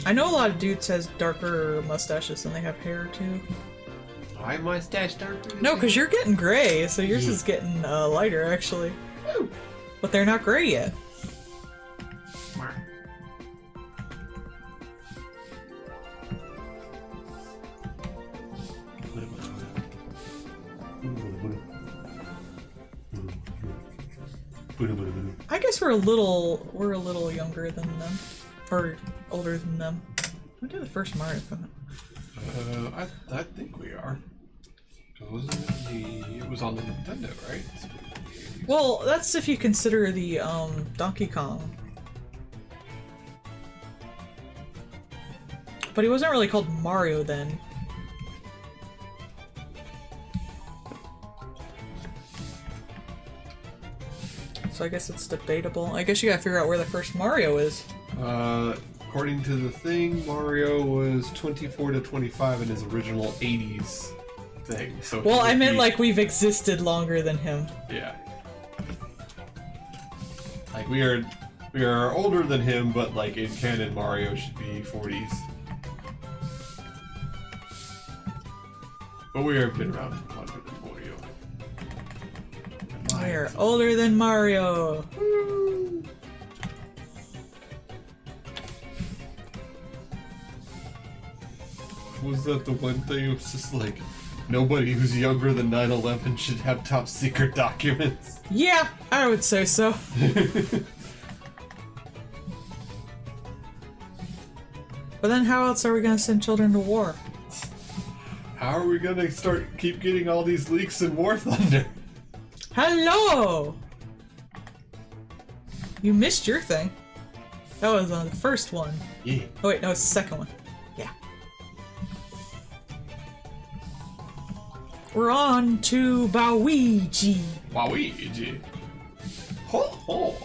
Speaker 1: I know a lot of dudes has darker mustaches than they have hair too.
Speaker 3: My mustache darker?
Speaker 1: No, because you're getting gray, so yours is getting lighter actually.
Speaker 3: Woo.
Speaker 1: But they're not gray yet. I guess we're a little younger than them, or older than them. When did the first Mario come out?
Speaker 3: I think we are. It was on the Nintendo, right?
Speaker 1: Well, that's if you consider the Donkey Kong. But he wasn't really called Mario then. So I guess it's debatable. I guess you gotta figure out where the first Mario is.
Speaker 3: According to the thing, Mario was 24 to 25 in his original 80s thing. So
Speaker 1: Well, I meant like we've existed longer than him.
Speaker 3: Yeah. Like we are older than him, but like in canon, Mario should be 40s. But we have been around longer than Mario.
Speaker 1: We're older than Mario.
Speaker 3: Was that the one thing? It was just like nobody who's younger than 9/11 should have top secret documents.
Speaker 1: Yeah, I would say so. But then how else are we gonna send children to war?
Speaker 3: How are we gonna keep getting all these leaks in War Thunder?
Speaker 1: Hello! You missed your thing. That was on the first one.
Speaker 3: Yeah.
Speaker 1: Oh wait, no, it's the second one. Yeah. We're on to Waluigi.
Speaker 3: Waluigi. Ho ho.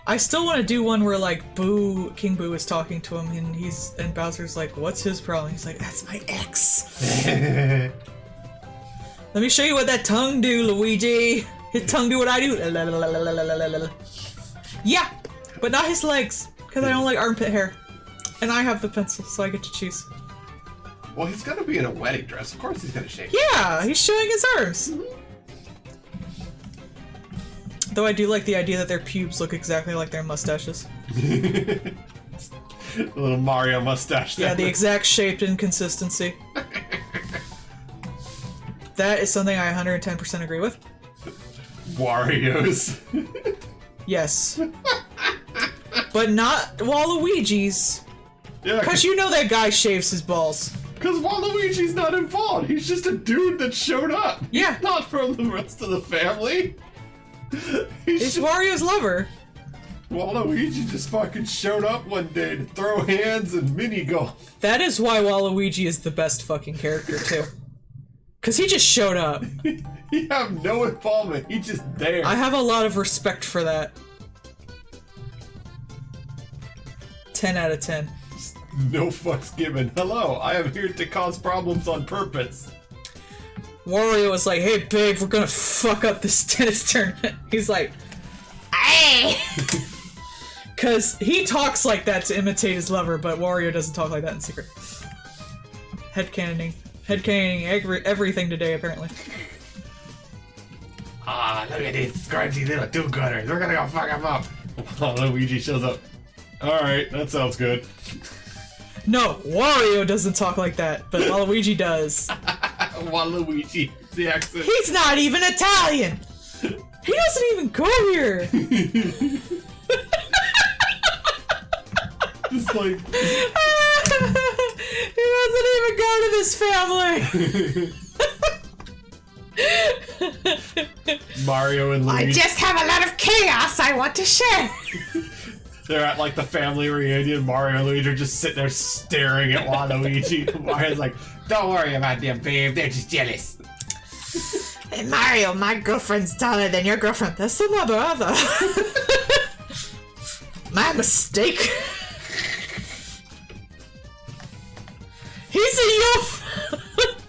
Speaker 1: I still want to do one where like King Boo is talking to him and Bowser's like, "What's his problem?" He's like, "That's my ex." Let me show you what that tongue do, Luigi. His tongue do what I do. Yeah, but not his legs, because I don't like armpit hair. And I have the pencil, so I get to choose.
Speaker 3: Well, he's gonna be in a wedding dress. Of course he's gonna shave.
Speaker 1: Yeah, he's showing his arms. Though I do like the idea that their pubes look exactly like their mustaches.
Speaker 3: The little Mario mustache.
Speaker 1: Yeah, the exact shape and consistency. That is something I 110% agree with.
Speaker 3: Wario's.
Speaker 1: Yes. But not Waluigi's.
Speaker 3: Yeah,
Speaker 1: Because you know that guy shaves his balls.
Speaker 3: because Waluigi's not involved. He's just a dude that showed up.
Speaker 1: Yeah.
Speaker 3: He's not from the rest of the family.
Speaker 1: He's Wario's lover.
Speaker 2: Waluigi just fucking showed up one day to throw hands and mini golf.
Speaker 1: That is why Waluigi is the best fucking character, too. Because he just showed up.
Speaker 2: He have no involvement. He just there.
Speaker 1: I have a lot of respect for that. 10 out of 10.
Speaker 2: No fucks given. Hello, I am here to cause problems on purpose.
Speaker 1: Wario was like, hey babe, we're gonna fuck up this tennis tournament. He's like, hey! Because he talks like that to imitate his lover, but Wario doesn't talk like that in secret. Headcanoning. Headcanoning everything today, apparently.
Speaker 2: Ah, look at these scrunchy little do-gooders. We're gonna go fuck them up. Luigi shows up. Alright, that sounds good.
Speaker 1: No, Wario doesn't talk like that, but Waluigi does.
Speaker 2: Waluigi, the accent.
Speaker 1: He's not even Italian! He doesn't even go here!
Speaker 2: Just like...
Speaker 1: He doesn't even go to this family!
Speaker 2: Mario and Luigi.
Speaker 1: I just have a lot of chaos I want to share!
Speaker 2: They're at like the family reunion. Mario and Luigi are just sitting there staring at Waluigi. Mario's like, don't worry about them, babe. They're just jealous.
Speaker 1: Hey Mario, my girlfriend's taller than your girlfriend. That's my brother. My mistake. He's a yo.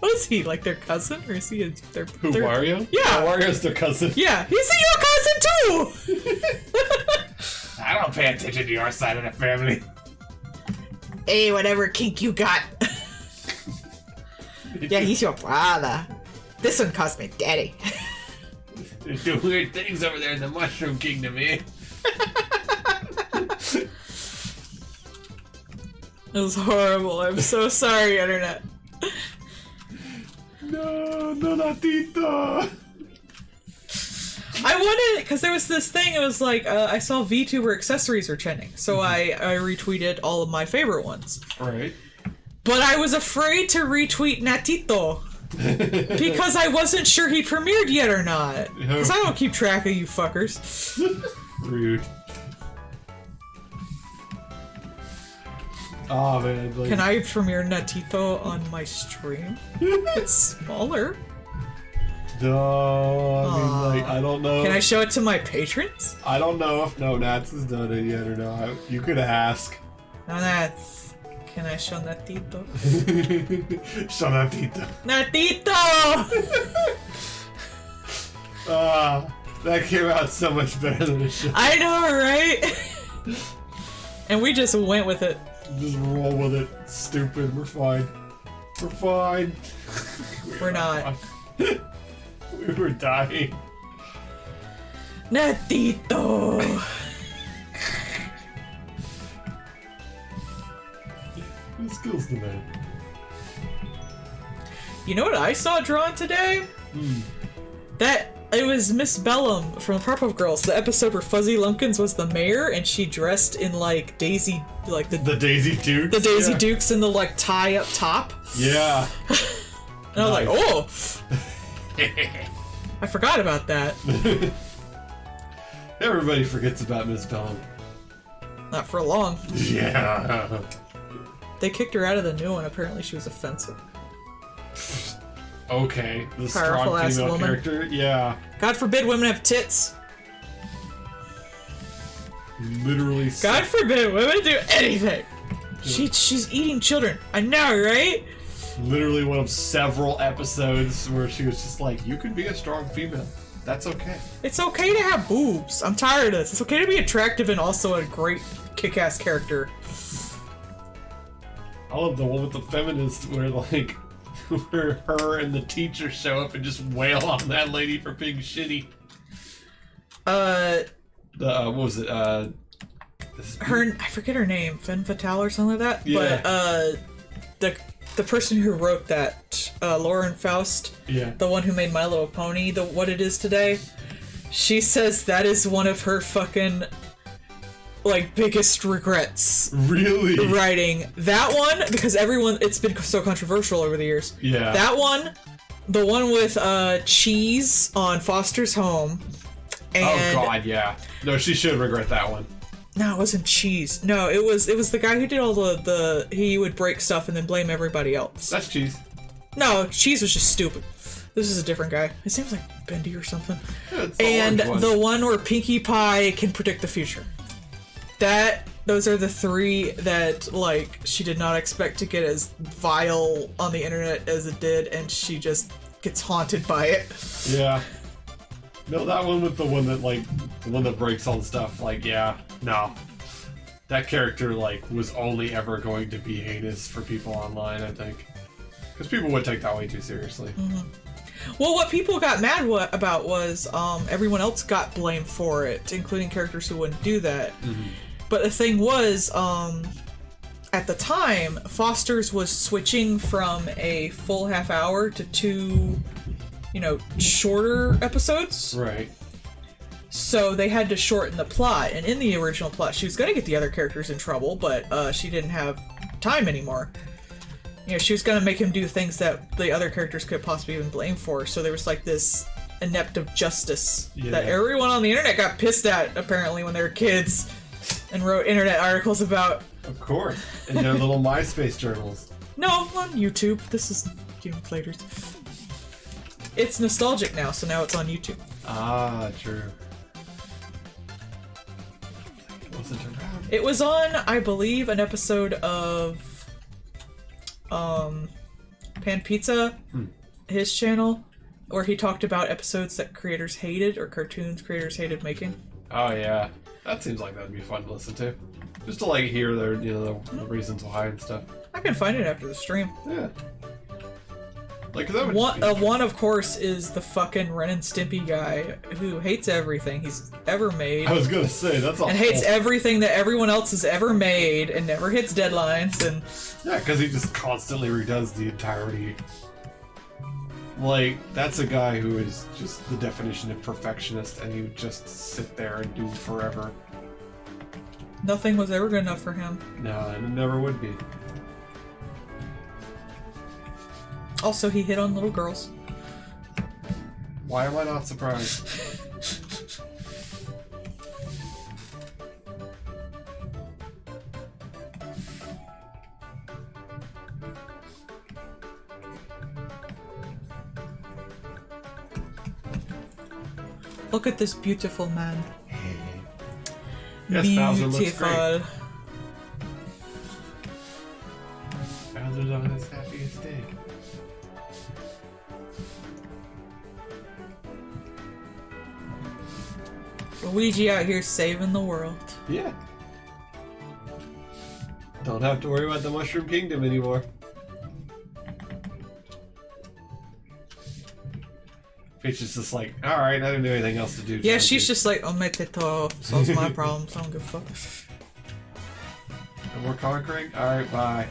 Speaker 1: What is he, like their cousin, or is he their?
Speaker 2: Who, Wario?
Speaker 1: Yeah,
Speaker 2: Wario's their cousin.
Speaker 1: Yeah, he's a your cousin too.
Speaker 2: I don't pay attention to your side of the family.
Speaker 1: Hey, whatever kink you got. Yeah, he's your brother. This one calls me daddy.
Speaker 2: They do weird things over there in the Mushroom Kingdom, eh?
Speaker 1: It was horrible. I'm so sorry, internet.
Speaker 2: No, not Tito.
Speaker 1: I wanted, because there was this thing, it was like, I saw VTuber accessories were trending, so I retweeted all of my favorite ones.
Speaker 2: Right.
Speaker 1: But I was afraid to retweet Natito, because I wasn't sure he premiered yet or not. Because I don't keep track of you fuckers.
Speaker 2: Rude. Oh man. Like...
Speaker 1: Can I premiere Natito on my stream? It's smaller.
Speaker 2: No, I mean, like, I don't know.
Speaker 1: Can I show it to my patrons?
Speaker 2: I don't know if No Nats has done it yet or not. You could ask.
Speaker 1: No Nats. Can I show Natito?
Speaker 2: Show Natito.
Speaker 1: Natito!
Speaker 2: That came out so much better than it should.
Speaker 1: I know, right? And we just went with it.
Speaker 2: Just roll with it. Stupid. We're fine. We're fine.
Speaker 1: We're not.
Speaker 2: We were dying.
Speaker 1: Natito!
Speaker 2: Who skills the man?
Speaker 1: You know what I saw drawn today? That it was Miss Bellum from Powerpuff Girls. The episode where Fuzzy Lumpkins was the mayor, and she dressed in like Daisy, like the
Speaker 2: Daisy Dukes.
Speaker 1: The Daisy Dukes in the like tie up top.
Speaker 2: Yeah.
Speaker 1: And I was like, oh. I forgot about that.
Speaker 2: Everybody forgets about Miss Bellum.
Speaker 1: Not for long.
Speaker 2: Yeah.
Speaker 1: They kicked her out of the new one. Apparently she was offensive.
Speaker 2: Okay. The
Speaker 1: Powerful
Speaker 2: strong
Speaker 1: ass
Speaker 2: female
Speaker 1: woman.
Speaker 2: character? Yeah.
Speaker 1: God forbid women have tits.
Speaker 2: Literally.
Speaker 1: God forbid women do anything. She's eating children. I know, right?
Speaker 2: Literally one of several episodes where she was just like, you could be a strong female. That's okay.
Speaker 1: It's okay to have boobs. I'm tired of this. It's okay to be attractive and also a great kick-ass character.
Speaker 2: I love the one with the feminists where like where her and the teacher show up and just wail on that lady for being shitty. What was it? I
Speaker 1: forget her name, Femme Fatale or something like that.
Speaker 2: Yeah.
Speaker 1: But the person who wrote that, Lauren Faust,
Speaker 2: yeah,
Speaker 1: the one who made My Little Pony, what it is today, she says that is one of her fucking like biggest regrets.
Speaker 2: Really?
Speaker 1: Writing that one, because it's been so controversial over the years.
Speaker 2: Yeah.
Speaker 1: That one, the one with Cheese on Foster's Home, And
Speaker 3: oh God, yeah. No, she should regret that one.
Speaker 1: no, it wasn't Cheese. No, it was the guy who did all the he would break stuff and then blame everybody else.
Speaker 3: That's Cheese.
Speaker 1: No, Cheese was just stupid. This is a different guy. It seems like Bendy or something.
Speaker 3: Yeah, it's the
Speaker 1: And
Speaker 3: orange
Speaker 1: the one where Pinkie Pie can predict the future. Those are the three that, like, she did not expect to get as vile on the internet as it did, and she just gets haunted by it.
Speaker 3: Yeah. No, that one with the one that breaks all the stuff, like, yeah, no. That character, like, was only ever going to be heinous for people online, I think. Because people would take that way too seriously.
Speaker 1: Mm-hmm. Well, what people got mad about was everyone else got blamed for it, including characters who wouldn't do that.
Speaker 3: Mm-hmm.
Speaker 1: But the thing was, at the time, Foster's was switching from a full half hour to 2, shorter episodes.
Speaker 3: Right.
Speaker 1: So they had to shorten the plot. And in the original plot, she was going to get the other characters in trouble, but she didn't have time anymore. She was going to make him do things that the other characters could possibly even blame for. So there was like this inept of justice that everyone on the internet got pissed at, apparently, when they were kids. And wrote internet articles about.
Speaker 3: Of course. In their little MySpace journals.
Speaker 1: No, on YouTube. This is Game Platers. It's nostalgic now, so now it's on YouTube.
Speaker 3: Ah, true. Was it around?
Speaker 1: It was on, I believe, an episode of Pan Pizza, his channel, where he talked about episodes that creators hated, or cartoons creators hated making.
Speaker 3: Oh, yeah. That seems like that'd be fun to listen to. Just to, like, hear their, the reasons why and stuff.
Speaker 1: I can find it after the stream.
Speaker 3: Yeah. Like, that would
Speaker 1: one, of course, is the fucking Ren and Stimpy guy who hates everything he's ever made.
Speaker 3: I was gonna say, that's all.
Speaker 1: And hates everything that everyone else has ever made and never hits deadlines. And
Speaker 3: yeah, because he just constantly redoes the entirety. Like, that's a guy who is just the definition of perfectionist, and he would just sit there and do forever.
Speaker 1: Nothing was ever good enough for him.
Speaker 3: No, and it never would be.
Speaker 1: Also, he hit on little girls.
Speaker 3: Why am I not surprised?
Speaker 1: Look at this beautiful man.
Speaker 3: Yes, Bowser looks
Speaker 1: Beautiful.
Speaker 3: great. Bowser's on his happiest day.
Speaker 1: Luigi out here saving the world.
Speaker 3: Yeah. Don't have to worry about the Mushroom Kingdom anymore. Peach is just like, alright, I didn't do anything else to do.
Speaker 1: Yeah, she's just like, omete todo, solves my problems, I don't give a fuck.
Speaker 3: No more conquering? Alright, bye.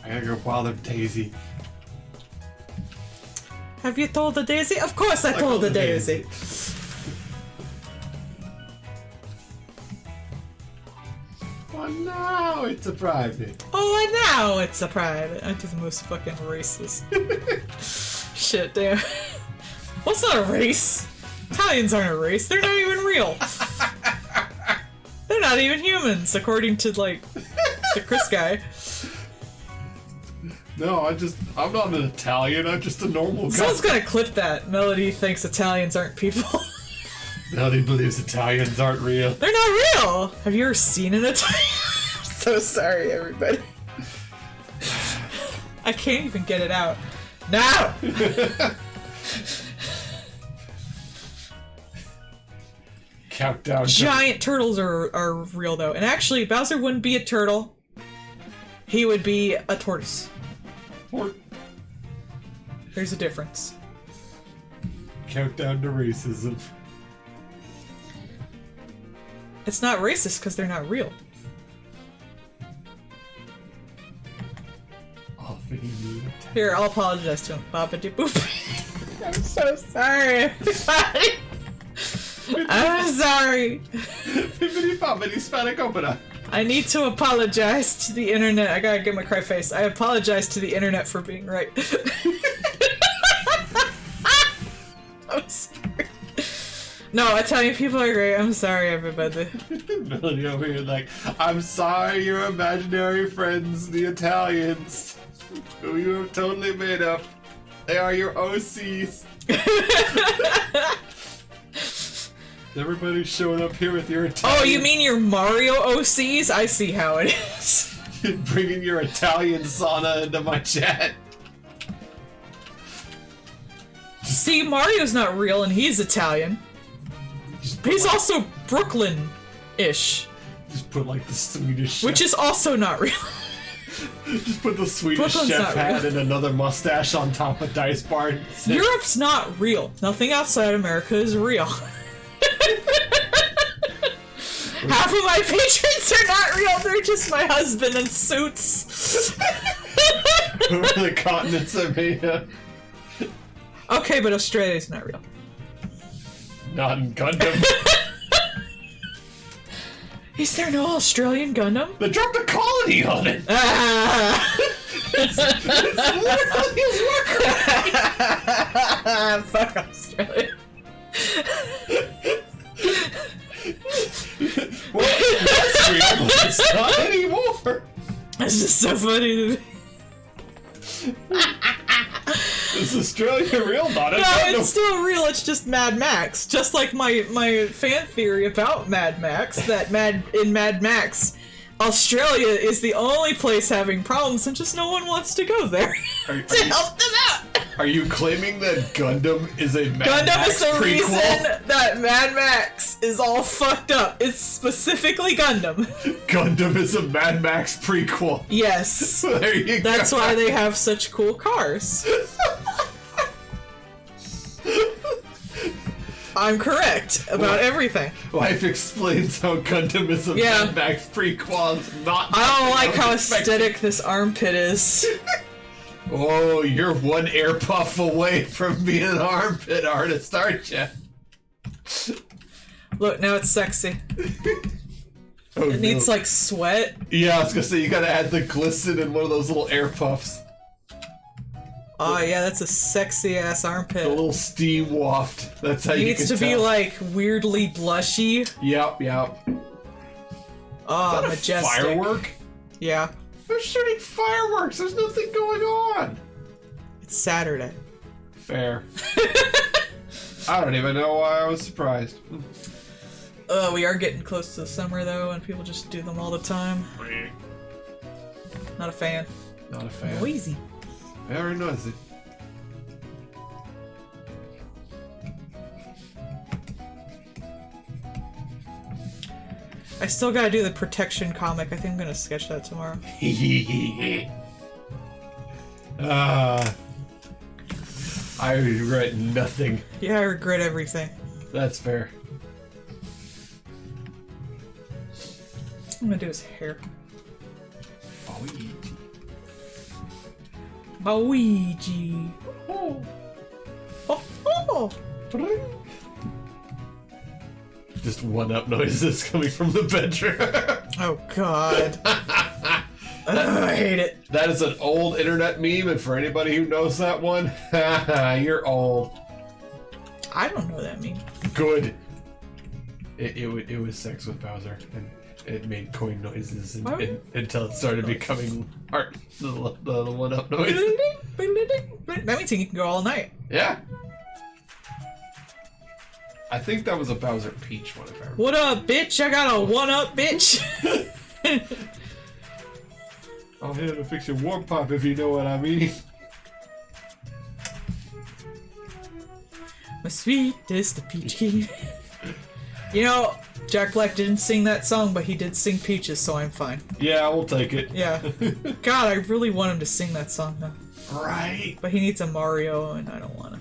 Speaker 3: I gotta go bother Daisy.
Speaker 1: Have you told the Daisy? Of course I told the Daisy.
Speaker 3: Oh no, it's a private.
Speaker 1: Oh, and now it's a private. I do the most fucking racist. Shit, damn. What's not a race? Italians aren't a race. They're not even real. They're not even humans, according to, like, the Chris guy.
Speaker 3: No, I'm not an Italian, I'm just a normal guy.
Speaker 1: Someone's gonna clip that. Melle-d thinks Italians aren't people.
Speaker 3: Melle-d believes Italians aren't real.
Speaker 1: They're not real! Have you ever seen an Italian? I'm so sorry, everybody. I can't even get it out. No!
Speaker 3: Countdown.
Speaker 1: Giant turtles are real, though. And actually, Bowser wouldn't be a turtle. He would be a tortoise. There's a difference.
Speaker 3: Countdown to racism.
Speaker 1: It's not racist because they're not real.
Speaker 3: Oh,
Speaker 1: Here, I'll apologize to him. Baba de boop. I'm so sorry, everybody. I'm sorry. I need to apologize to the internet. I gotta get my cry face. I apologize to the internet for being right. I'm sorry. No, Italian people are great. I'm sorry, everybody.
Speaker 2: Melody over here like, I'm sorry your imaginary friends, the Italians, who you have totally made up. They are your OCs. Everybody's showing up here with your Italian...
Speaker 1: Oh, you mean your Mario OCs? I see how it is.
Speaker 2: Bringing your Italian sauna into my chat.
Speaker 1: See, Mario's not real and he's Italian. He's also Brooklyn-ish.
Speaker 2: Just put like the Swedish chef.
Speaker 1: Which is also not real.
Speaker 2: Just put the Swedish
Speaker 1: Brooklyn's
Speaker 2: chef
Speaker 1: not
Speaker 2: hat
Speaker 1: real.
Speaker 2: and another mustache on top of Dice Bar.
Speaker 1: Europe's not real. Nothing outside America is real. Half of my patrons are not real, they're just my husband in suits.
Speaker 2: Who are the continents are made of?
Speaker 1: Okay, but Australia's not real.
Speaker 2: Not in Gundam.
Speaker 1: Is there no Australian Gundam?
Speaker 2: They dropped a colony on it!
Speaker 1: Ah!
Speaker 2: It's literally
Speaker 1: Fuck Australia.
Speaker 2: well, that's real, but it's not anymore!
Speaker 1: That's just so funny to me.
Speaker 2: Is Australia real? Not a
Speaker 1: No,
Speaker 2: Gundam.
Speaker 1: it's still real, it's just Mad Max. Just like my fan theory about Mad Max, that in Mad Max, Australia is the only place having problems and just no one wants to go there to help them out.
Speaker 2: Are you claiming that Gundam is a Mad
Speaker 1: Gundam
Speaker 2: Max
Speaker 1: is the
Speaker 2: prequel?
Speaker 1: reason that Mad Max is all fucked up. It's specifically Gundam.
Speaker 2: Gundam is a Mad Max prequel.
Speaker 1: Yes.
Speaker 2: There you go.
Speaker 1: That's why they have such cool cars. I'm correct about everything.
Speaker 2: Life explains how Gundam is a
Speaker 1: Yeah.
Speaker 2: Mad Max prequel. It's not.
Speaker 1: I don't like how
Speaker 2: expecting.
Speaker 1: aesthetic this armpit is.
Speaker 2: Oh, you're one air puff away from being an armpit artist, aren't you?
Speaker 1: Look, now it's sexy.
Speaker 2: Oh,
Speaker 1: It needs like sweat.
Speaker 2: Yeah, I was gonna say you gotta add the glisten in one of those little air puffs.
Speaker 1: Oh yeah, that's a sexy ass
Speaker 2: A
Speaker 1: armpit.
Speaker 2: little steam waft. That's how
Speaker 1: It
Speaker 2: you
Speaker 1: needs
Speaker 2: can
Speaker 1: to be
Speaker 2: tell.
Speaker 1: like weirdly blushy.
Speaker 2: Yep.
Speaker 1: Oh,
Speaker 2: Is that
Speaker 1: majestic.
Speaker 2: a firework?
Speaker 1: Yeah,
Speaker 2: They're shooting fireworks. There's nothing going on.
Speaker 1: it's Saturday.
Speaker 2: Fair. I don't even know why I was surprised.
Speaker 1: We are getting close to the summer though, and people just do them all the time. Not a fan.
Speaker 2: Not a fan.
Speaker 1: Noisy.
Speaker 2: Very noisy.
Speaker 1: I still gotta do the protection comic. I think I'm gonna sketch that tomorrow.
Speaker 2: I regret nothing.
Speaker 1: Yeah, I regret everything.
Speaker 2: That's fair.
Speaker 1: I'm gonna do his hair. Luigi. Oh. Oh.
Speaker 2: Just one-up noises coming from the bedroom.
Speaker 1: Oh god. I hate it.
Speaker 2: That is an old internet meme, and for anybody who knows that one, you're old.
Speaker 1: I don't know that meme.
Speaker 2: Good. It was sex with Bowser, and it made coin noises until it started becoming the one-up noise.
Speaker 1: That means he can go all night.
Speaker 2: Yeah. I think that was a Bowser Peach one, if I remember.
Speaker 1: What up, bitch? I got a one-up, bitch.
Speaker 2: I'm here to fix your warp pipe, if you know what I mean.
Speaker 1: My sweetest peach king. You know, Jack Black didn't sing that song, but he did sing Peaches, so I'm fine.
Speaker 2: Yeah, we'll take it.
Speaker 1: Yeah. God, I really want him to sing that song, though.
Speaker 2: Right.
Speaker 1: But he needs a Mario, and I don't want to.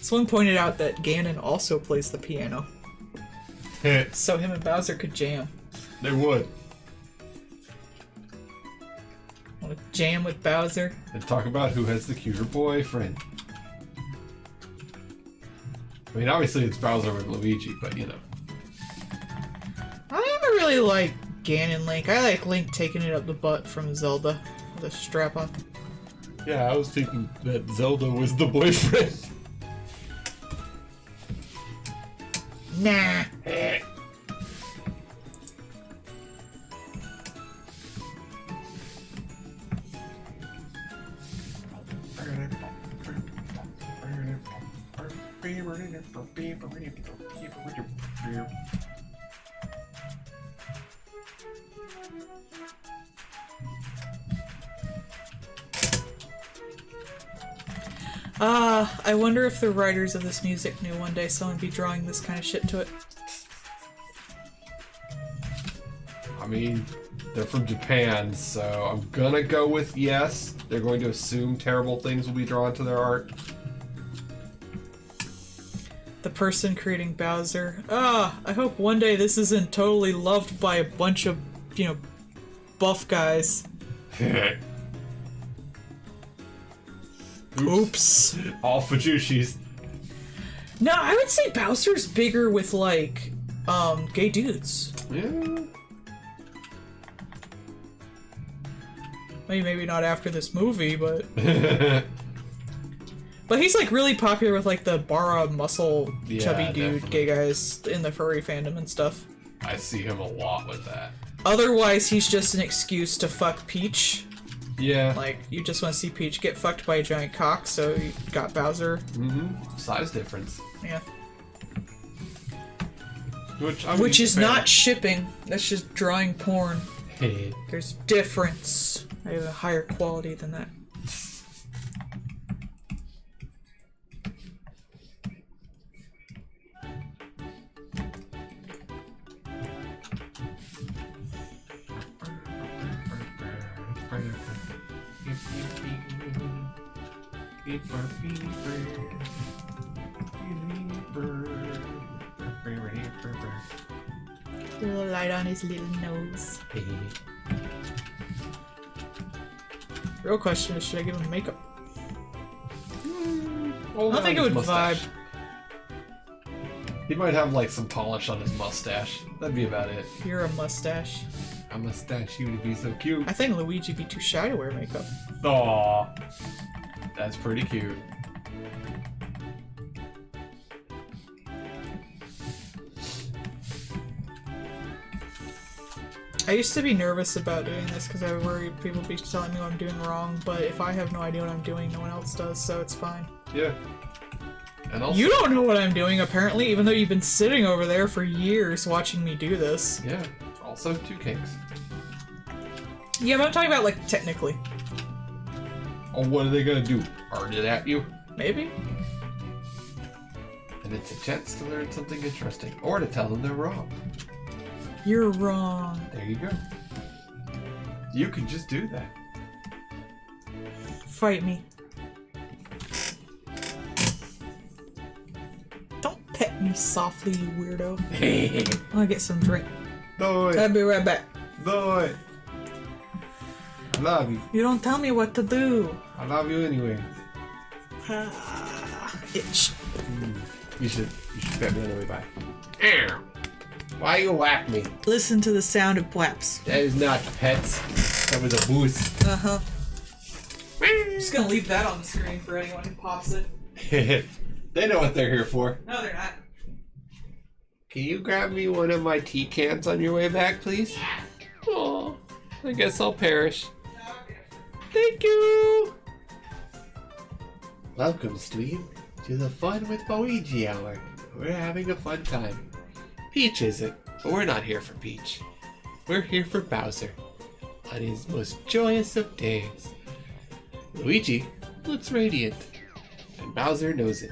Speaker 1: Someone pointed out that Ganon also plays the piano, so him and Bowser could jam.
Speaker 2: They would.
Speaker 1: Want to jam with Bowser?
Speaker 2: And talk about who has the cuter boyfriend.
Speaker 3: I mean, obviously it's Bowser and Luigi, but you know.
Speaker 1: I never really like Ganon Link. I like Link taking it up the butt from Zelda with a strap on.
Speaker 3: Yeah, I was thinking that Zelda was the boyfriend.
Speaker 1: Nah. I wonder if the writers of this music knew one day someone would be drawing this kind of shit to it.
Speaker 3: I mean, they're from Japan, so I'm gonna go with yes. They're going to assume terrible things will be drawn to their art.
Speaker 1: The person creating Bowser. I hope one day this isn't totally loved by a bunch of, buff guys. Oops.
Speaker 3: All Fajushis.
Speaker 1: No, I would say Bowser's bigger with, like, gay dudes.
Speaker 3: Yeah.
Speaker 1: I mean, maybe not after this movie, but... But he's, like, really popular with, like, the bara muscle chubby dude
Speaker 3: definitely.
Speaker 1: gay guys in the furry fandom and stuff.
Speaker 3: I see him a lot with that.
Speaker 1: Otherwise, he's just an excuse to fuck Peach.
Speaker 3: Yeah.
Speaker 1: Like, you just want to see Peach get fucked by a giant cock, so you got Bowser.
Speaker 3: Mm-hmm. Size difference.
Speaker 1: Yeah.
Speaker 3: Which
Speaker 1: is not shipping. That's just drawing porn.
Speaker 3: Hey.
Speaker 1: There's difference. I have a higher quality than that. A little light on his little nose. Real question is, should I give him makeup?
Speaker 3: Well,
Speaker 1: I don't think it would vibe.
Speaker 3: He might have like some polish on his mustache. That'd be about it.
Speaker 1: You're a mustache.
Speaker 3: A mustache, you would be so cute.
Speaker 1: I think Luigi'd be too shy to wear makeup.
Speaker 3: Aw, that's pretty cute.
Speaker 1: I used to be nervous about doing this because I worry people would be telling me what I'm doing wrong, but if I have no idea what I'm doing, no one else does, so it's fine.
Speaker 3: Yeah. And also,
Speaker 1: You don't know what I'm doing, apparently, even though you've been sitting over there for years watching me do this.
Speaker 3: yeah. Also, 2 cakes.
Speaker 1: Yeah, but I'm talking about, like, technically.
Speaker 3: Oh, what are they gonna do? Art it at you?
Speaker 1: Maybe?
Speaker 3: And it's a chance to learn something interesting, or to tell them they're wrong.
Speaker 1: You're wrong.
Speaker 3: There you go. You can just do that.
Speaker 1: Fight me. Don't pet me softly, you weirdo. I'm gonna get some drink.
Speaker 3: No
Speaker 1: I'll be right back.
Speaker 3: No I love you.
Speaker 1: You don't tell me what to do.
Speaker 3: I love you anyway.
Speaker 1: Itch.
Speaker 3: You should pet me on the way by. Why you whack me?
Speaker 1: Listen to the sound of whaps.
Speaker 3: That is not pets. That was a boost.
Speaker 1: Uh-huh. I'm just gonna leave that on the screen for anyone who pops it.
Speaker 3: They know what they're here for.
Speaker 1: No, they're not.
Speaker 3: Can you grab me one of my tea cans on your way back, please? Oh, I guess I'll perish. Thank you! Welcome, Steve, to the Fun with Luigi Hour. We're having a fun time. Peach isn't, but we're not here for Peach. We're here for Bowser, on his most joyous of days. Luigi looks radiant, and Bowser knows it.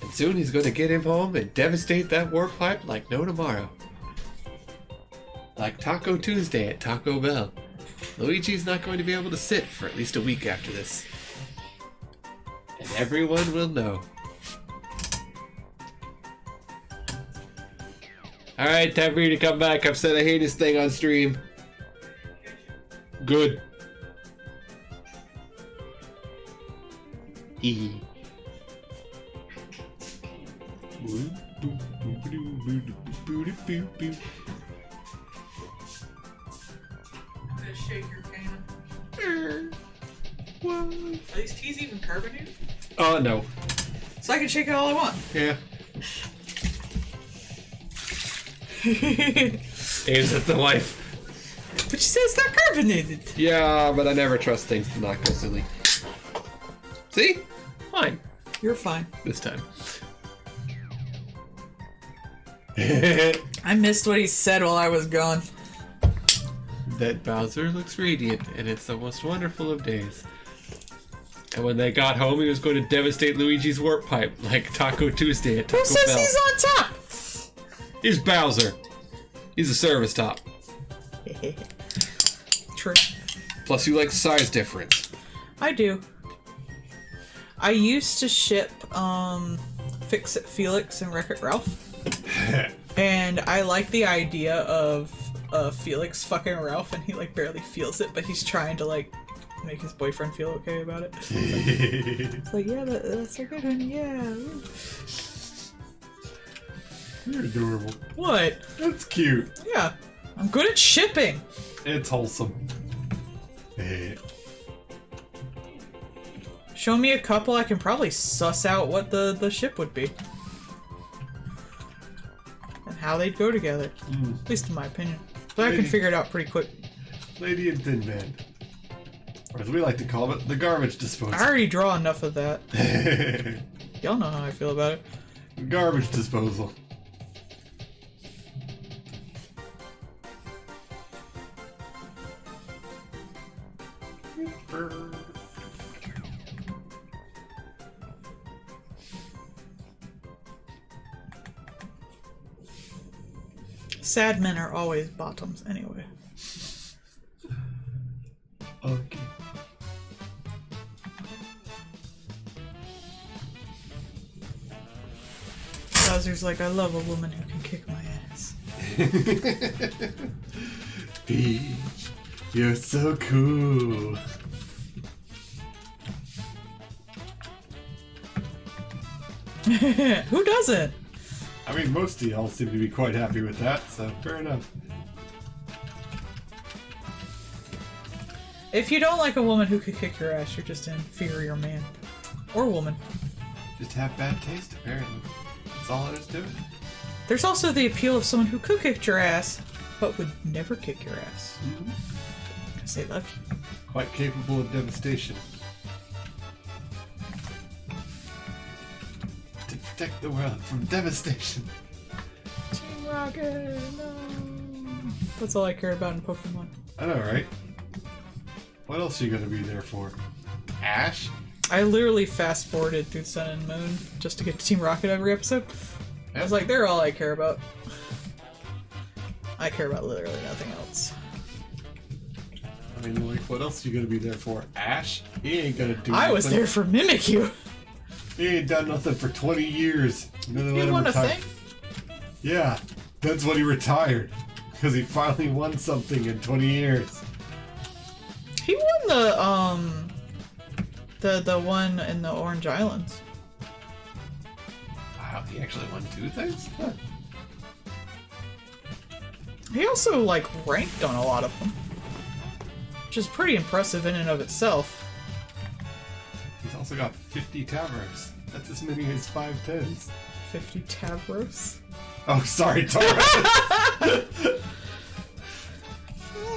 Speaker 3: And soon he's going to get him home and devastate that warp pipe like no tomorrow. Like Taco Tuesday at Taco Bell, Luigi's not going to be able to sit for at least a week after this. And everyone will know. Alright, time for you to come back. I've said a heinous thing on stream. Good. Hee hee.
Speaker 1: I'm gonna shake your pan. Are these teas even carbonated?
Speaker 3: No.
Speaker 1: So I can shake it all I want.
Speaker 3: Yeah. Aims at the wife.
Speaker 1: But you said it's not carbonated.
Speaker 3: Yeah, but I never trust things to not go silly. See? Fine.
Speaker 1: You're fine.
Speaker 3: This time.
Speaker 1: I missed what he said while I was gone.
Speaker 3: That Bowser looks radiant, and it's the most wonderful of days. And when they got home, he was going to devastate Luigi's warp pipe, like Taco Tuesday at Taco
Speaker 1: Who says
Speaker 3: Bell.
Speaker 1: he's on top?
Speaker 3: He's Bowser. He's a service top.
Speaker 1: True.
Speaker 3: Plus, you like size difference.
Speaker 1: I do. I used to ship Fix-It Felix and Wreck-It Ralph. And I like the idea of Felix fucking Ralph and he like barely feels it, but he's trying to like make his boyfriend feel okay about it. It's like, yeah, that's so good, honey, yeah.
Speaker 2: You're adorable.
Speaker 1: What?
Speaker 2: That's cute.
Speaker 1: Yeah. I'm good at shipping.
Speaker 2: It's wholesome.
Speaker 1: Show me a couple, I can probably suss out what the ship would be. And how they'd go together. At least in my opinion. But I can figure it out pretty quick.
Speaker 2: Lady and Thin Man. Or as we like to call it, the garbage disposal.
Speaker 1: I already draw enough of that. Y'all know how I feel about it.
Speaker 2: Garbage disposal.
Speaker 1: Sad men are always bottoms anyway.
Speaker 2: Okay.
Speaker 1: Bowser's like, I love a woman who can kick my ass.
Speaker 2: Peach, you're so cool.
Speaker 1: Who doesn't?
Speaker 2: I mean, most of y'all seem to be quite happy with that, so fair enough.
Speaker 1: If you don't like a woman who could kick your ass, you're just an inferior man. Or woman.
Speaker 2: Just have bad taste, apparently. That's all there is to it.
Speaker 1: There's also the appeal of someone who could kick your ass, but would never kick your ass. Because they love you.
Speaker 2: Quite capable of devastation. To protect the world from devastation.
Speaker 1: Team Rocket, no. That's all I care about in Pokemon.
Speaker 2: I know, right? What else are you gonna be there for? Ash?
Speaker 1: I literally fast forwarded through Sun and Moon just to get to Team Rocket every episode. I was like, they're all I care about. I care about literally nothing else.
Speaker 2: I mean, like, what else are you gonna be there for? Ash? He ain't gonna do
Speaker 1: I
Speaker 2: nothing.
Speaker 1: was there for Mimikyu.
Speaker 2: He ain't done nothing for 20 years. And then they let
Speaker 1: He
Speaker 2: him
Speaker 1: won a
Speaker 2: retire.
Speaker 1: thing?
Speaker 2: Yeah, that's when he retired. Because he finally won something in 20 years.
Speaker 1: He won the one in the Orange Islands.
Speaker 2: Wow, he actually won 2 things? Huh.
Speaker 1: He also, like, ranked on a lot of them. Which is pretty impressive in and of itself.
Speaker 2: He's also got 50 Tavros. That's as many as 510s.
Speaker 1: 50 Tavros.
Speaker 2: Oh, sorry, Taurus.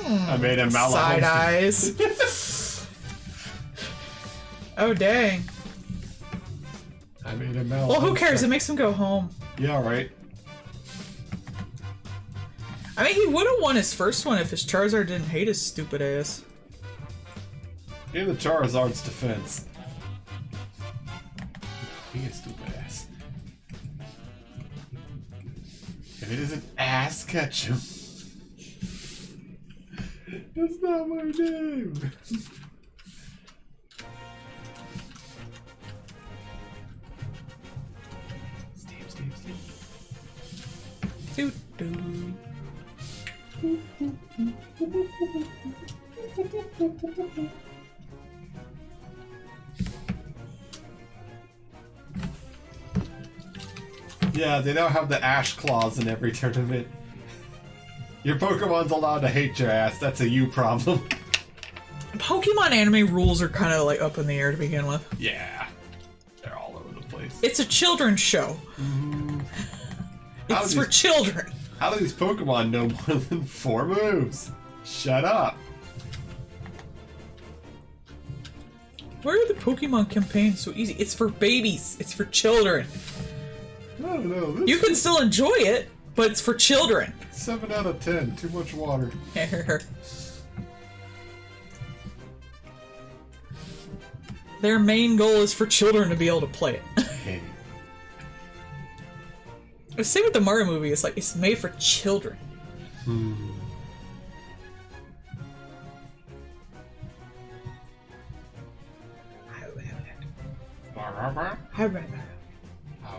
Speaker 2: I made a Malahoma.
Speaker 1: Side eyes. Oh, dang.
Speaker 2: I made a Malahoma.
Speaker 1: Well, who cares? It makes him go home.
Speaker 2: Yeah, right.
Speaker 1: I mean, he would have won his first one if his Charizard didn't hate his stupid ass.
Speaker 2: In the Charizard's defense. He a stupid ass. If it isn't ass, catch him. That's not my name. Steve.
Speaker 1: Doo doo.
Speaker 2: Yeah, they now have the Ash Claws in every tournament. Your Pokemon's allowed to hate your ass. That's a you problem.
Speaker 1: Pokemon anime rules are kind of like up in the air to begin with.
Speaker 2: Yeah. They're all over the place.
Speaker 1: It's a children's show. It's for children.
Speaker 2: How do these Pokemon know more than 4 moves? Shut up.
Speaker 1: Why are the Pokemon campaigns so easy? It's for babies. It's for children.
Speaker 2: I don't know.
Speaker 1: You can still enjoy it, but it's for children.
Speaker 2: 7 out of 10. Too much water.
Speaker 1: Their main goal is for children to be able to play it. The same with the Mario movie. It's like, it's made for children.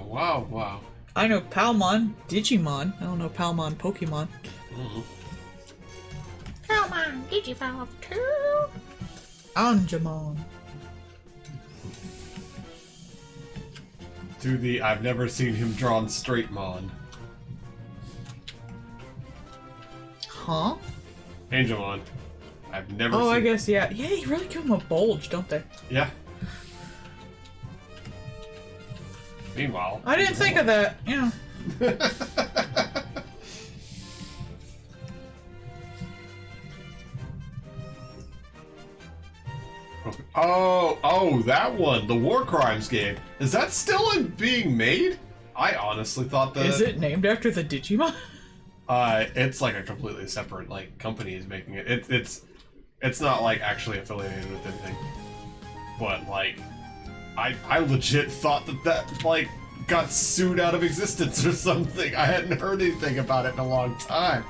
Speaker 2: Wow, wow.
Speaker 1: I know Palmon, Digimon. I don't know Palmon, Pokemon.
Speaker 4: Palmon, Digivolve 2.
Speaker 1: Angemon.
Speaker 2: To the I've never seen him drawn straight mon.
Speaker 1: Huh?
Speaker 2: Angemon. I've never
Speaker 1: Oh,
Speaker 2: seen
Speaker 1: I guess, yeah. Yeah, you really give them a bulge, don't they?
Speaker 2: Yeah. Meanwhile.
Speaker 1: I didn't think of that, yeah.
Speaker 2: Oh, that one, the War Crimes game. Is that still being made? I honestly thought that.
Speaker 1: Is it named after the Digimon?
Speaker 2: It's like a completely separate company is making it. It's not like actually affiliated with anything. But like, I legit thought that got sued out of existence or something. I hadn't heard anything about it in a long time.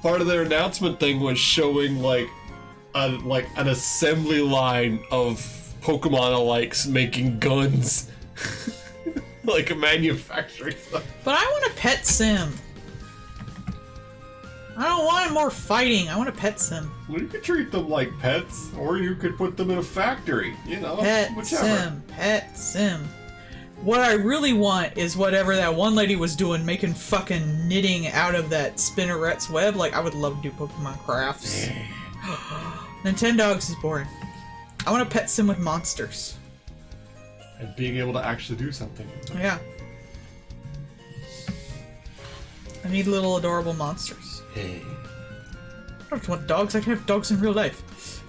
Speaker 3: Part of their announcement thing was showing an assembly line of Pokemon-alikes making guns. Like a manufacturing stuff.
Speaker 1: But I want a pet sim. I don't want more fighting. I want a pet sim.
Speaker 2: Well, you could treat them like pets, or you could put them in a factory. You know,
Speaker 1: Pet
Speaker 2: whichever.
Speaker 1: Pet sim. What I really want is whatever that one lady was doing, making fucking knitting out of that spinneret's web. Like, I would love to do Pokemon crafts. Nintendogs is boring. I want a pet sim with monsters.
Speaker 2: And being able to actually do something.
Speaker 1: Yeah. I need little adorable monsters.
Speaker 2: Hey.
Speaker 1: I don't just want dogs, I can have dogs in real life.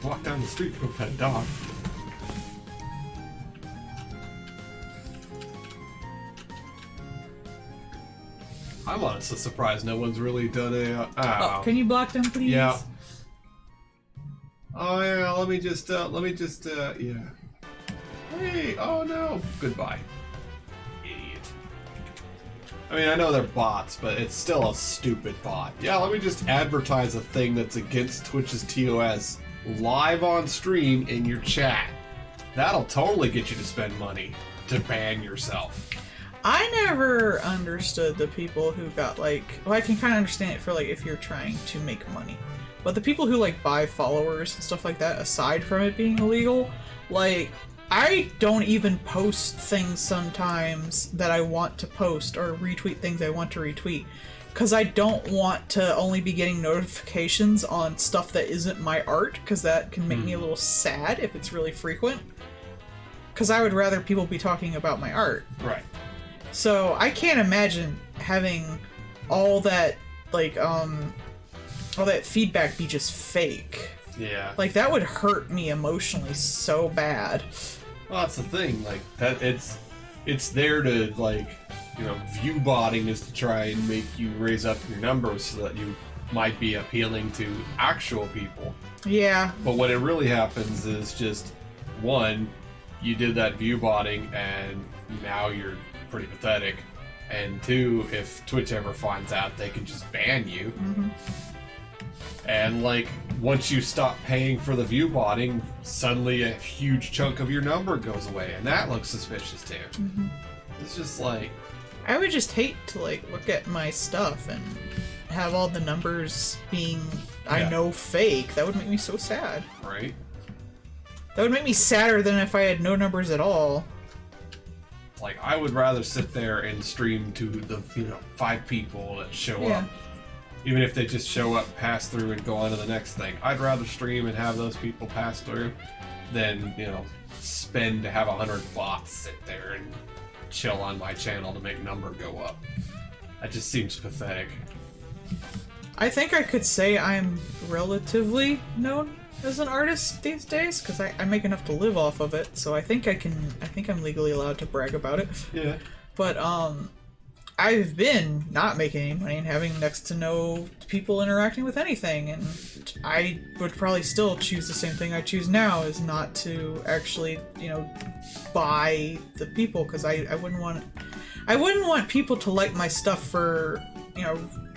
Speaker 2: Walk down the street to go pet a dog. I'm honestly surprised no one's really done a.
Speaker 1: Oh, can you block them, please?
Speaker 2: Yeah. Oh yeah, let me just, yeah. Hey, oh no, goodbye. Idiot. I mean, I know they're bots, but it's still a stupid bot. Yeah, let me just advertise a thing that's against Twitch's TOS live on stream in your chat. That'll totally get you to spend money to ban yourself.
Speaker 1: I never understood the people who got well, I can kind of understand it for if you're trying to make money. But the people who buy followers and stuff like that, aside from it being illegal, I don't even post things sometimes that I want to post or retweet things I want to retweet. Because I don't want to only be getting notifications on stuff that isn't my art, because that can make me a little sad if it's really frequent. Because I would rather people be talking about my art.
Speaker 2: Right.
Speaker 1: So I can't imagine having all that, all that feedback be just fake.
Speaker 2: Yeah.
Speaker 1: That would hurt me emotionally so bad.
Speaker 2: Well, that's the thing. That it's there to view botting is to try and make you raise up your numbers so that you might be appealing to actual people.
Speaker 1: Yeah.
Speaker 2: But what it really happens is just one, you did that view botting and now you're pretty pathetic. And two, if Twitch ever finds out, they can just ban you.
Speaker 1: Mm-hmm.
Speaker 2: And once you stop paying for the view botting, suddenly a huge chunk of your number goes away, and that looks suspicious too.
Speaker 1: Mm-hmm.
Speaker 2: It's just
Speaker 1: I would just hate to look at my stuff and have all the numbers being I know fake. That would make me so sad.
Speaker 2: Right.
Speaker 1: That would make me sadder than if I had no numbers at all.
Speaker 3: Like, I would rather sit there and stream to the 5 people that show up. Even if they just show up, pass through, and go on to the next thing. I'd rather stream and have those people pass through than, spend to have 100 bots sit there and chill on my channel to make number go up. That just seems pathetic.
Speaker 1: I think I could say I'm relatively known as an artist these days, because I make enough to live off of it, so I think I'm legally allowed to brag about it.
Speaker 3: Yeah.
Speaker 1: But, I've been not making any money and having next to no people interacting with anything, and I would probably still choose the same thing I choose now, is not to actually, buy the people, because I wouldn't want people to like my stuff for,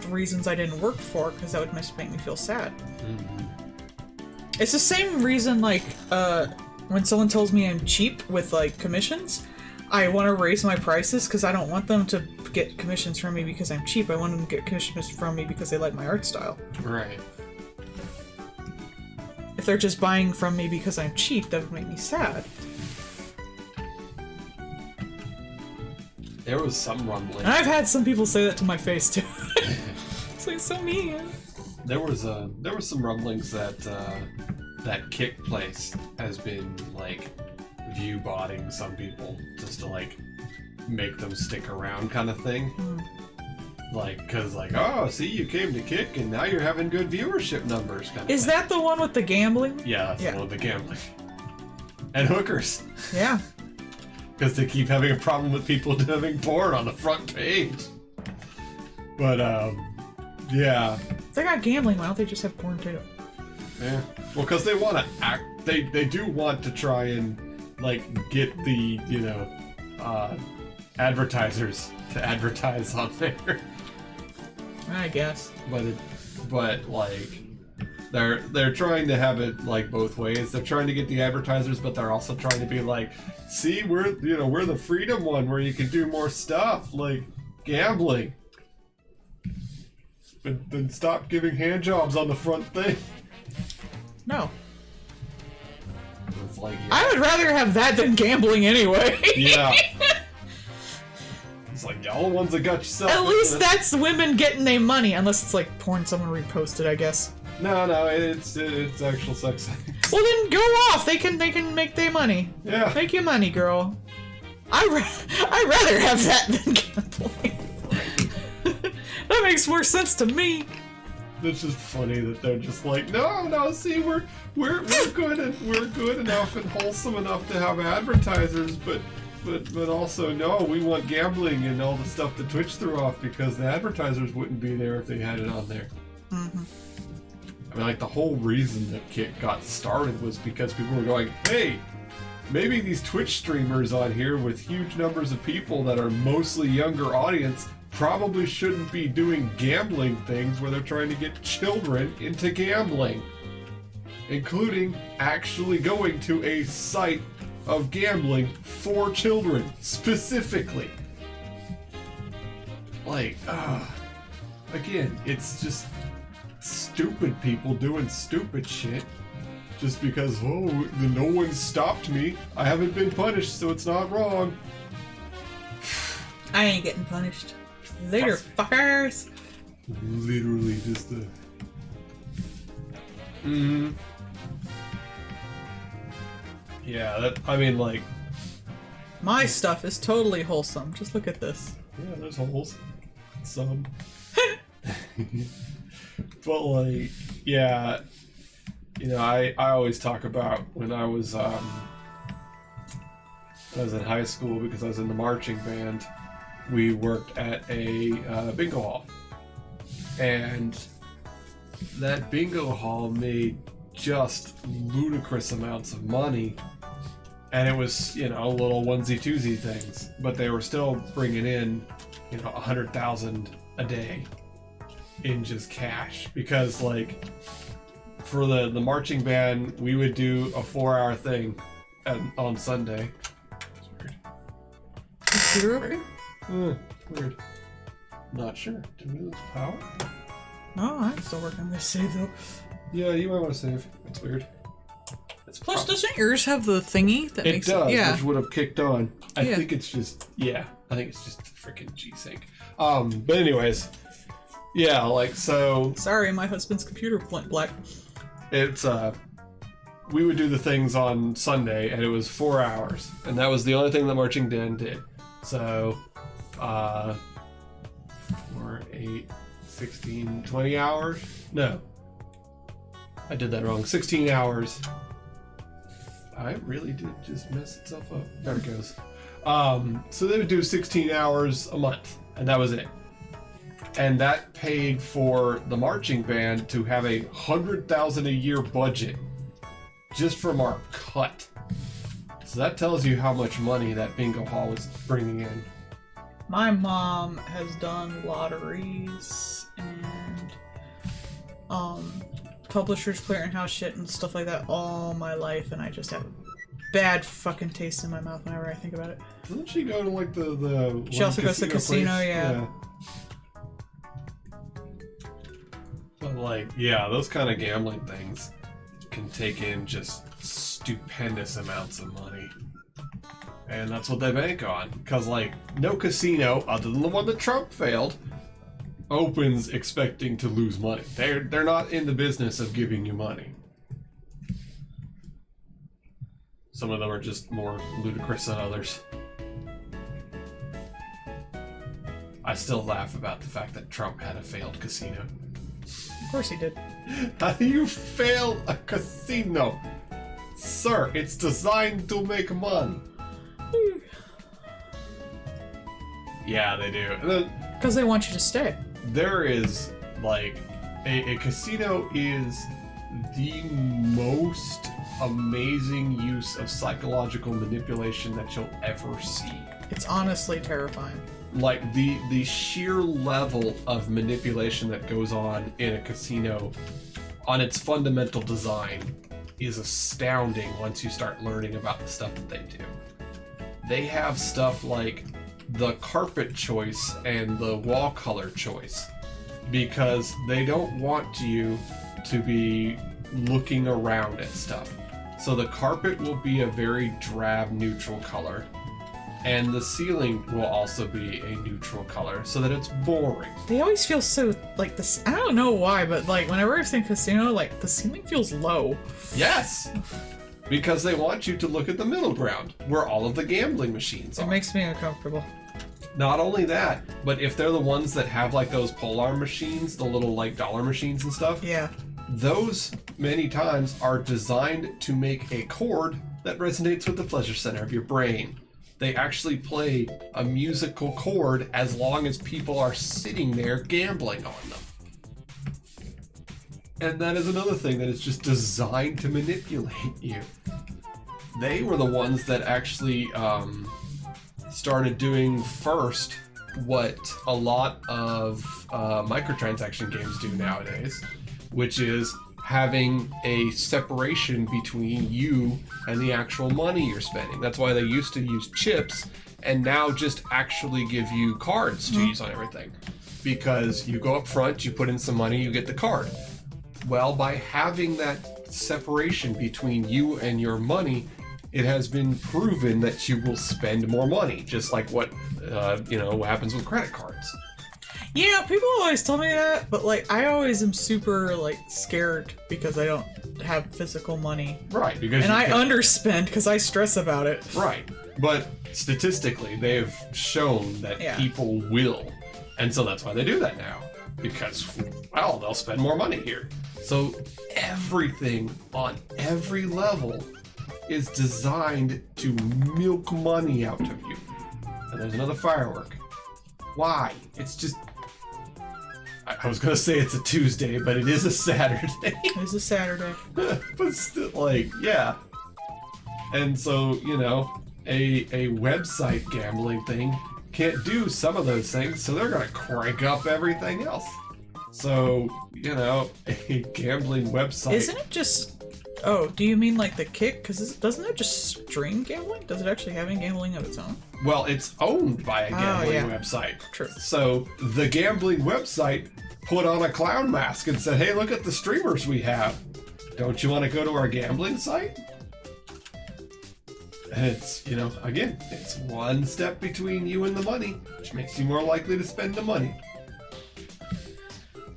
Speaker 1: reasons I didn't work for, because that would make me feel sad.
Speaker 3: Mm-hmm.
Speaker 1: It's the same reason, like, when someone tells me I'm cheap with, like, commissions, I want to raise my prices because I don't want them to get commissions from me because I'm cheap. I want them to get commissions from me because they like my art style.
Speaker 3: Right.
Speaker 1: If they're just buying from me because I'm cheap, that would make me sad.
Speaker 3: There was some rumbling.
Speaker 1: And I've had some people say that to my face too. It's like so mean.
Speaker 3: There was some rumblings that that Kick Place has been like view botting some people just to like make them stick around kind of thing. Like, cause like, oh, see, you came to Kick and now you're having good viewership numbers kind of
Speaker 1: Is
Speaker 3: thing.
Speaker 1: that the one with the gambling?
Speaker 3: Yeah, that's the one with the gambling. And hookers.
Speaker 1: Yeah.
Speaker 3: Because they keep having a problem with people having porn on the front page. But, yeah.
Speaker 1: If they got gambling, why don't they just have porn too?
Speaker 3: Yeah. Well, because they want to act, they do want to try and, like, get the, advertisers to advertise on there.
Speaker 1: I guess.
Speaker 3: But like, they're trying to have it like both ways. They're trying to get the advertisers, but they're also trying to be like, see, we're the freedom one where you can do more stuff like gambling. But then stop giving hand jobs on the front thing.
Speaker 1: No.
Speaker 3: It's like, yeah.
Speaker 1: I would rather have that than gambling anyway.
Speaker 3: Yeah. It's like y'all the ones that got yourself.
Speaker 1: At least that's women getting their money, unless it's like porn someone reposted, I guess.
Speaker 3: No, it's actual sex.
Speaker 1: Well, then go off. They can make their money.
Speaker 3: Yeah.
Speaker 1: Make your money, girl. I'd rather have that than gambling. That makes more sense to me.
Speaker 3: It's just funny that they're just like, no, see, we're good and we're good enough and wholesome enough to have advertisers, but also no, we want gambling and all the stuff that Twitch threw off because the advertisers wouldn't be there if they had it on there.
Speaker 1: Mm-hmm.
Speaker 3: I mean, like, the whole reason that Kick got started was because people were going, hey, maybe these Twitch streamers on here with huge numbers of people that are mostly younger audience probably shouldn't be doing gambling things where they're trying to get children into gambling, including actually going to a site of gambling for children specifically. Like, again, it's just stupid people doing stupid shit just because, no one stopped me. I haven't been punished, so it's not wrong.
Speaker 1: I ain't getting punished. Later, fuckers.
Speaker 3: Literally just a... Yeah, I mean, like...
Speaker 1: My stuff is totally wholesome. Just look at this.
Speaker 3: Yeah, there's holes. Some. But, like, yeah... I always talk about when I was in high school, because I was in the marching band, we worked at a bingo hall. And that bingo hall made just ludicrous amounts of money. And it was, little onesie-twosie things. But they were still bringing in, 100,000 a day in just cash. Because, like, for the marching band, we would do a 4-hour thing on Sunday.
Speaker 1: It's weird.
Speaker 3: Weird. Not sure. Did we lose power?
Speaker 1: No, I'm still working on this save though.
Speaker 3: Yeah, you might want to save. It's weird.
Speaker 1: Plus, doesn't yours have the thingy that makes it?
Speaker 3: It does,
Speaker 1: Yeah.
Speaker 3: which would have kicked on. I
Speaker 1: Yeah.
Speaker 3: think it's just, I think it's just freaking G-Sync. But anyways, yeah, like, so
Speaker 1: Sorry, my husband's computer went black.
Speaker 3: it's, we would do the things on Sunday, and it was 4 hours, and that was the only thing that Marching Den did. So, 4, 8, 16, 20 hours? No. I did that wrong. 16 hours. I really did just mess itself up. There it goes. So they would do 16 hours a month, and that was it. And that paid for the marching band to have $100,000 a year budget just from our cut. So that tells you how much money that bingo hall was bringing in.
Speaker 1: My mom has done lotteries and publishers clearinghouse shit and stuff like that all my life, and I just have a bad fucking taste in my mouth whenever I think about it.
Speaker 3: Doesn't she go to like the
Speaker 1: She also goes to the casino,
Speaker 3: place?
Speaker 1: yeah.
Speaker 3: But like, yeah, those kind of gambling things can take in just stupendous amounts of money. And that's what they bank on. Because, like, no casino, other than the one that Trump failed, opens expecting to lose money. They're not in the business of giving you money. Some of them are just more ludicrous than others. I still laugh about the fact that Trump had a failed casino.
Speaker 1: Of course he did.
Speaker 3: How do you fail a casino? Sir, it's designed to make money. Yeah, they do. And then
Speaker 1: Because they want you to stay.
Speaker 3: there is, like, a casino is the most amazing use of psychological manipulation that you'll ever see.
Speaker 1: It's honestly terrifying.
Speaker 3: Like, the sheer level of manipulation that goes on in a casino on its fundamental design is astounding once you start learning about the stuff that they do. They have stuff like the carpet choice and the wall color choice because they don't want you to be looking around at stuff. So the carpet will be a very drab neutral color, and the ceiling will also be a neutral color so that it's boring.
Speaker 1: They always feel so, like, this. I don't know why, but, like, whenever I think casino, like, the ceiling feels low.
Speaker 3: Yes! Because they want you to look at the middle ground, where all of the gambling machines
Speaker 1: It
Speaker 3: are.
Speaker 1: makes me uncomfortable.
Speaker 3: Not only that, but if they're the ones that have, like, those polar machines, the little, like, dollar machines and stuff,
Speaker 1: Yeah.
Speaker 3: those many times are designed to make a chord that resonates with the pleasure center of your brain. They actually play a musical chord as long as people are sitting there gambling on them. And that is another thing that is just designed to manipulate you. They were the ones that actually started doing first what a lot of microtransaction games do nowadays, which is having a separation between you and the actual money you're spending. That's why they used to use chips and now just actually give you cards to use on everything. Because you go up front, you put in some money, you get the card. Well, by having that separation between you and your money, it has been proven that you will spend more money, just like what happens with credit cards.
Speaker 1: Yeah, people always tell me that, but, like, I always am super, like, scared because I don't have physical money.
Speaker 3: Right, because
Speaker 1: And I underspend because I stress about it.
Speaker 3: Right, but statistically, they've shown that people will, and so that's why they do that now. Because, well, they'll spend more money here. So everything on every level is designed to milk money out of you. And there's another firework. Why? It's just... I was gonna say it's a Tuesday, but it is a Saturday.
Speaker 1: It's a Saturday.
Speaker 3: But still, like, yeah. And so, a website gambling thing can't do some of those things, so they're gonna crank up everything else. So, a gambling website...
Speaker 1: Isn't it just... Oh, do you mean, like, the Kick? Because doesn't it just stream gambling? Does it actually have any gambling of its own?
Speaker 3: Well, it's owned by a gambling
Speaker 1: yeah.
Speaker 3: website.
Speaker 1: True.
Speaker 3: So the gambling website put on a clown mask and said, hey, look at the streamers we have. Don't you want to go to our gambling site? And it's, you know, again, it's one step between you and the money, which makes you more likely to spend the money.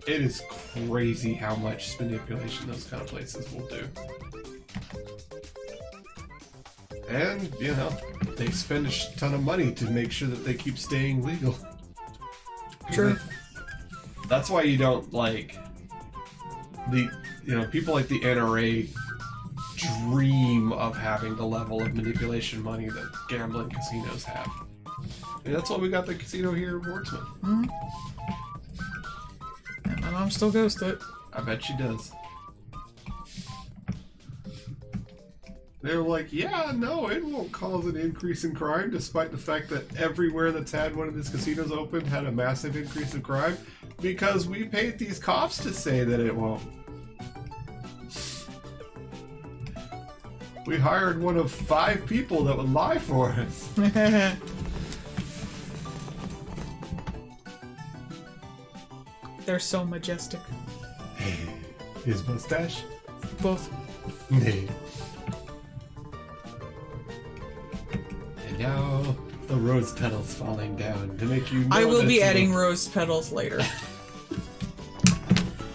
Speaker 3: It is crazy how much manipulation those kind of places will do. And, you know, they spend a ton of money to make sure that they keep staying legal.
Speaker 1: True.
Speaker 3: That's why you don't like the, you know, people like the NRA dream of having the level of manipulation money that gambling casinos have. And that's why we got the casino here in Portsmouth.
Speaker 1: Mm-hmm. And my mom still goes to it.
Speaker 3: I bet she does. They're like, yeah, no, it won't cause an increase in crime, despite the fact that everywhere that's had one of these casinos open had a massive increase in crime, because we paid these cops to say that it won't. We hired one of 5 people that would lie for us.
Speaker 1: They're so majestic.
Speaker 3: His mustache?
Speaker 1: Both.
Speaker 3: And now the rose petals falling down to make you know
Speaker 1: I will
Speaker 3: that
Speaker 1: be
Speaker 3: you-
Speaker 1: adding rose petals later.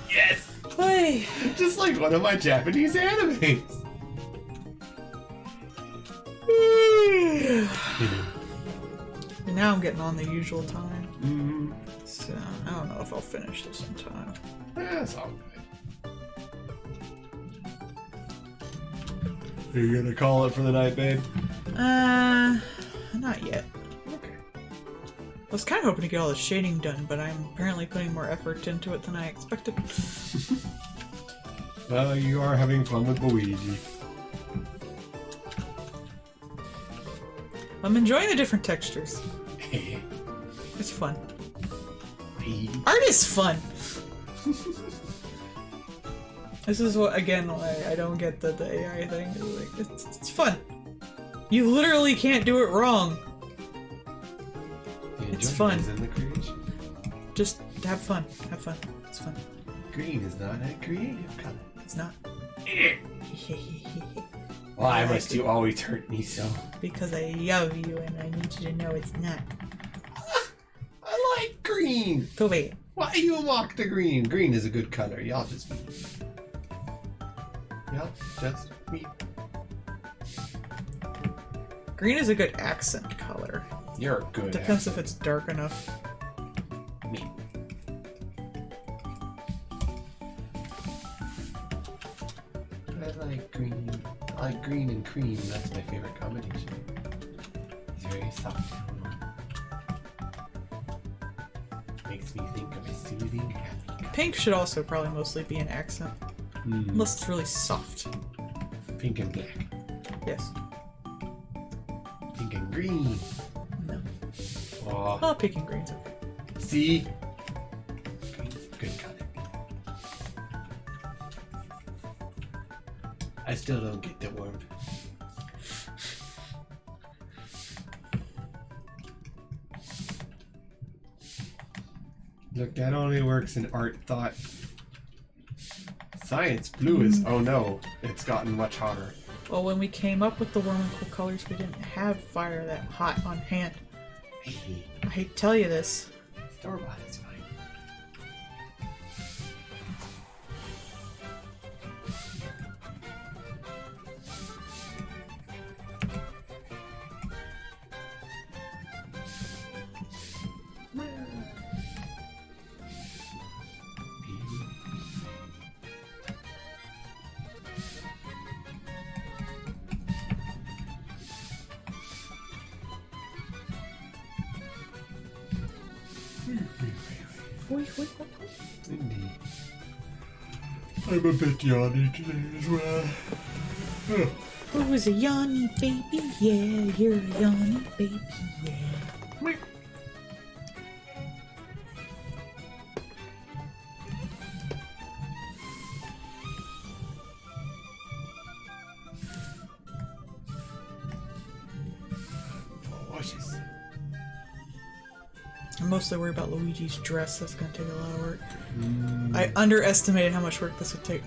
Speaker 3: Yes!
Speaker 1: Hey.
Speaker 3: Just like one of my Japanese animes.
Speaker 1: And now I'm getting on the usual time.
Speaker 3: Mm-hmm.
Speaker 1: So I don't know if I'll finish this in time.
Speaker 3: That's all good. Are you gonna call it for the night, babe?
Speaker 1: Not yet.
Speaker 3: Okay.
Speaker 1: I was kind of hoping to get all the shading done, but I'm apparently putting more effort into it than I expected.
Speaker 3: Well, you are having fun with Luigi.
Speaker 1: I'm enjoying the different textures. It's fun. Art is fun! This is what, again, why I don't get the AI thing. It's fun. You literally can't do it wrong. It's fun.
Speaker 3: In the creation.
Speaker 1: Just have fun. Have fun. It's fun.
Speaker 3: Green is not a creative color.
Speaker 1: It's not.
Speaker 3: Why must you always hurt me so?
Speaker 1: Because I love you and I need you to know it's not.
Speaker 3: I like green.
Speaker 1: Go away.
Speaker 3: Why you mock the green? Green is a good color. Y'all just meet. Y'all just meet.
Speaker 1: Green is a good accent color.
Speaker 3: You're a good.
Speaker 1: Depends if it's dark enough.
Speaker 3: Me. I like green. I like green and cream. That's my favorite combination. It's very soft. Makes me think of a soothing happy.
Speaker 1: Pink should also probably mostly be an accent. Unless it's really soft.
Speaker 3: Pink and black.
Speaker 1: Yes.
Speaker 3: Pink and green.
Speaker 1: No.
Speaker 3: Aw.
Speaker 1: Oh, pink and green's okay.
Speaker 3: See? Green's a good color. I still don't get the warmth. Look, that only works in art thought. Science, blue is, oh no, it's gotten much hotter.
Speaker 1: Well, when we came up with the warm and cool colors, we didn't have fire that hot on hand. I hate to tell you this.
Speaker 3: Store-bought is fine. Indeed. I'm a bit yawny today as well.
Speaker 1: Who is a yawny baby? Yeah, you're a yawny baby. Yeah.
Speaker 3: Washes.
Speaker 1: I'm mostly worried about Luigi's dress. That's gonna take a lot of work. I underestimated how much work this would take.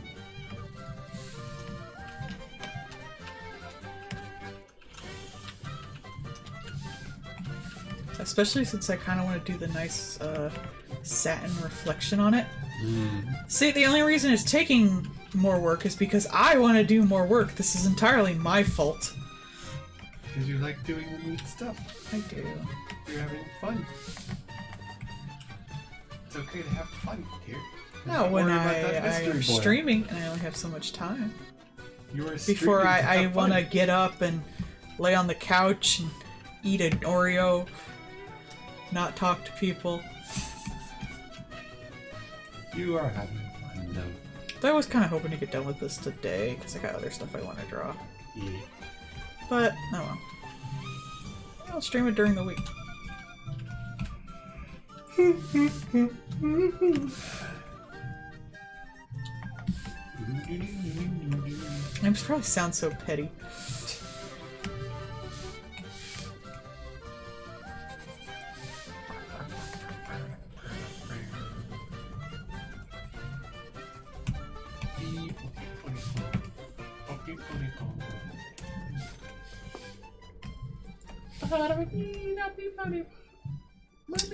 Speaker 1: Especially since I kind of want to do the nice satin reflection on it. See, the only reason it's taking more work is because I want to do more work. This is entirely my fault.
Speaker 2: Because you like doing the neat stuff.
Speaker 1: I do.
Speaker 2: You're having fun. It's okay to have fun, dear.
Speaker 1: No, when
Speaker 2: worry
Speaker 1: I
Speaker 2: about that mystery
Speaker 1: am
Speaker 2: boy.
Speaker 1: streaming and I only have so much time.
Speaker 2: You are
Speaker 1: Before
Speaker 2: streaming to
Speaker 1: I
Speaker 2: have
Speaker 1: want to
Speaker 2: fun.
Speaker 1: get up and lay on the couch and eat an Oreo, not talk to people.
Speaker 2: You are having fun, though.
Speaker 1: But I was kind of hoping to get done with this today because I got other stuff I want to draw.
Speaker 2: Yeah.
Speaker 1: But, oh well. I'll stream it during the week. I probably sound so petty.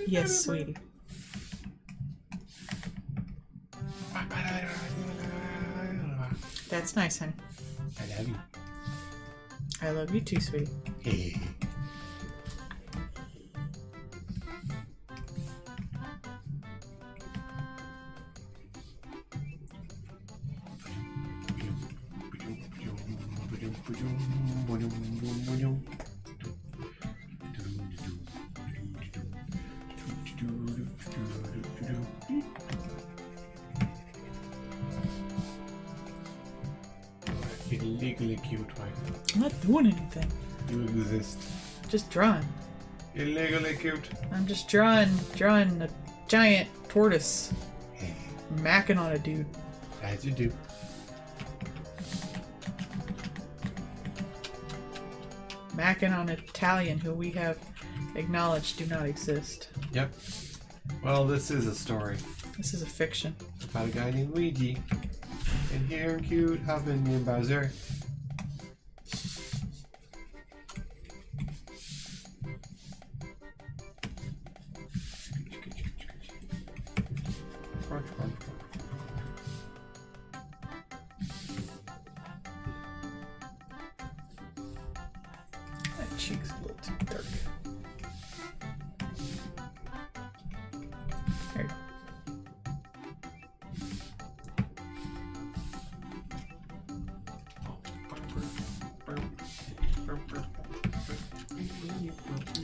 Speaker 1: Yes, sweetie. That's nice, honey.
Speaker 2: I love you.
Speaker 1: I love you too, sweetie.
Speaker 2: Hey. Illegally cute, right?
Speaker 1: I'm not doing anything.
Speaker 2: You exist.
Speaker 1: Just drawing.
Speaker 2: Illegally cute.
Speaker 1: I'm just drawing a giant tortoise macking on a dude.
Speaker 2: As you do.
Speaker 1: Macking on an Italian who we have acknowledged do not exist.
Speaker 2: Yep. Well, this is a story
Speaker 1: This is a fiction.
Speaker 2: about a guy named Luigi. And here cute husband named Bowser.
Speaker 1: That cheek's a little too dark. There you go.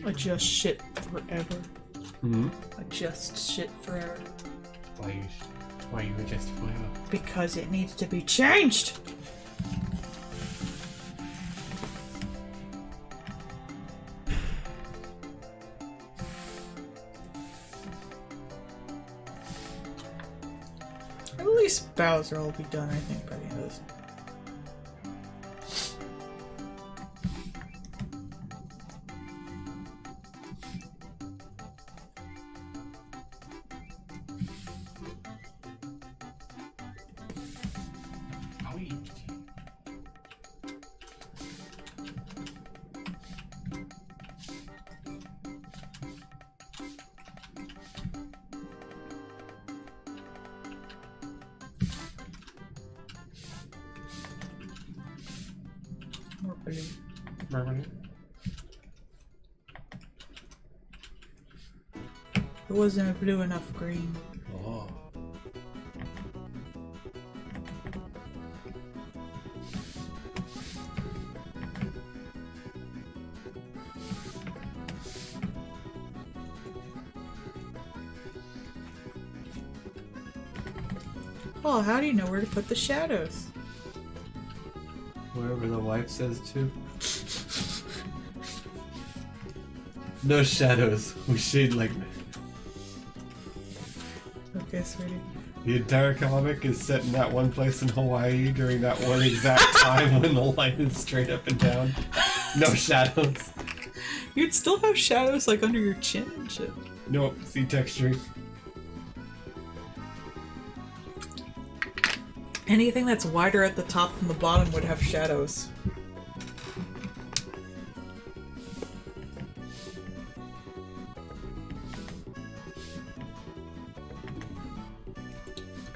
Speaker 1: Adjust shit forever.
Speaker 2: Hmm?
Speaker 1: Adjust shit forever.
Speaker 2: Why you adjust forever?
Speaker 1: Because it needs to be changed! At least Bowser will be done, I think, by the end of this. More blue. It wasn't a blue enough green.
Speaker 2: Oh.
Speaker 1: Oh, how do you know where to put the shadows?
Speaker 2: Wherever the wife says to. No shadows. We shade like men.
Speaker 1: Okay, sweetie.
Speaker 2: The entire comic is set in that one place in Hawaii during that one exact time when the light is straight up and down. No shadows.
Speaker 1: You'd still have shadows like under your chin and shit.
Speaker 2: Nope. See texture.
Speaker 1: Anything that's wider at the top than the bottom would have shadows.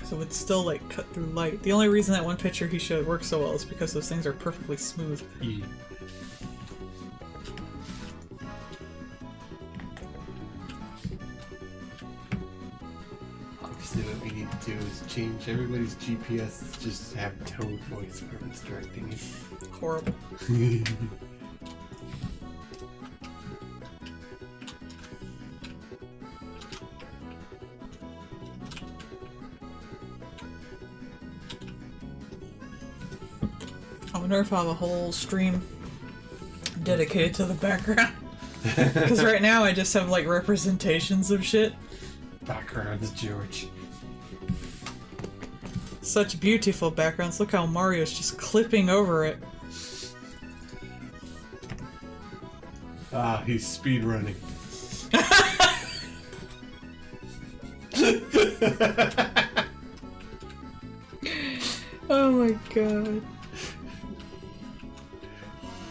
Speaker 1: So it would still like cut through light. The only reason that one picture he showed worked so well is because those things are perfectly smooth.
Speaker 3: Yeah. Obviously what we need to do is change everybody's GPS to just have tone voice for it's directing you.
Speaker 1: Horrible. I wonder if I'll have a whole stream dedicated to the background. Because right now I just have like representations of shit.
Speaker 3: Backgrounds, George.
Speaker 1: Such beautiful backgrounds. Look how Mario's just clipping over it.
Speaker 3: Ah, he's speedrunning.
Speaker 1: Oh my god.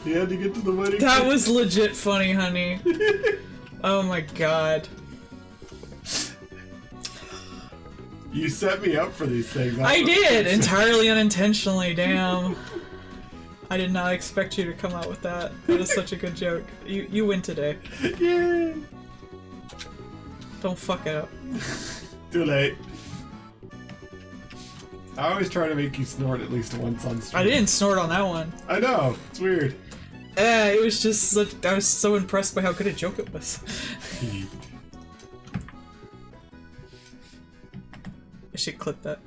Speaker 3: He had to get to the wedding.
Speaker 1: That was legit funny, honey. Oh my god.
Speaker 3: You set me up for these things.
Speaker 1: I did! Entirely unintentionally, damn. I did not expect you to come out with that. That is such a good joke. You win today.
Speaker 3: Yay!
Speaker 1: Don't fuck it up.
Speaker 3: Too late. I always try to make you snort at least once on stream.
Speaker 1: I didn't snort on that one.
Speaker 3: I know, it's weird.
Speaker 1: It was just such, I was so impressed by how good a joke it was. I should clip that.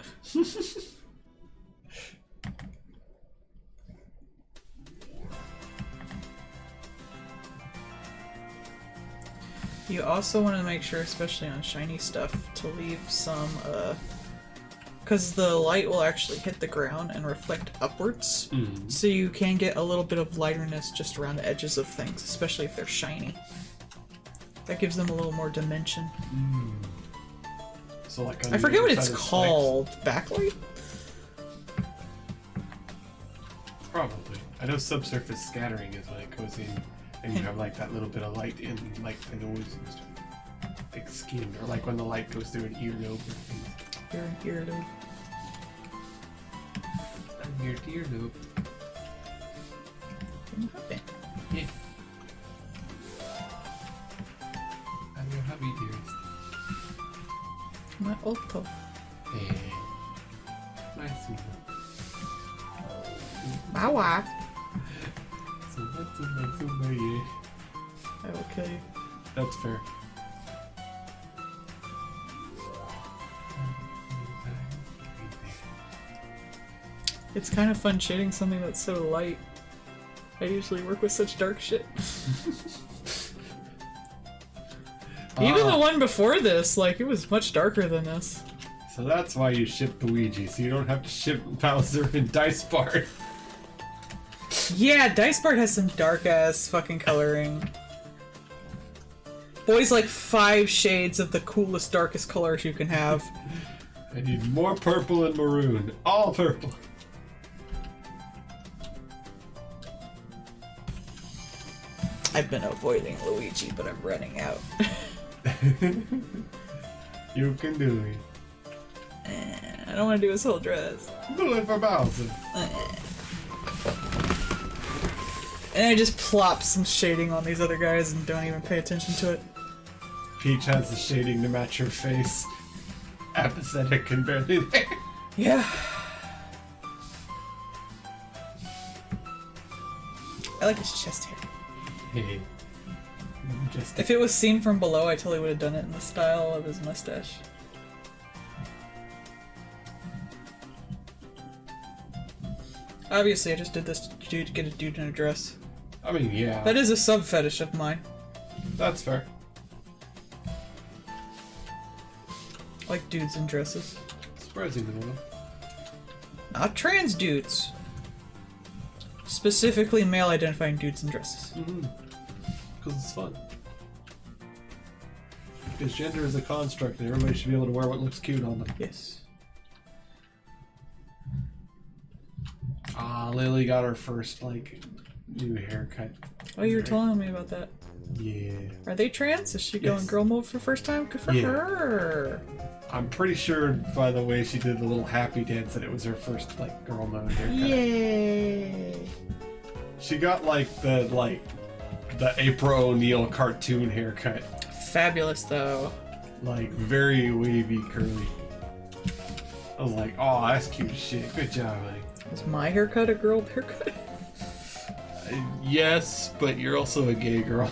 Speaker 1: You also want to make sure, especially on shiny stuff, to leave some, because the light will actually hit the ground and reflect upwards, so you can get a little bit of lighterness just around the edges of things, especially if they're shiny. That gives them a little more dimension.
Speaker 3: So like
Speaker 1: I forget what it's called. Backlight?
Speaker 3: Probably. I know subsurface scattering is when it goes in and you have like that little bit of light in like the nose and stuff. Thick skin, or like when the light goes through an earlobe or things.
Speaker 1: You're an earlobe.
Speaker 3: I'm your earlobe. Yeah. I'm your hubby, dearest.
Speaker 1: My Otto.
Speaker 3: Hey. Nice one.
Speaker 1: My wife.
Speaker 3: Zumba, yeah.
Speaker 1: I will kill you.
Speaker 3: That's fair.
Speaker 1: It's kind of fun shading something that's so light. I usually work with such dark shit. Even the one before this, like, it was much darker than this.
Speaker 3: So that's why you ship Luigi, so you don't have to ship Bowser and Dice Bart.
Speaker 1: Yeah, Dice Bart has some dark-ass fucking coloring. Boy's like 5 shades of the coolest, darkest colors you can have.
Speaker 3: I need more purple and maroon. All purple.
Speaker 1: I've been avoiding Luigi, but I'm running out.
Speaker 3: You can do it.
Speaker 1: I don't want to do his whole dress.
Speaker 3: Do it for Bowser.
Speaker 1: And I just plop some shading on these other guys and don't even pay attention to it.
Speaker 3: Peach has the shading to match her face. Apathetic and barely there.
Speaker 1: Yeah. I like his chest hair.
Speaker 3: Hey. Just
Speaker 1: If it was seen from below, I totally would have done it in the style of his mustache. Obviously, I just did this to get a dude in a dress.
Speaker 3: I mean, yeah.
Speaker 1: That is a sub-fetish of mine.
Speaker 3: That's fair.
Speaker 1: I like dudes in dresses.
Speaker 3: Surprisingly well.
Speaker 1: Not trans dudes. Specifically male-identifying dudes in dresses.
Speaker 3: Because it's fun. Because gender is a construct and everybody should be able to wear what looks cute on them.
Speaker 1: Yes.
Speaker 3: Ah, Lily got her first, like, new haircut.
Speaker 1: Oh, you were telling me about that.
Speaker 2: Yeah.
Speaker 1: Are they trans? Is she going girl mode for the first time? Good for her.
Speaker 2: I'm pretty sure by the way she did the little happy dance that it was her first like girl mode haircut.
Speaker 1: Yay.
Speaker 2: She got like the April O'Neil cartoon haircut.
Speaker 1: Fabulous though.
Speaker 2: Like very wavy, curly. I was like, oh, that's cute as shit. Good job, honey.
Speaker 1: Is my haircut a girl haircut?
Speaker 3: Yes, but you're also a gay girl.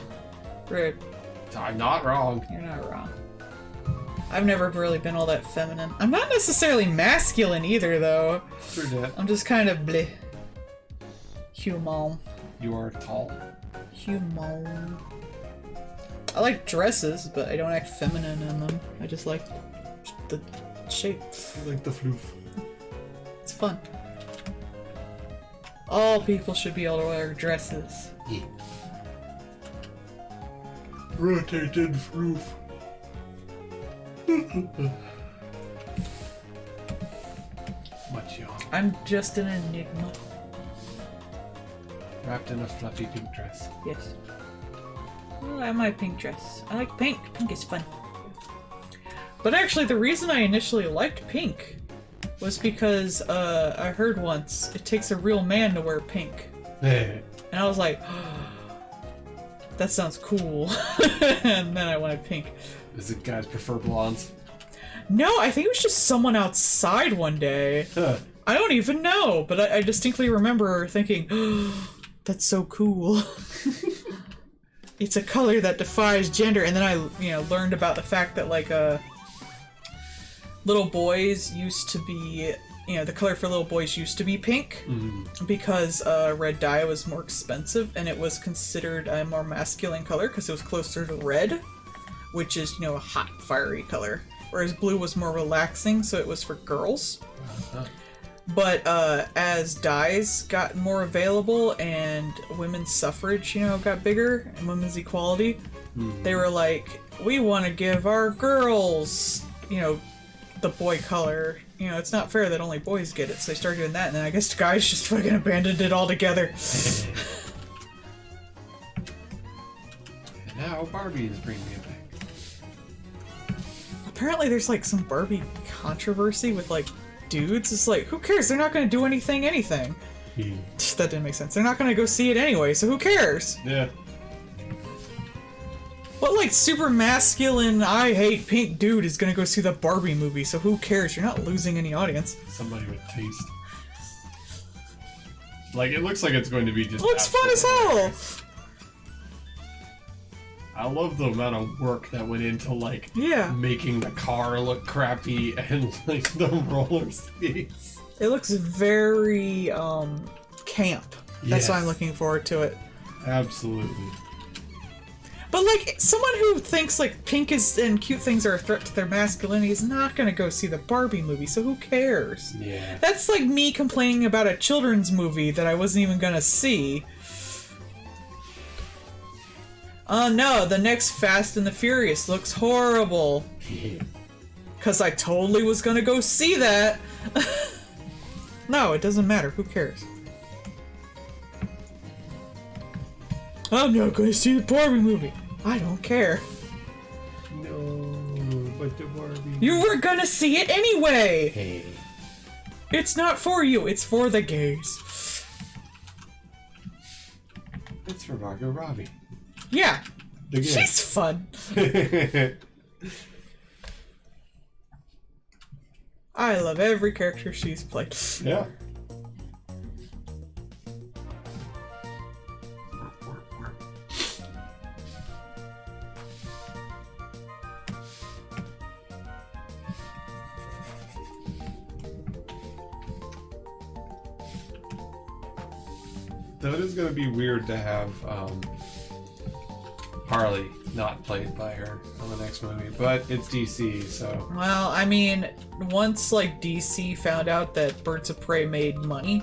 Speaker 1: Rude.
Speaker 3: I'm not wrong.
Speaker 1: You're not wrong. I've never really been all that feminine. I'm not necessarily masculine either, though.
Speaker 2: True that.
Speaker 1: I'm just kind of bleh. Human.
Speaker 2: You are tall.
Speaker 1: Human. I like dresses, but I don't act feminine in them. I just like the shape.
Speaker 2: I like the floof.
Speaker 1: It's fun. All people should be able to wear dresses.
Speaker 2: Yeah. Rotated floof. Much yawn.
Speaker 1: I'm just an enigma.
Speaker 2: Wrapped in a fluffy pink dress.
Speaker 1: Yes. Oh, I my pink dress. I like pink. Pink is fun. But actually, the reason I initially liked pink was because I heard once it takes a real man to wear pink. And I was like, oh, that sounds cool. And then I wanted pink.
Speaker 2: Is it guys prefer blondes?
Speaker 1: No, I think it was just someone outside one day.
Speaker 2: Huh.
Speaker 1: I don't even know, but I distinctly remember thinking, oh, that's so cool. It's a color that defies gender. And then I, learned about the fact that, like, little boys used to be, the color for little boys used to be pink because red dye was more expensive and it was considered a more masculine color because it was closer to red, which is, a hot, fiery color. Whereas blue was more relaxing, so it was for girls. But as dyes got more available and women's suffrage, got bigger and women's equality, they were like, we want to give our girls, the boy color. It's not fair that only boys get it, so they started doing that, and then I guess guys just fucking abandoned it altogether.
Speaker 2: And now Barbie is bringing it back.
Speaker 1: Apparently there's like some Barbie controversy with like dudes. It's like, who cares? They're not going to do anything. That didn't make sense. They're not going to go see it anyway, so who cares?
Speaker 2: Yeah.
Speaker 1: What, like, super masculine, I hate pink dude is gonna go see the Barbie movie, so who cares? You're not losing any audience.
Speaker 2: Somebody with taste. Like, it looks like it's going to be just...
Speaker 1: Looks fun as hell!
Speaker 2: hilarious. I love the amount of work that went into, like, making the car look crappy and, like, the roller skates.
Speaker 1: It looks very, camp. That's why I'm looking forward to it.
Speaker 2: Absolutely.
Speaker 1: But, like, someone who thinks, like, pink is and cute things are a threat to their masculinity is not gonna go see the Barbie movie, so who cares?
Speaker 2: Yeah.
Speaker 1: That's like me complaining about a children's movie that I wasn't even gonna see. Oh no, the next Fast and the Furious looks horrible. Because I totally was gonna go see that. No, it doesn't matter. Who cares? I'm not gonna see the Barbie movie. I don't care.
Speaker 2: No, but the Barbie...
Speaker 1: You were gonna see it anyway!
Speaker 2: Hey.
Speaker 1: It's not for you, it's for the gays.
Speaker 2: It's for Margot Robbie.
Speaker 1: Yeah.
Speaker 2: The gay.
Speaker 1: She's fun. I love every character she's played.
Speaker 2: Yeah. So it is going to be weird to have Harley not played by her on the next movie, but it's DC, so...
Speaker 1: Well, I mean, once, like, DC found out that Birds of Prey made money,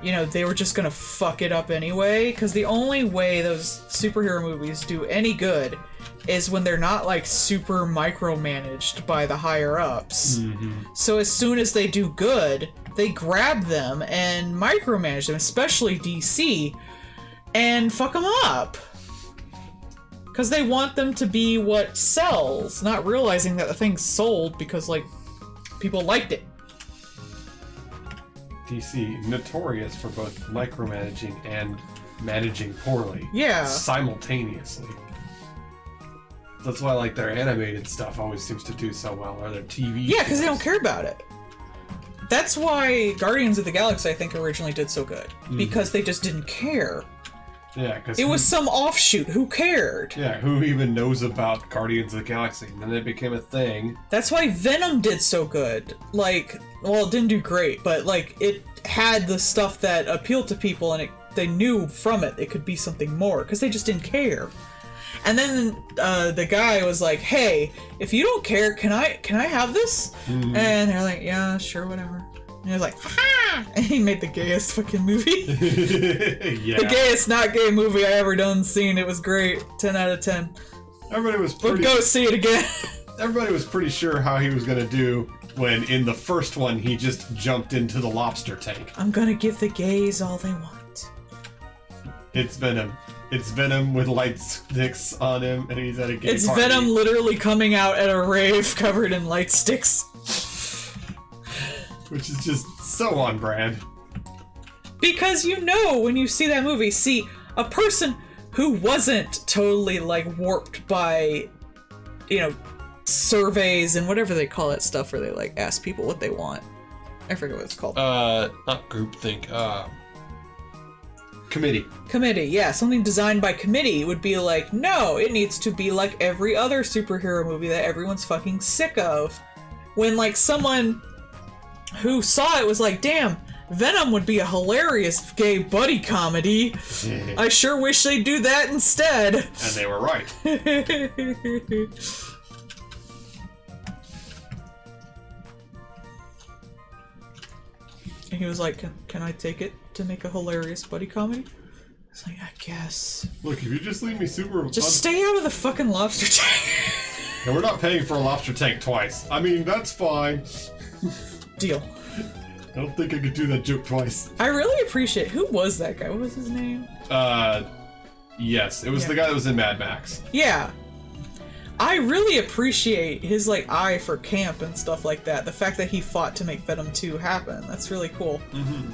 Speaker 1: they were just gonna fuck it up anyway, because the only way those superhero movies do any good is when they're not, like, super micromanaged by the higher-ups. So as soon as they do good, they grab them and micromanage them, especially DC, and fuck them up. Because they want them to be what sells, not realizing that the thing sold because, like, people liked it.
Speaker 3: DC, notorious for both micromanaging and managing poorly.
Speaker 1: Yeah.
Speaker 3: Simultaneously. That's why, like, their animated stuff always seems to do so well, or their TV
Speaker 1: Yeah, because they don't care about it. That's why Guardians of the Galaxy, I think, originally did so good. Because they just didn't care.
Speaker 3: Yeah, because
Speaker 1: It was some offshoot. Who cared?
Speaker 3: Yeah, who even knows about Guardians of the Galaxy? And then it became a thing.
Speaker 1: That's why Venom did so good. Like, well, it didn't do great, but, like, it had the stuff that appealed to people, and they knew from it could be something more, because they just didn't care. And then the guy was like, "Hey, if you don't care, can I have this?" And they're like, "Yeah, sure, whatever." And he was like, "Ha!" And he made the gayest fucking movie.
Speaker 3: Yeah.
Speaker 1: The gayest not gay movie I ever done seen. It was great. 10 out of 10.
Speaker 3: Everybody was
Speaker 1: But
Speaker 3: pretty...
Speaker 1: go see it again.
Speaker 3: Everybody was pretty sure how he was gonna do when, in the first one, he just jumped into the lobster tank.
Speaker 1: I'm gonna give the gays all they want.
Speaker 3: It's Venom. It's Venom with light sticks on him, and he's at a gay
Speaker 1: It's
Speaker 3: party.
Speaker 1: Venom literally coming out at a rave covered in light sticks.
Speaker 3: Which is just so on brand.
Speaker 1: Because you know when you see that movie, see a person who wasn't totally, like, warped by, you know, surveys and whatever they call that stuff where they, like, ask people what they want. I forget what it's called.
Speaker 3: Not groupthink, committee.
Speaker 1: Committee, yeah. Something designed by committee would be like, no, it needs to be like every other superhero movie that everyone's fucking sick of. When, like, someone who saw it was like, damn, Venom would be a hilarious gay buddy comedy. I sure wish they'd do that instead.
Speaker 3: And they were right.
Speaker 1: And he was like, can I take it to make a hilarious buddy comedy? It's like, I guess.
Speaker 3: Look, if you just leave me super...
Speaker 1: Just stay out of the fucking lobster tank.
Speaker 3: And we're not paying for a lobster tank twice. I mean, that's fine.
Speaker 1: Deal.
Speaker 3: I don't think I could do that joke twice.
Speaker 1: I really appreciate... Who was that guy? What was his name?
Speaker 3: Yes. It was the guy that was in Mad Max.
Speaker 1: Yeah. I really appreciate his, like, eye for camp and stuff like that. The fact that he fought to make Venom 2 happen. That's really cool.
Speaker 3: Mm-hmm.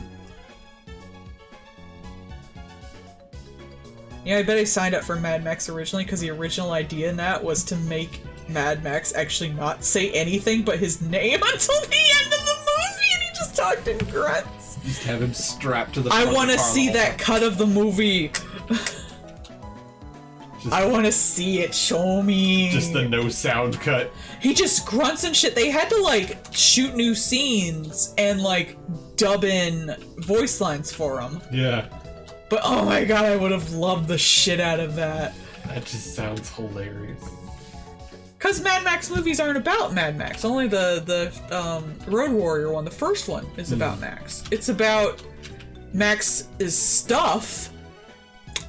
Speaker 1: Yeah, I bet he signed up for Mad Max originally because the original idea in that was to make Mad Max actually not say anything but his name until the end of the movie, and he just talked in grunts.
Speaker 3: Just have him strapped to the
Speaker 1: I
Speaker 3: front
Speaker 1: want to
Speaker 3: of the car
Speaker 1: see
Speaker 3: the whole
Speaker 1: that
Speaker 3: time.
Speaker 1: cut of the movie. I want to see it. Show me.
Speaker 3: Just the no sound cut.
Speaker 1: He just grunts and shit. They had to, like, shoot new scenes and, like, dub in voice lines for him.
Speaker 3: Yeah.
Speaker 1: But oh my god, I would have loved the shit out of that.
Speaker 3: That just sounds hilarious.
Speaker 1: Because Mad Max movies aren't about Mad Max. Only the Road Warrior one, the first one, is about Max. It's about Max's stuff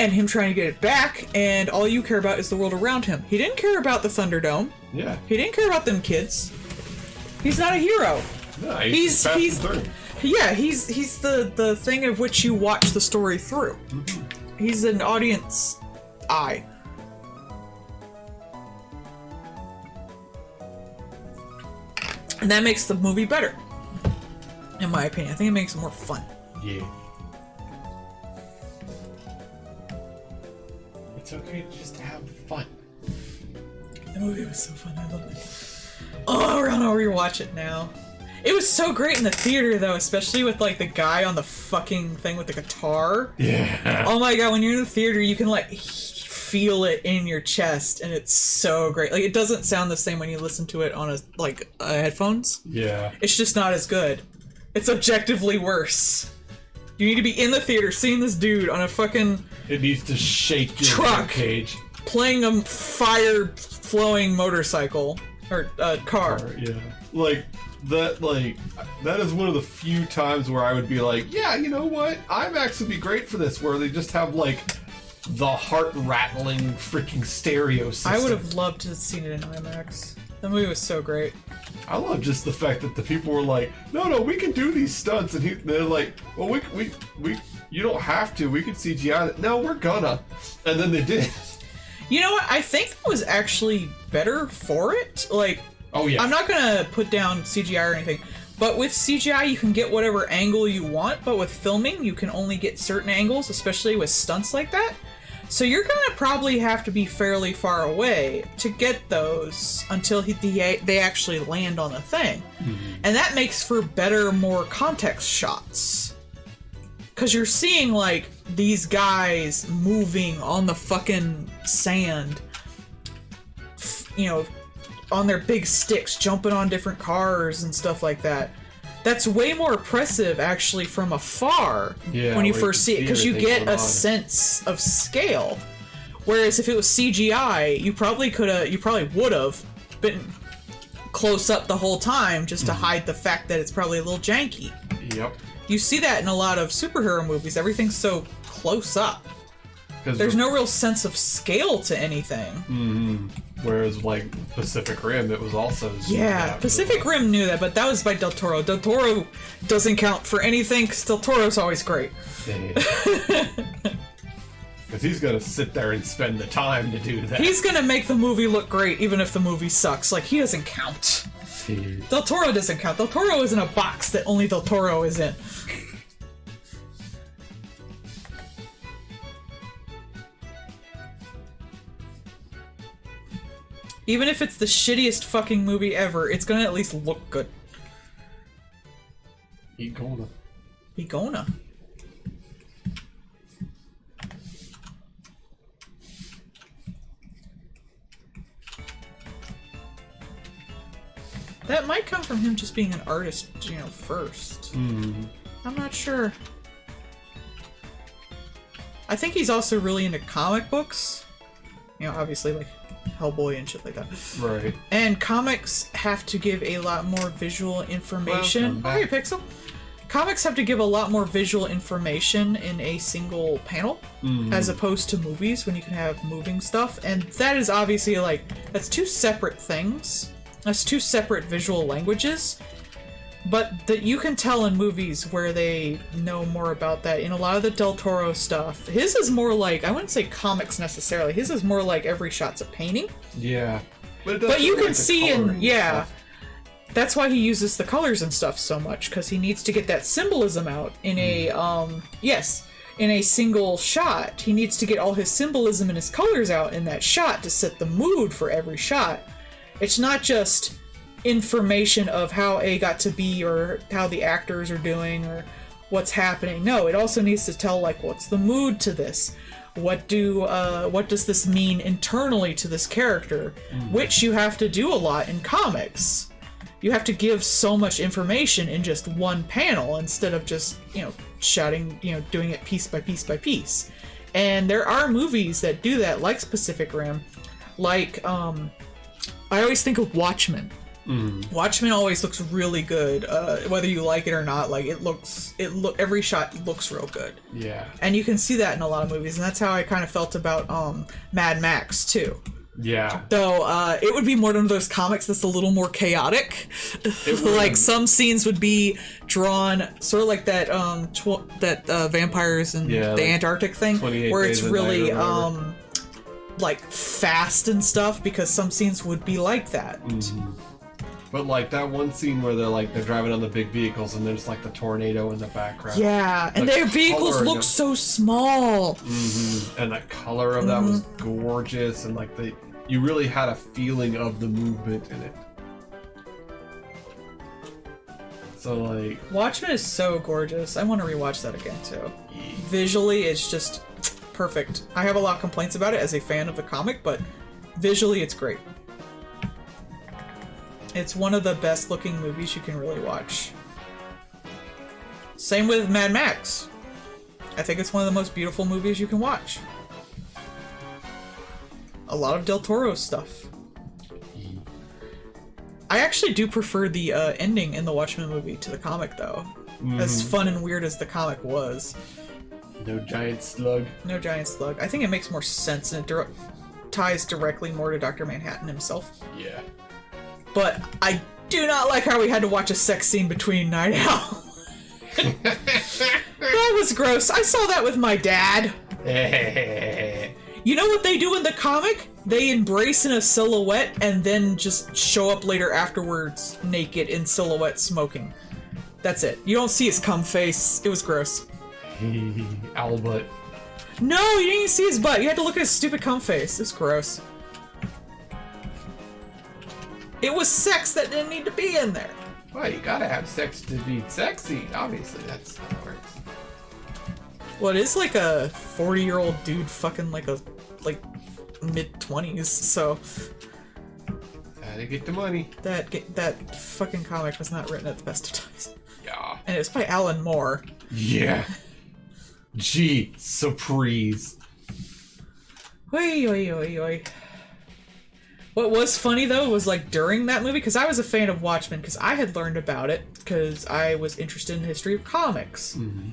Speaker 1: and him trying to get it back, and all you care about is the world around him. He didn't care about the Thunderdome.
Speaker 3: Yeah.
Speaker 1: He didn't care about them kids. He's not a hero.
Speaker 3: No,
Speaker 1: He's
Speaker 3: through.
Speaker 1: Yeah, he's the thing of which you watch the story through. He's an audience eye. And that makes the movie better. In my opinion. I think it makes it more fun.
Speaker 3: Yeah. It's okay to just have fun.
Speaker 1: The movie was so fun, I loved it. Oh, we're gonna rewatch it now. It was so great in the theater, though, especially with, like, the guy on the fucking thing with the guitar.
Speaker 3: Yeah.
Speaker 1: Oh my god, when you're in the theater, you can, like, feel it in your chest, and it's so great. Like, it doesn't sound the same when you listen to it on, headphones.
Speaker 3: Yeah.
Speaker 1: It's just not as good. It's objectively worse. You need to be in the theater seeing this dude on a fucking
Speaker 3: It needs to shake your
Speaker 1: Truck.
Speaker 3: cage.
Speaker 1: playing a fire-flowing motorcycle. Or, car.
Speaker 3: Yeah. That is one of the few times where I would be like, yeah, you know what? IMAX would be great for this, where they just have, like, the heart-rattling freaking stereo system.
Speaker 1: I would have loved to have seen it in IMAX. The movie was so great.
Speaker 3: I love just the fact that the people were like, no, we can do these stunts, and they're like, well, we you don't have to, we can CGI it. No, we're gonna. And then they did.
Speaker 1: You know what? I think that was actually better for it. Like,
Speaker 3: Oh yeah.
Speaker 1: I'm not gonna put down CGI or anything, but with CGI you can get whatever angle you want, but with filming you can only get certain angles, especially with stunts like that. So you're gonna probably have to be fairly far away to get those until they actually land on the thing. And that makes for better, more context shots. Because you're seeing, like, these guys moving on the fucking sand, you know, on their big sticks, jumping on different cars and stuff like that. That's way more impressive, actually, from afar when you first see it, because you get a sense of scale. Whereas if it was CGI, you probably would have been close up the whole time just to hide the fact that it's probably a little janky.
Speaker 3: Yep.
Speaker 1: You see that in a lot of superhero movies. Everything's so close up. There's no real sense of scale to anything.
Speaker 3: Whereas, like, Pacific Rim, it was also...
Speaker 1: Yeah, Pacific Rim knew that, but that was by Del Toro. Del Toro doesn't count for anything, because Del Toro's always great.
Speaker 3: Because he's gonna sit there and spend the time to do that.
Speaker 1: He's gonna make the movie look great, even if the movie sucks. Like, he doesn't count. Del Toro doesn't count. Del Toro is in a box that only Del Toro is in. Even if it's the shittiest fucking movie ever, it's gonna at least look good.
Speaker 3: He gonna.
Speaker 1: He gonna. That might come from him just being an artist, you know, first. I'm not sure. I think he's also really into comic books. You know, obviously, like, Hellboy and shit like that.
Speaker 3: Right.
Speaker 1: And comics have to give a lot more visual information. Oh, hey, Pixel. Comics have to give a lot more visual information in a single panel, as opposed to movies when you can have moving stuff. And that is obviously, like, that's two separate things. That's two separate visual languages. But that you can tell in movies where they know more about that. In a lot of the Del Toro stuff, his is more like, I wouldn't say comics necessarily, his is more like every shot's a painting.
Speaker 3: Yeah.
Speaker 1: But you can see in, yeah, that's why he uses the colors and stuff so much, because he needs to get that symbolism out in a, in a single shot. He needs to get all his symbolism and his colors out in that shot to set the mood for every shot. It's not just information of how A got to B or how the actors are doing or what's happening. No, it also needs to tell, like, what's the mood to this? What does this mean internally to this character? Which you have to do a lot in comics. You have to give so much information in just one panel instead of just, you know, shouting, you know, doing it piece by piece by piece. And there are movies that do that, like Pacific Rim, like, I always think of Watchmen. Watchmen always looks really good, whether you like it or not. Like, every shot looks real good.
Speaker 3: Yeah. And
Speaker 1: you can see that in a lot of movies, and that's how I kind of felt about Mad Max too.
Speaker 3: Yeah.
Speaker 1: Though it would be more one of those comics that's a little more chaotic. Like, some scenes would be drawn sort of like that vampires and the like Antarctic thing, where it's really like fast and stuff, because some scenes would be like that.
Speaker 3: But like that one scene where they're driving on the big vehicles and there's like the tornado in the background.
Speaker 1: Yeah, and their vehicles look so small.
Speaker 3: And the color of that was gorgeous, and like you really had a feeling of the movement in it. So like,
Speaker 1: Watchmen is so gorgeous. I want to rewatch that again too. Visually, it's just perfect. I have a lot of complaints about it as a fan of the comic, but visually it's great. It's one of the best looking movies you can really watch. Same with Mad Max. I think it's one of the most beautiful movies you can watch. A lot of Del Toro stuff. I actually do prefer the ending in the Watchmen movie to the comic, though. As fun and weird as the comic was.
Speaker 3: No giant slug.
Speaker 1: No giant slug. I think it makes more sense, and it ties directly more to Dr. Manhattan himself.
Speaker 3: Yeah.
Speaker 1: But I do not like how we had to watch a sex scene between Night Owl. That was gross. I saw that with my dad. You know what they do in the comic? They embrace in a silhouette and then just show up later afterwards naked in silhouette smoking. That's it. You don't see his cum face. It was gross.
Speaker 3: Owl butt.
Speaker 1: No, you didn't even see his butt. You had to look at his stupid cum face. It's gross. It was sex that didn't need to be in there.
Speaker 3: Well, you gotta have sex to be sexy. Obviously, that's how it works.
Speaker 1: Well, it is like a 40-year-old dude fucking like mid-20s, so...
Speaker 3: Gotta get the money.
Speaker 1: That fucking comic was not written at the best of times.
Speaker 3: Yeah.
Speaker 1: And it was by Alan Moore.
Speaker 3: Yeah. Gee, surprise.
Speaker 1: Oi, oi, oi, oi. What was funny, though, was, like, during that movie, because I was a fan of Watchmen, because I had learned about it, because I was interested in the history of comics.
Speaker 3: Mm-hmm.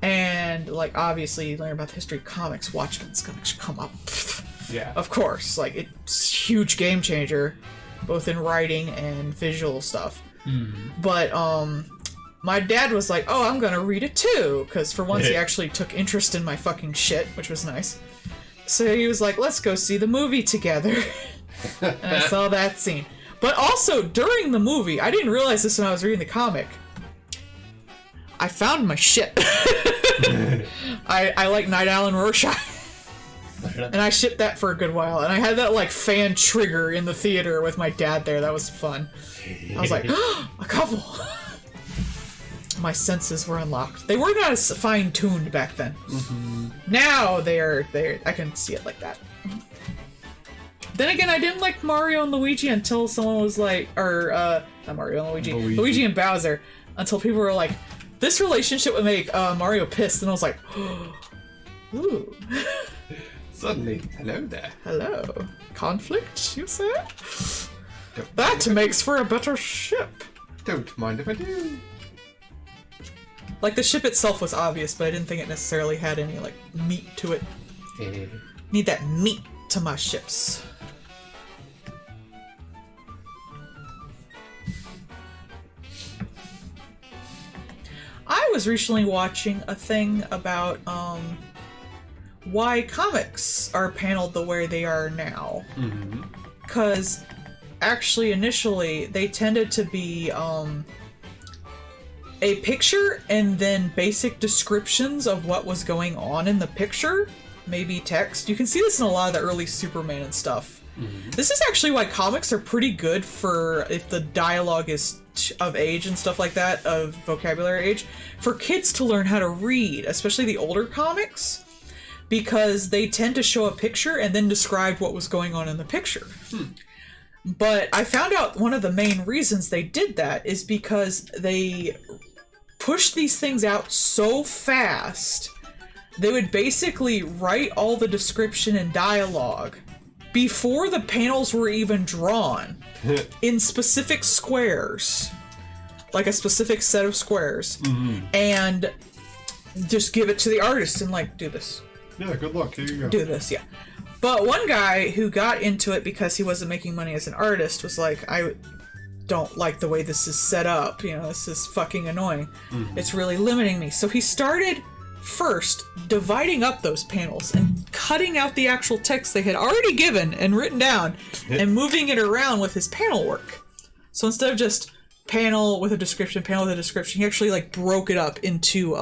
Speaker 1: And, like, obviously, you learn about the history of comics, Watchmen's gonna come up.
Speaker 3: Yeah.
Speaker 1: Of course. Like, it's a huge game changer, both in writing and visual stuff.
Speaker 3: Mm-hmm.
Speaker 1: But, my dad was like, oh, I'm gonna read it too, because for once he actually took interest in my fucking shit, which was nice. So he was like, let's go see the movie together. And I saw that scene. But also, during the movie, I didn't realize this when I was reading the comic, I found my shit. I like Night Owl and Rorschach. And I shipped that for a good while. And I had that, like, fan trigger in the theater with my dad there. That was fun. I was like, oh, a couple. My senses were unlocked. They were not as fine-tuned back then.
Speaker 3: Mm-hmm.
Speaker 1: Now they're I can see it like that. Then again, I didn't like Mario and Luigi until someone was like, not Mario and Luigi. Luigi and Bowser, until people were like, this relationship would make Mario pissed, and I was like, ooh.
Speaker 3: Suddenly, hello there.
Speaker 1: Hello. Conflict, you say? That makes for a better ship.
Speaker 3: Don't mind if I do.
Speaker 1: Like, the ship itself was obvious, but I didn't think it necessarily had any, like, meat to it. Need that meat to my ships. I was recently watching a thing about, why comics are paneled the way they are now. Because, actually, initially, they tended to be, a picture and then basic descriptions of what was going on in the picture, maybe text. You can see this in a lot of the early Superman and stuff. This is actually why comics are pretty good for if the dialogue is of age and stuff like that, of vocabulary age, for kids to learn how to read, especially the older comics, because they tend to show a picture and then describe what was going on in the picture. But I found out one of the main reasons they did that is because they pushed these things out so fast, they would basically write all the description and dialogue before the panels were even drawn in specific squares, like a specific set of squares, and just give it to the artist and like, do this.
Speaker 2: Yeah, good luck. Here you go.
Speaker 1: Do this, yeah. But one guy who got into it because he wasn't making money as an artist was like, I don't like the way this is set up. You know, this is fucking annoying. It's really limiting me. So he started first dividing up those panels and cutting out the actual text they had already given and written down and moving it around with his panel work. So instead of just panel with a description, he actually like broke it up into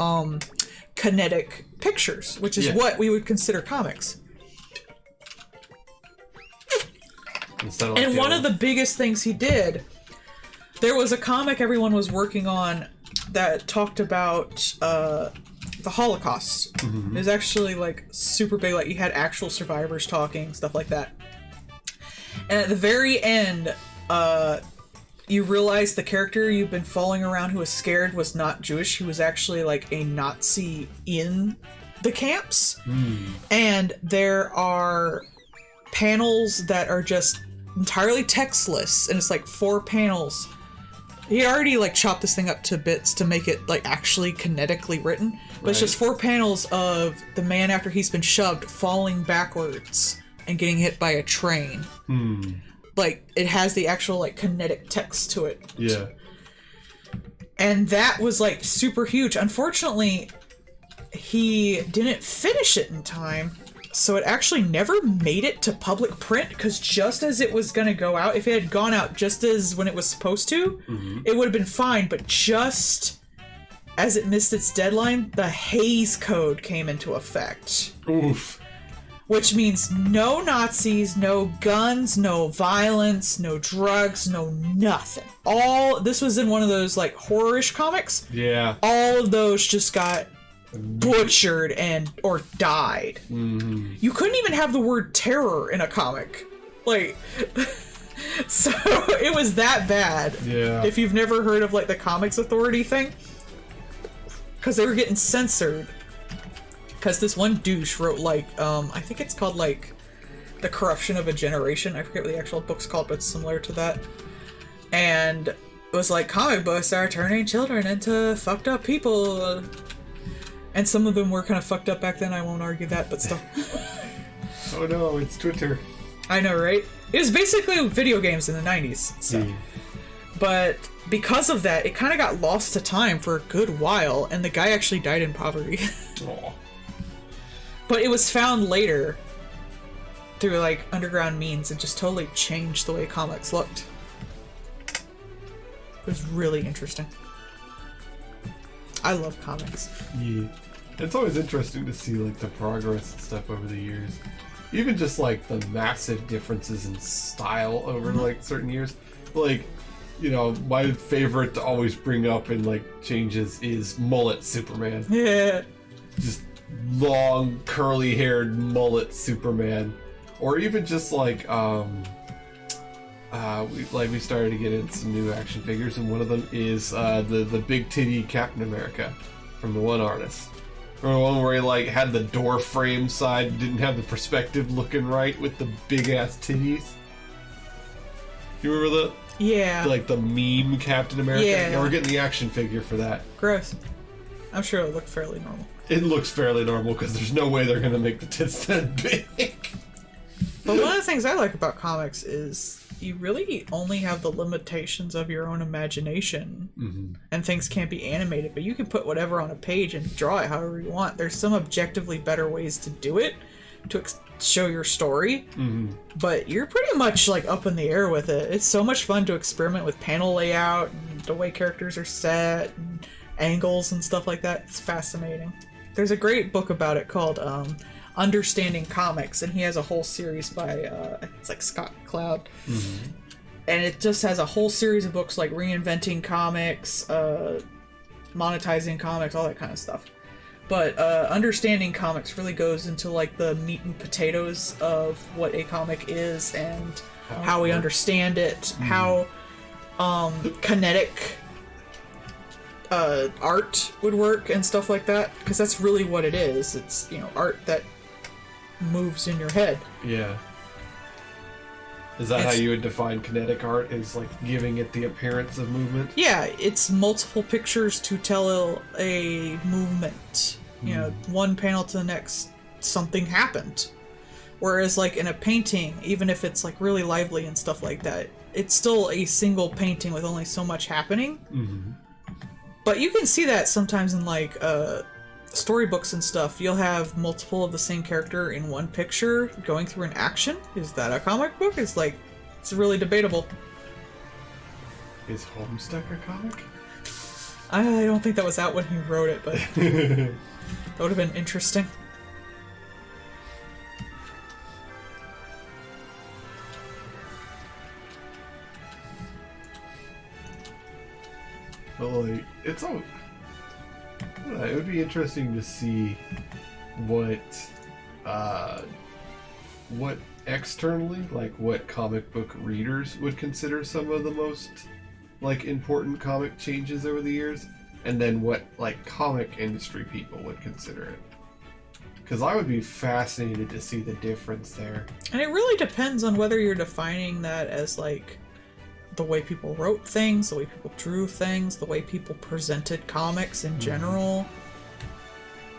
Speaker 1: kinetic pictures, which is what we would consider comics. And one of the biggest things he did, there was a comic everyone was working on that talked about the Holocaust. It was actually like super big, like you had actual survivors talking, stuff like that. And at the very end, you realize the character you've been following around who was scared was not Jewish. He was actually like a Nazi in the camps. And there are panels that are just entirely textless, and it's like 4 panels. He already like chopped this thing up to bits to make it like actually kinetically written, but it's just 4 panels of the man after he's been shoved falling backwards and getting hit by a train. Like it has the actual like kinetic text to it.
Speaker 2: Yeah.
Speaker 1: And that was like super huge. Unfortunately, he didn't finish it in time, So it actually never made it to public print, because just as it was going to go out, if it had gone out just as when it was supposed to, it would have been fine, but just as it missed its deadline, the Hays Code came into effect.
Speaker 3: Oof.
Speaker 1: Which means no Nazis, no guns, no violence, no drugs, no nothing. This was in one of those like horror-ish comics.
Speaker 3: Yeah.
Speaker 1: All of those just got butchered or died. You couldn't even have the word terror in a comic. Like, so it was that bad.
Speaker 3: Yeah.
Speaker 1: If you've never heard of like the Comics Authority thing, because they were getting censored. Because this one douche wrote, like, I think it's called, like, The Corruption of a Generation. I forget what the actual book's called, but it's similar to that. And it was like, comic books are turning children into fucked up people. And some of them were kind of fucked up back then. I won't argue that, but still.
Speaker 3: Oh no, it's Twitter.
Speaker 1: I know, right? It was basically video games in the 90s. So. But because of that, it kind of got lost to time for a good while, and the guy actually died in poverty.
Speaker 3: Aw.
Speaker 1: But it was found later through like underground means and just totally changed the way comics looked. It was really interesting. I love comics.
Speaker 3: Yeah. It's always interesting to see like the progress and stuff over the years. Even just like the massive differences in style over like certain years. Like, you know, my favorite to always bring up in like changes is Mullet Superman.
Speaker 1: Yeah.
Speaker 3: Just long curly haired mullet Superman, or even just like we started to get into some new action figures, and one of them is the big titty Captain America from the one artist. Remember the one where he like had the door frame side, didn't have the perspective looking right with the big ass titties? You remember that?
Speaker 1: Yeah.
Speaker 3: Like the meme Captain America?
Speaker 1: Yeah.
Speaker 3: We're getting the action figure for that.
Speaker 1: Gross. I'm sure it looked fairly normal.
Speaker 3: It looks fairly normal because there's no way they're gonna make the tits that big.
Speaker 1: But one of the things I like about comics is you really only have the limitations of your own imagination, and things can't be animated, but you can put whatever on a page and draw it however you want. There's some objectively better ways to do it to show your story, but you're pretty much like up in the air with it. It's so much fun to experiment with panel layout and the way characters are set and angles and stuff like that. It's fascinating. There's a great book about it called Understanding Comics, and he has a whole series by, I think it's like Scott Cloud. And it just has a whole series of books like reinventing comics, monetizing comics, all that kind of stuff. But Understanding Comics really goes into like the meat and potatoes of what a comic is and how we understand it, how kinetic art would work and stuff like that, because that's really what it is. It's, you know, art that moves in your head.
Speaker 3: Yeah. Is that how you would define kinetic art? Is like giving it the appearance of movement?
Speaker 1: Yeah, it's multiple pictures to tell a movement. You know, one panel to the next, something happened. Whereas like in a painting, even if it's like really lively and stuff like that, it's still a single painting with only so much happening. But you can see that sometimes in like storybooks and stuff. You'll have multiple of the same character in one picture going through an action. Is that a comic book? It's like, it's really debatable.
Speaker 3: Is Homestuck a comic?
Speaker 1: I don't think that was out when he wrote it, but that would have been interesting.
Speaker 3: But like, it's all. It would be interesting to see what externally, like what comic book readers would consider some of the most like important comic changes over the years, and then what like comic industry people would consider it. Because I would be fascinated to see the difference there.
Speaker 1: And it really depends on whether you're defining that as like the way people wrote things, the way people drew things, the way people presented comics in general.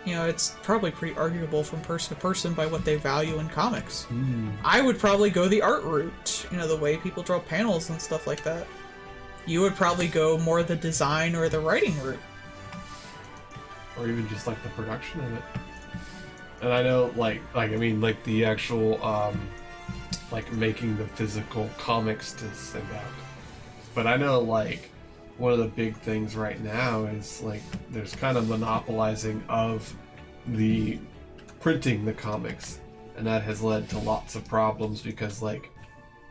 Speaker 1: You know, it's probably pretty arguable from person to person by what they value in comics. I would probably go the art route, you know, the way people draw panels and stuff like that. You would probably go more the design or the writing route.
Speaker 3: Or even just like the production of it. And I know, like I mean, like the actual, like making the physical comics to send out. But I know, like, one of the big things right now is, like, there's kind of monopolizing of the printing the comics. And that has led to lots of problems because, like,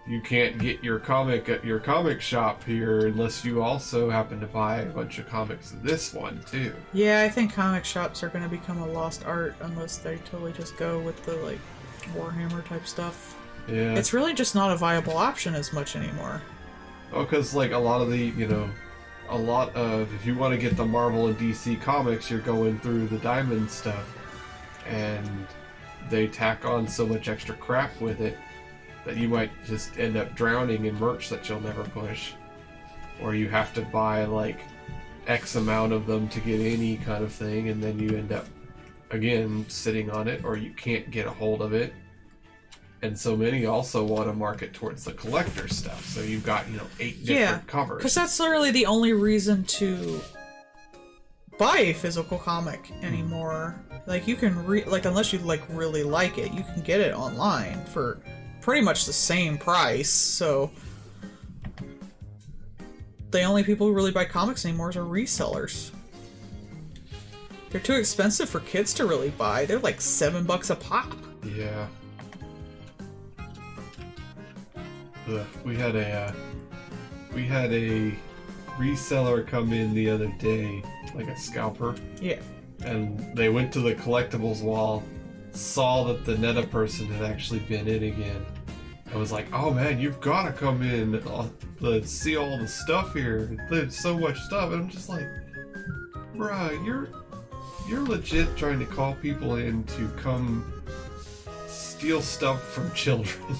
Speaker 3: you can't get your comic at your comic shop here unless you also happen to buy a bunch of comics of this one, too.
Speaker 1: Yeah, I think comic shops are going to become a lost art unless they totally just go with the, like, Warhammer type stuff.
Speaker 3: Yeah.
Speaker 1: It's really just not a viable option as much anymore.
Speaker 3: Oh, because, like, a lot of the, you know, a lot of, if you want to get the Marvel and DC comics, you're going through the Diamond stuff. And they tack on so much extra crap with it that you might just end up drowning in merch that you'll never push. Or you have to buy, like, X amount of them to get any kind of thing, and then you end up, again, sitting on it, or you can't get a hold of it. And so many also want to market towards the collector stuff. So you've got, you know, 8 different covers.
Speaker 1: Because that's literally the only reason to buy a physical comic anymore. Like, you can like, unless you, like, really like it, you can get it online for pretty much the same price. So the only people who really buy comics anymore are resellers. They're too expensive for kids to really buy. They're like $7 a pop.
Speaker 3: Yeah. Ugh, we had a reseller come in the other day, like a scalper.
Speaker 1: Yeah.
Speaker 3: And they went to the collectibles wall, saw that the Netta person had actually been in again. I was like, oh man, you've got to come in to see all the stuff here. There's so much stuff. And I'm just like, bruh, you're legit trying to call people in to come steal stuff from children.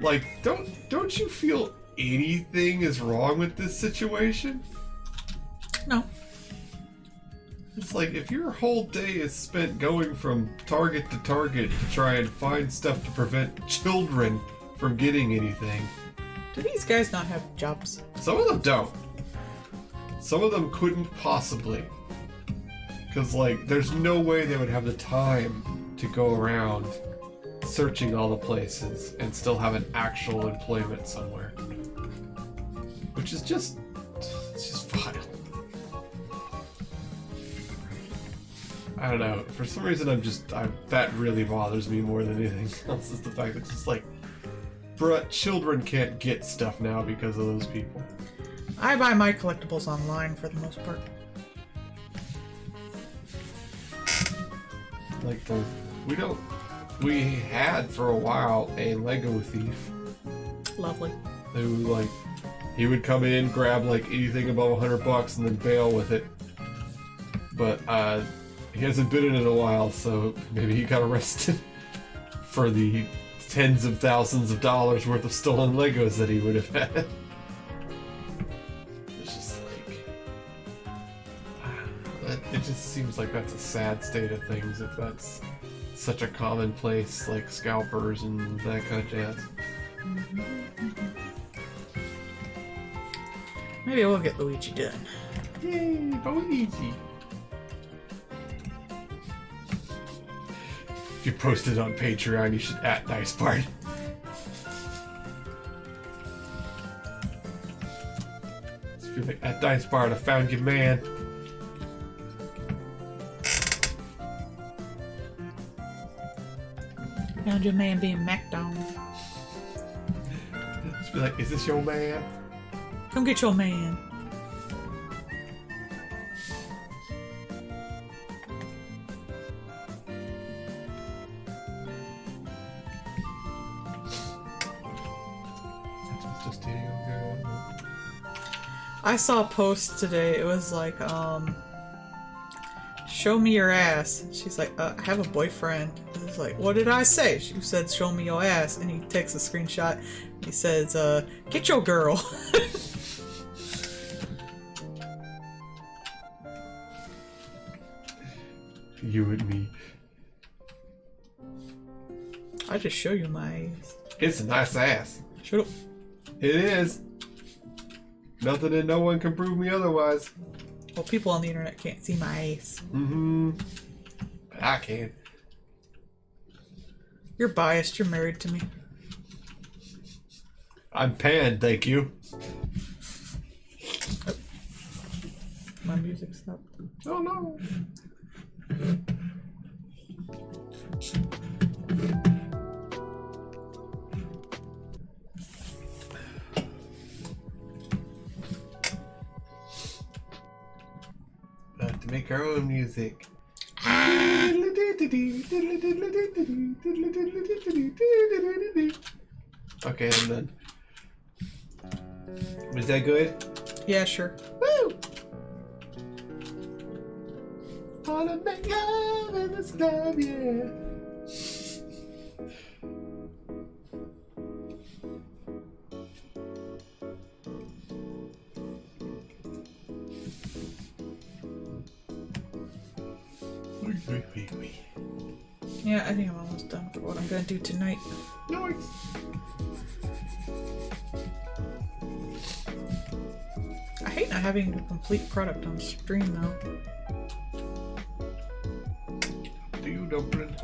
Speaker 3: Like, don't you feel anything is wrong with this situation?
Speaker 1: No.
Speaker 3: It's like, if your whole day is spent going from target to target to try and find stuff to prevent children from getting anything.
Speaker 1: Do these guys not have jobs?
Speaker 3: Some of them don't. Some of them couldn't possibly. Because, like, there's no way they would have the time to go around searching all the places and still have an actual employment somewhere. Which is just... it's just vile. I don't know. For some reason, that really bothers me more than anything else, is the fact that it's just like, bruh, children can't get stuff now because of those people.
Speaker 1: I buy my collectibles online for the most part.
Speaker 3: Like, we had for a while a Lego thief.
Speaker 1: Lovely.
Speaker 3: Who, like, he would come in, grab, like, anything above $100 and then bail with it. But, he hasn't been in it in a while, so maybe he got arrested for the tens of thousands of dollars worth of stolen Legos that he would have had. It's just like... it just seems like that's a sad state of things if that's such a commonplace, like scalpers and that kind of jazz.
Speaker 1: Maybe we'll get Luigi done.
Speaker 3: Yay, Luigi! If you post it on Patreon, you should @NiceBard. If you're like, @NiceBard, I found your man.
Speaker 1: Found your man being macked on.
Speaker 3: Just be like, is this your man?
Speaker 1: Come get your man. I saw a post today. It was like, show me your ass. She's like, I have a boyfriend. I was like, what did I say? She said, show me your ass. And he takes a screenshot. He says, get your girl.
Speaker 3: You and me.
Speaker 1: I just show you my ass.
Speaker 3: It's a nice ass.
Speaker 1: Shut up.
Speaker 3: It is. Nothing and no one can prove me otherwise.
Speaker 1: Well, people on the internet can't see my ass.
Speaker 3: Mm-hmm. I can.
Speaker 1: You're biased. You're married to me.
Speaker 3: I'm Pan, thank you.
Speaker 1: Oh. My music stopped.
Speaker 3: Oh no. About to make our own music. Okay, I'm done. Was that good?
Speaker 1: Yeah, sure.
Speaker 3: Woo! Wanna make love in this club, yeah.
Speaker 1: Yeah, I think I'm almost done for what I'm gonna do tonight.
Speaker 3: Nice.
Speaker 1: I hate not having a complete product on stream though.
Speaker 3: Do you, Dumpling?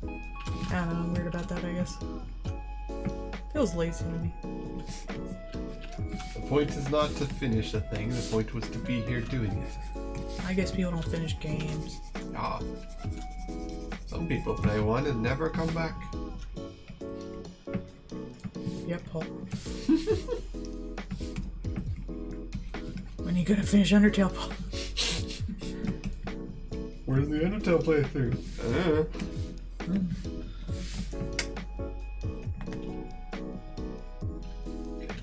Speaker 1: I don't know, I'm weird about that, I guess. Feels lazy to me.
Speaker 3: The point is not to finish a thing, the point was to be here doing it.
Speaker 1: I guess people don't finish games.
Speaker 3: Ah. Some people play one and never come back.
Speaker 1: Yep, Paul. When are you gonna finish Undertale, Paul?
Speaker 3: Where's the Undertale playthrough?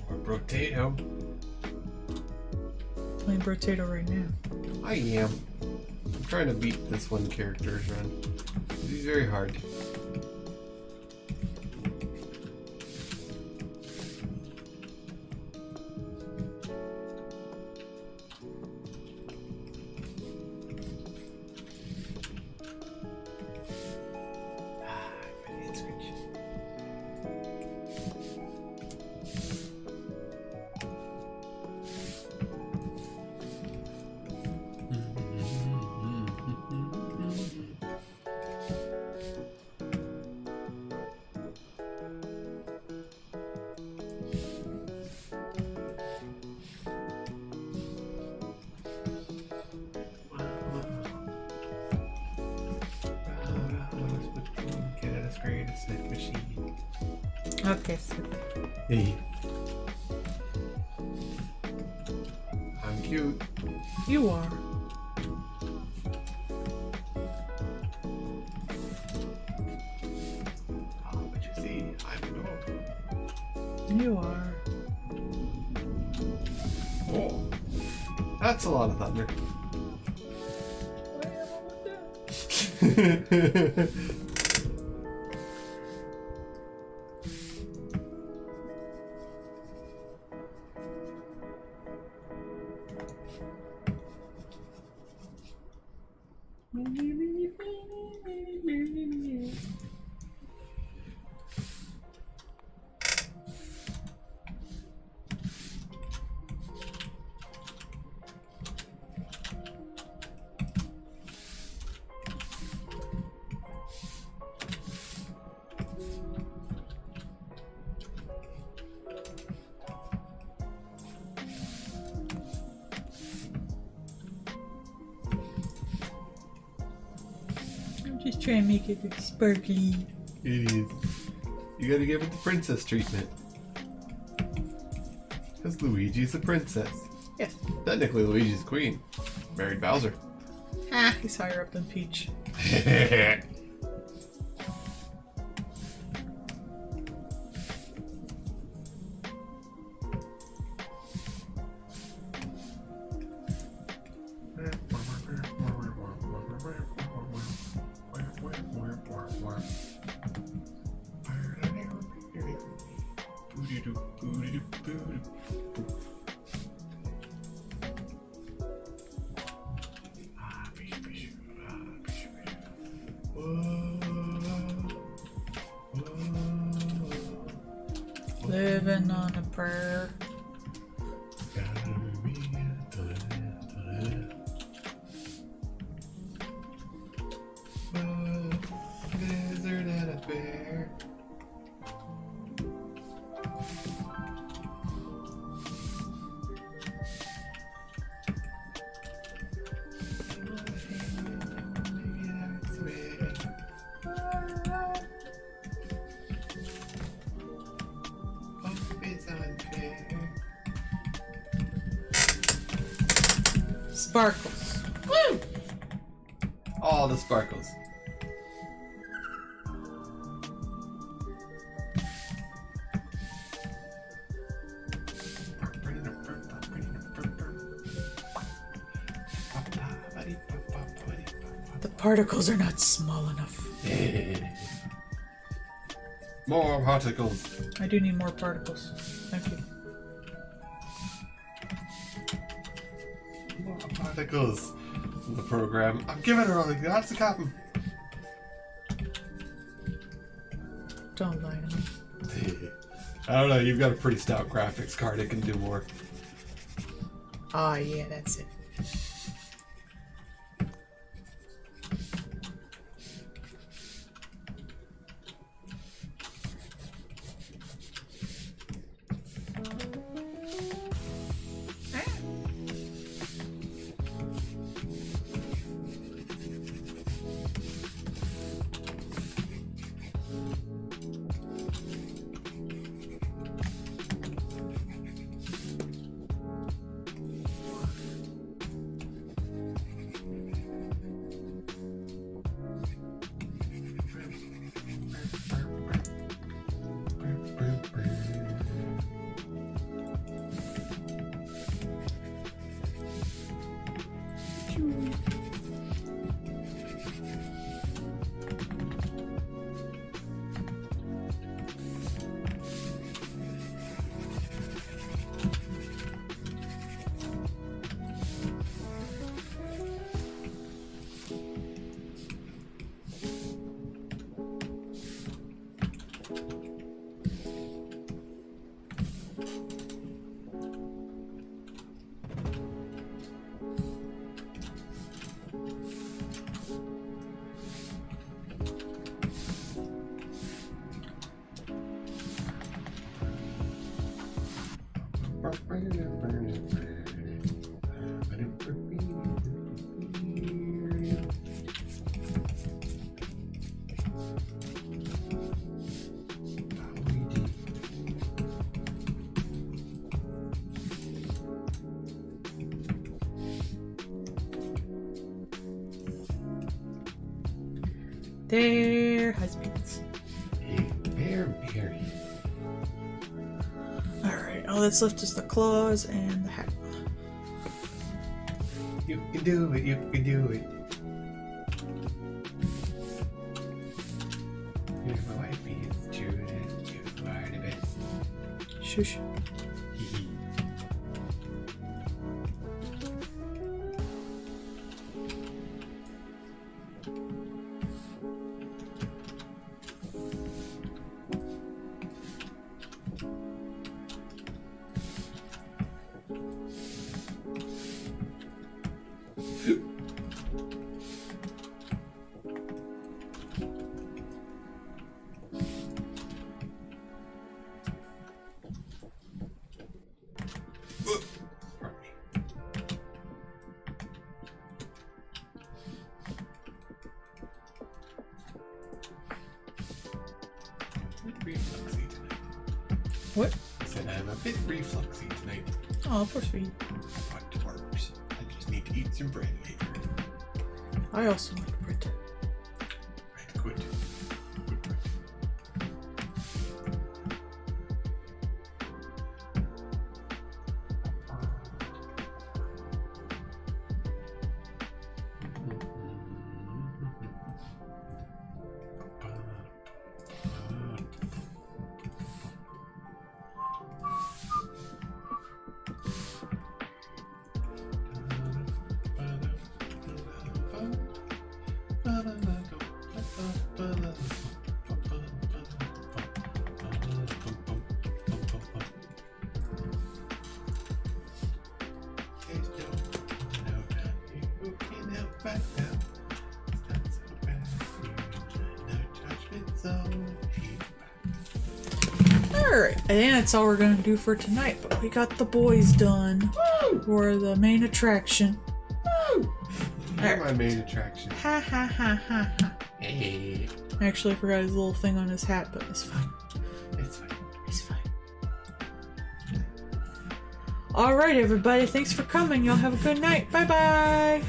Speaker 3: More potato.
Speaker 1: Playing Brotato right now.
Speaker 3: I am. I'm trying to beat this one character's run. He's very hard.
Speaker 1: Okay, so
Speaker 3: Hey. I'm cute.
Speaker 1: you are.
Speaker 3: Oh, but you see, I'm a dog.
Speaker 1: You are.
Speaker 3: Oh. That's a lot of thunder.
Speaker 1: I'm just trying to make it sparkly.
Speaker 3: It is. You gotta give it the princess treatment. Because Luigi's a princess.
Speaker 1: Yes.
Speaker 3: Technically, Luigi's queen. Married Bowser.
Speaker 1: Ah, he's higher up than Peach. Living on a prayer.
Speaker 3: Lizard and a bear.
Speaker 1: Sparkles.
Speaker 3: Woo! All the sparkles.
Speaker 1: The particles are not small enough.
Speaker 3: More particles.
Speaker 1: I do need more particles. Thank you.
Speaker 3: More particles. The program. I'm giving her all lots of cotton.
Speaker 1: Don't lie to me.
Speaker 3: I don't know. You've got a pretty stout graphics card. It can do more.
Speaker 1: Ah, yeah, that's it. They're husbands.
Speaker 3: They're married.
Speaker 1: Alright, all that's left is the claws and the hat.
Speaker 3: You can do it. You can do it. You're my wifey. It's true that you are the best.
Speaker 1: Shush.
Speaker 3: Refluxy tonight.
Speaker 1: What?
Speaker 3: I said I'm a bit refluxy tonight.
Speaker 1: Oh, poor sweet.
Speaker 3: What dwarves? I just need to eat some bread later.
Speaker 1: I also like bread.
Speaker 3: Right, good. Good, good.
Speaker 1: Alright, I think that's all we're gonna do for tonight, but we got the boys done.
Speaker 3: Woo!
Speaker 1: For the main attraction.
Speaker 3: Woo! You're
Speaker 1: Alright.
Speaker 3: my main attraction.
Speaker 1: Ha ha ha ha ha.
Speaker 3: Hey,
Speaker 1: Actually, I forgot his little thing on his hat, but it's fine.
Speaker 3: it's fine.
Speaker 1: It's fine. All right, everybody. Thanks for coming. Y'all have a good night. Bye bye.